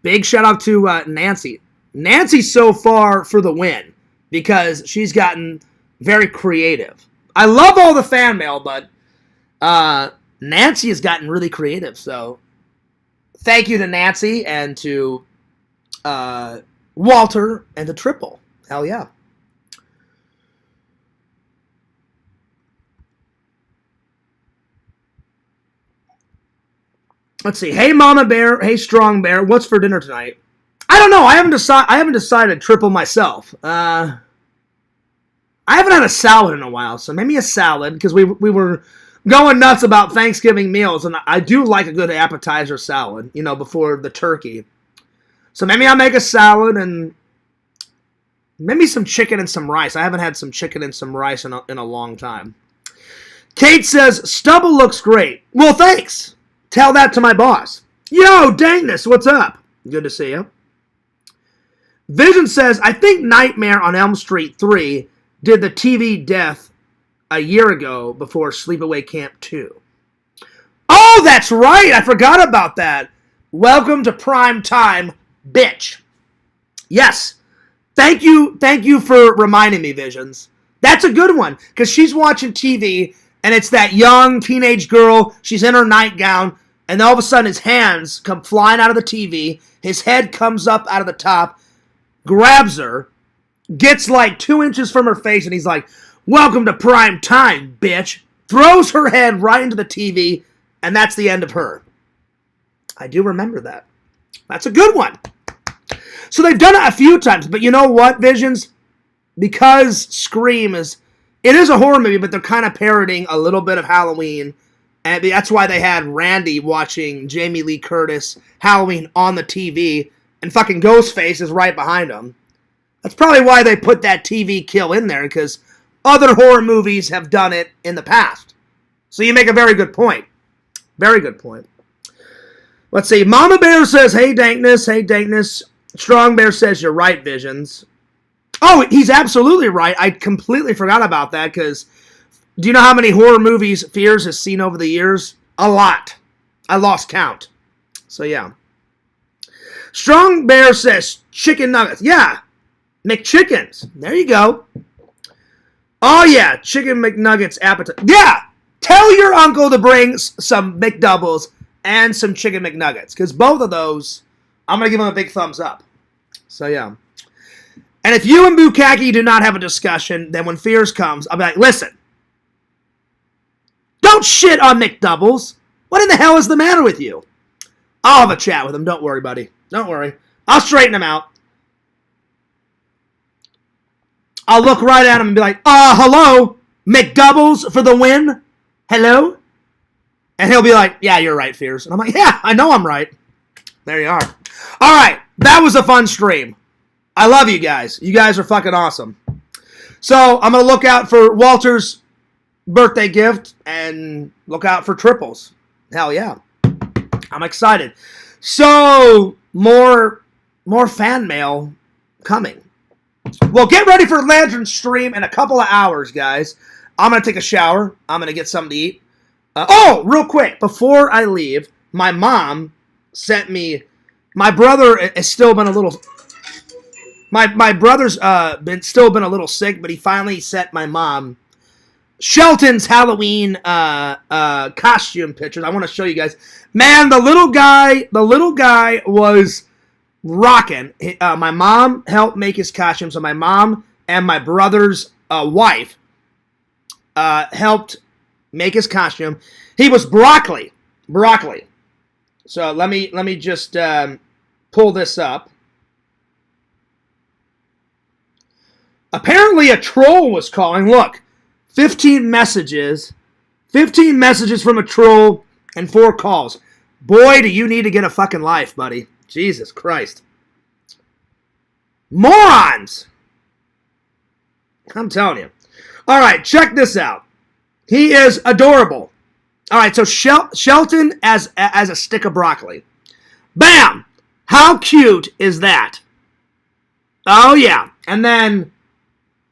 Big shout out to Nancy. Nancy so far for the win because she's gotten very creative. I love all the fan mail, but Nancy has gotten really creative. So, thank you to Nancy and to Walter and to Triple. Hell yeah. Let's see. Hey, Mama Bear. Hey, Strong Bear. What's for dinner tonight? I don't know. I haven't decided. Triple myself. I haven't had a salad in a while, so maybe a salad because we were going nuts about Thanksgiving meals, and I do like a good appetizer salad, before the turkey. So maybe I'll make a salad and maybe some chicken and some rice. I haven't had some chicken and some rice in a long time. Kate says, Stubble looks great. Well, thanks. Tell that to my boss. Yo, Dangness, what's up? Good to see you. Vision says, I think Nightmare on Elm Street 3 did the TV death a year ago before Sleepaway Camp 2. Oh, that's right. I forgot about that. Welcome to prime time, bitch. Yes. Thank you for reminding me, Visions. That's a good one, because she's watching TV, and it's that young teenage girl. She's in her nightgown, and all of a sudden his hands come flying out of the TV. His head comes up out of the top, grabs her, gets like 2 inches from her face, and he's like, welcome to prime time, bitch. Throws her head right into the TV, and that's the end of her. I do remember that. That's a good one. So they've done it a few times, but you know what, Visions? Because Scream it is a horror movie, but they're kind of parodying a little bit of Halloween, and that's why they had Randy watching Jamie Lee Curtis Halloween on the TV, and fucking Ghostface is right behind him. That's probably why they put that TV kill in there, because other horror movies have done it in the past. So you make a very good point. Very good point. Let's see. Mama Bear says, hey, Dankness. Hey, Dankness. Strong Bear says, you're right, Visions. Oh, he's absolutely right. I completely forgot about that, because do you know how many horror movies Fears has seen over the years? A lot. I lost count. So, yeah. Strong Bear says, chicken nuggets. Yeah. McChickens. There you go. Oh, yeah. Chicken McNuggets appetite. Yeah. Tell your uncle to bring some McDoubles and some chicken McNuggets, because both of those, I'm going to give him a big thumbs up. So, yeah. And if you and Bukaki do not have a discussion, then when Fears comes, I'll be like, listen, don't shit on McDoubles. What in the hell is the matter with you? I'll have a chat with him. Don't worry, buddy. Don't worry. I'll straighten him out. I'll look right at him and be like, hello? McDoubles for the win? Hello? And he'll be like, yeah, you're right, Fears. And I'm like, yeah, I know I'm right. There you are. All right. That was a fun stream. I love you guys. You guys are fucking awesome. So I'm going to look out for Walter's birthday gift and look out for triples. Hell yeah. I'm excited. So more fan mail coming. Well, get ready for Lantern stream in a couple of hours, guys. I'm going to take a shower. I'm going to get something to eat. Real quick, before I leave, my mom sent me... My brother has still been a little... My brother's still been a little sick, but he finally sent my mom Shelton's Halloween costume pictures. I want to show you guys. Man, the little guy was rocking. My mom helped make his costume, so my mom and my brother's wife helped make his costume. He was broccoli. So let me just pull this up. Apparently a troll was calling. Look, 15 messages from a troll and 4 calls. Boy, do you need to get a fucking life, buddy. Jesus Christ. Morons! I'm telling you. All right, check this out. He is adorable. All right, so Shelton as a stick of broccoli. Bam! How cute is that? Oh, yeah. And then,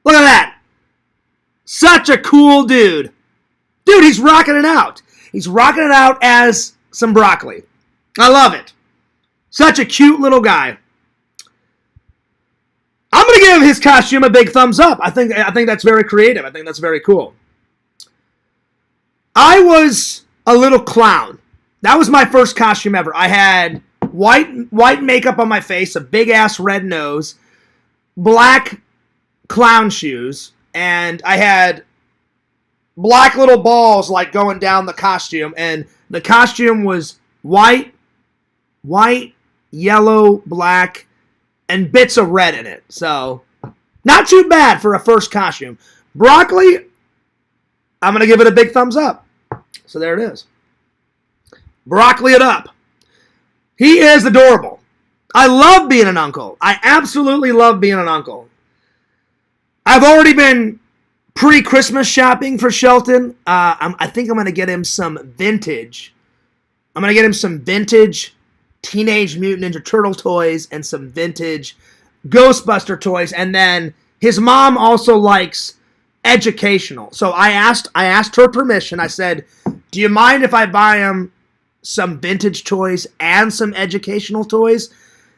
look at that. Such a cool dude. Dude, he's rocking it out. He's rocking it out as some broccoli. I love it. Such a cute little guy. I'm going to give his costume a big thumbs up. I think that's very creative. I think that's very cool. I was a little clown. That was my first costume ever. I had white makeup on my face, a big-ass red nose, black clown shoes, and I had black little balls like going down the costume, and the costume was white, yellow, black, and bits of red in it. So, not too bad for a first costume. Broccoli, I'm going to give it a big thumbs up. So there it is. Broccoli it up. He is adorable. I love being an uncle. I absolutely love being an uncle. I've already been pre-Christmas shopping for Shelton. I think I'm going to get him some vintage. I'm going to get him some vintage Teenage Mutant Ninja Turtle toys and some vintage Ghostbuster toys. And then his mom also likes educational. So I asked her permission. I said, do you mind if I buy him some vintage toys and some educational toys?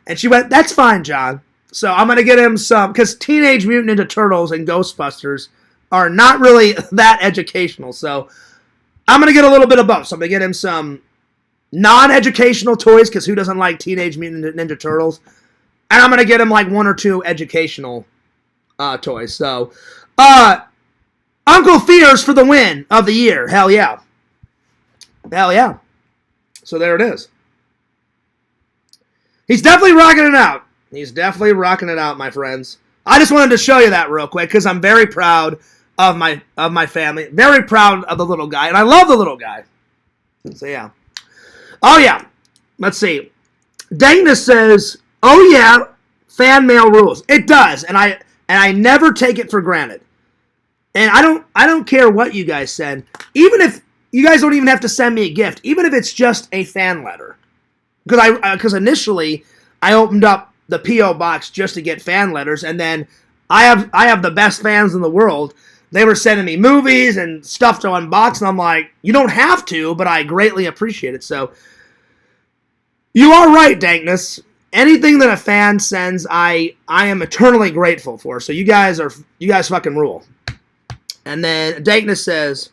And she went, that's fine, John. So I'm going to get him some, because Teenage Mutant Ninja Turtles and Ghostbusters are not really that educational. So I'm going to get a little bit of both. So I'm going to get him some non-educational toys, because who doesn't like Teenage Mutant Ninja Turtles? And I'm going to get him like one or two educational toys. So, Uncle Fears for the win of the year. Hell yeah. Hell yeah. So there it is. He's definitely rocking it out. He's definitely rocking it out, my friends. I just wanted to show you that real quick because I'm very proud of my family. Very proud of the little guy. And I love the little guy. So yeah. Oh yeah. Let's see. Dana says, oh yeah, fan mail rules. It does. And I never take it for granted. And I don't care what you guys send. Even if you guys don't even have to send me a gift, even if it's just a fan letter. Because initially I opened up the P.O. box just to get fan letters, and then I have the best fans in the world. They were sending me movies and stuff to unbox, and I'm like, you don't have to, but I greatly appreciate it. So you are right, Dankness. Anything that a fan sends, I am eternally grateful for. So you guys fucking rule. And then Dankness says,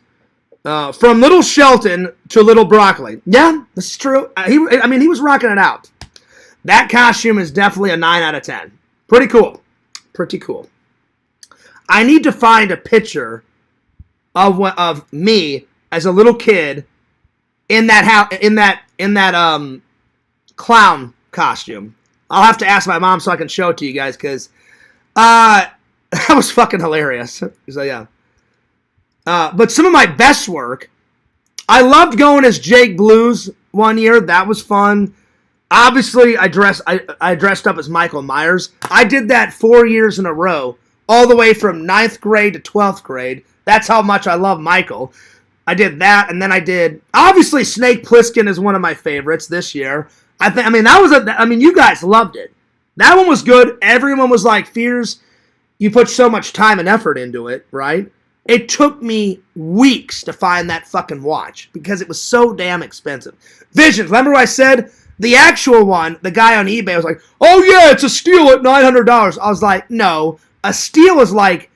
from Little Shelton to Little Broccoli. Yeah, this is true. He was rocking it out. That costume is definitely a 9 out of 10. Pretty cool. Pretty cool. I need to find a picture of me as a little kid in that clown costume. I'll have to ask my mom so I can show it to you guys, because that was fucking hilarious. So yeah. But some of my best work, I loved going as Jake Blues one year. That was fun. Obviously, I dressed up as Michael Myers. I did that 4 years in a row, all the way from 9th grade to 12th grade. That's how much I love Michael. I did that, and then I did, obviously, Snake Plissken is one of my favorites this year. You guys loved it. That one was good. Everyone was like, Fears, you put so much time and effort into it, right? It took me weeks to find that fucking watch because it was so damn expensive. Visions, remember what I said? The actual one, the guy on eBay was like, oh yeah, it's a steal at $900. I was like, no, a steal is like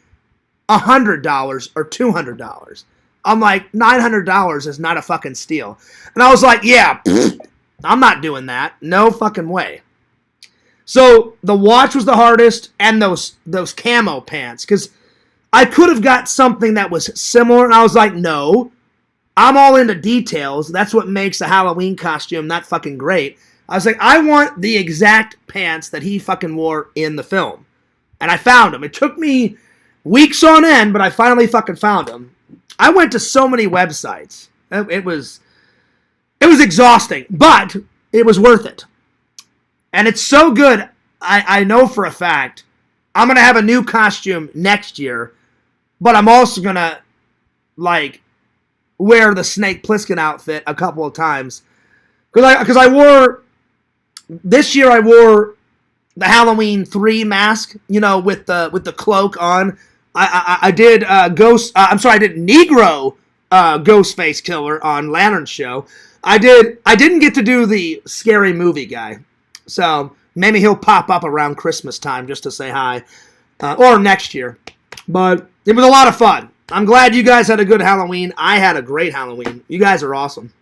$100 or $200. I'm like, $900 is not a fucking steal. And I was like, yeah, I'm not doing that. No fucking way. So the watch was the hardest, and those camo pants, because I could have got something that was similar, and I was like, no, I'm all into details. That's what makes a Halloween costume not fucking great. I was like, I want the exact pants that he fucking wore in the film. And I found them. It took me weeks on end, but I finally fucking found them. I went to so many websites. It was exhausting, but it was worth it. And it's so good, I know for a fact, I'm going to have a new costume next year, but I'm also going to, wear the Snake Plissken outfit a couple of times. Because I wore, this year I wore the Halloween 3 mask, with the cloak on. I did I did Negro Ghostface Killer on Lantern Show. I didn't get to do the Scary Movie guy. So maybe he'll pop up around Christmas time just to say hi. Or next year. But it was a lot of fun. I'm glad you guys had a good Halloween. I had a great Halloween. You guys are awesome.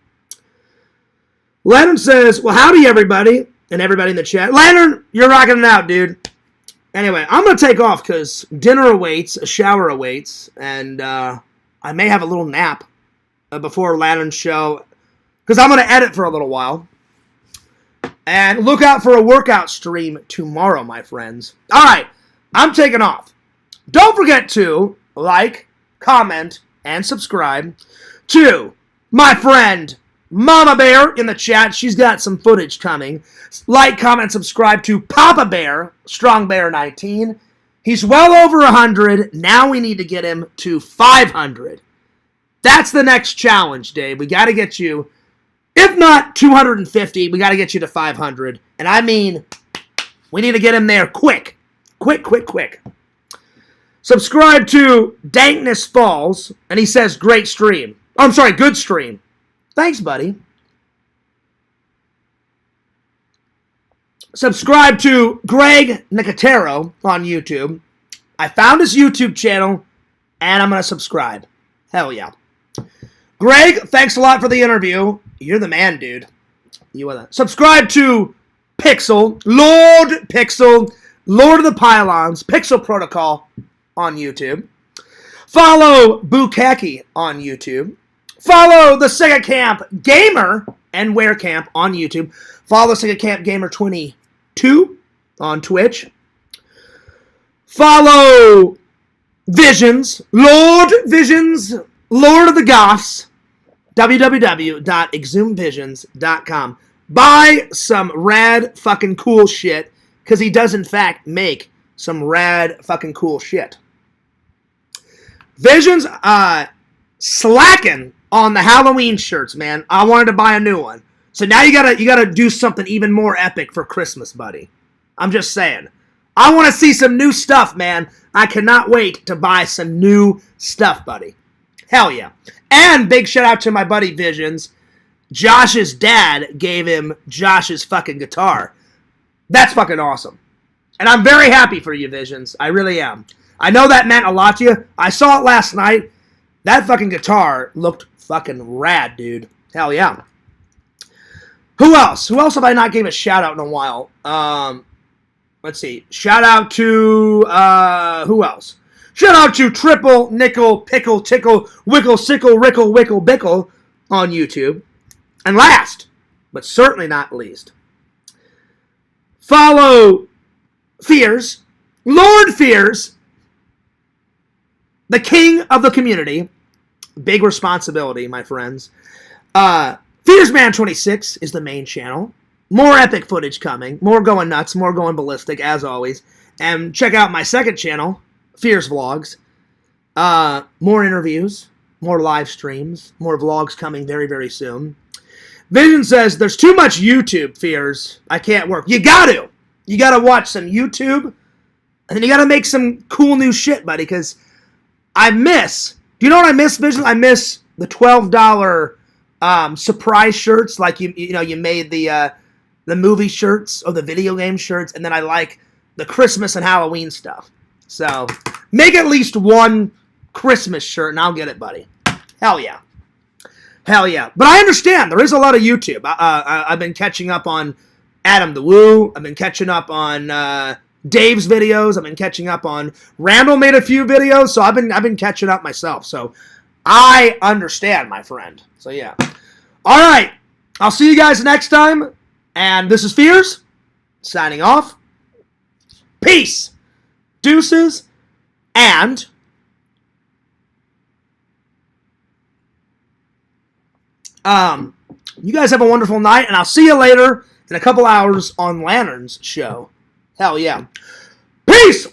Lantern says, well, howdy, everybody. And everybody in the chat. Lantern, you're rocking it out, dude. Anyway, I'm going to take off because dinner awaits, a shower awaits, and I may have a little nap before Lantern's show because I'm going to edit for a little while. And look out for a workout stream tomorrow, my friends. All right, I'm taking off. Don't forget to like, comment, and subscribe to my friend Mama Bear in the chat. She's got some footage coming. Like, comment, subscribe to Papa Bear, Strong Bear 19. He's well over 100. Now we need to get him to 500. That's the next challenge, Dave. We got to get you, if not 250, we got to get you to 500. And I mean, we need to get him there quick. Quick, quick, quick. Subscribe to Dankness Falls, and he says, great stream. Oh, I'm sorry, good stream. Thanks, buddy. Subscribe to Greg Nicotero on YouTube. I found his YouTube channel, and I'm going to subscribe. Hell yeah. Greg, thanks a lot for the interview. You're the man, dude. You are the... Subscribe to Pixel, Lord of the Pylons, Pixel Protocol on YouTube. Follow Bukaki on YouTube. Follow the Sega Camp Gamer and Wear Camp on YouTube. Follow Sega Camp Gamer 22 on Twitch. Follow Visions, Lord of the Goths, www.exhumvisions.com. Buy some rad fucking cool shit, because he does in fact make some rad fucking cool shit. Visions, slacking on the Halloween shirts, man. I wanted to buy a new one. So now you gotta do something even more epic for Christmas, buddy. I'm just saying. I want to see some new stuff, man. I cannot wait to buy some new stuff, buddy. Hell yeah. And big shout out to my buddy Visions. Josh's dad gave him Josh's fucking guitar. That's fucking awesome. And I'm very happy for you, Visions. I really am. I know that meant a lot to you. I saw it last night. That fucking guitar looked fucking rad, dude. Hell yeah. Who else? Who else have I not gave a shout out in a while? Let's see. Shout out to, who else? Shout out to Triple Nickel Pickle Tickle Wickle Sickle Rickle Wickle Bickle on YouTube. And last, but certainly not least, follow Fears, Lord Fears, the king of the community. Big responsibility, my friends. FearsMan26 is the main channel. More epic footage coming. More going nuts. More going ballistic, as always. And check out my second channel, Fears Vlogs. More interviews. More live streams. More vlogs coming very, very soon. Vision says, there's too much YouTube, Fears. I can't work. You gotta watch some YouTube. And then you gotta make some cool new shit, buddy. Because I miss... Do you know what I miss, Vision? I miss the $12 surprise shirts. Like, you made the movie shirts or the video game shirts. And then I like the Christmas and Halloween stuff. So, make at least one Christmas shirt and I'll get it, buddy. Hell yeah. Hell yeah. But I understand. There is a lot of YouTube. I've been catching up on Adam the Woo. I've been catching up on Dave's videos. I've been catching up on... Randall made a few videos, so I've been catching up myself. So, I understand, my friend. So, yeah. All right. I'll see you guys next time. And this is Fears, signing off. Peace. Deuces. And... you guys have a wonderful night, and I'll see you later in a couple hours on Lantern's show. Hell yeah. Peace!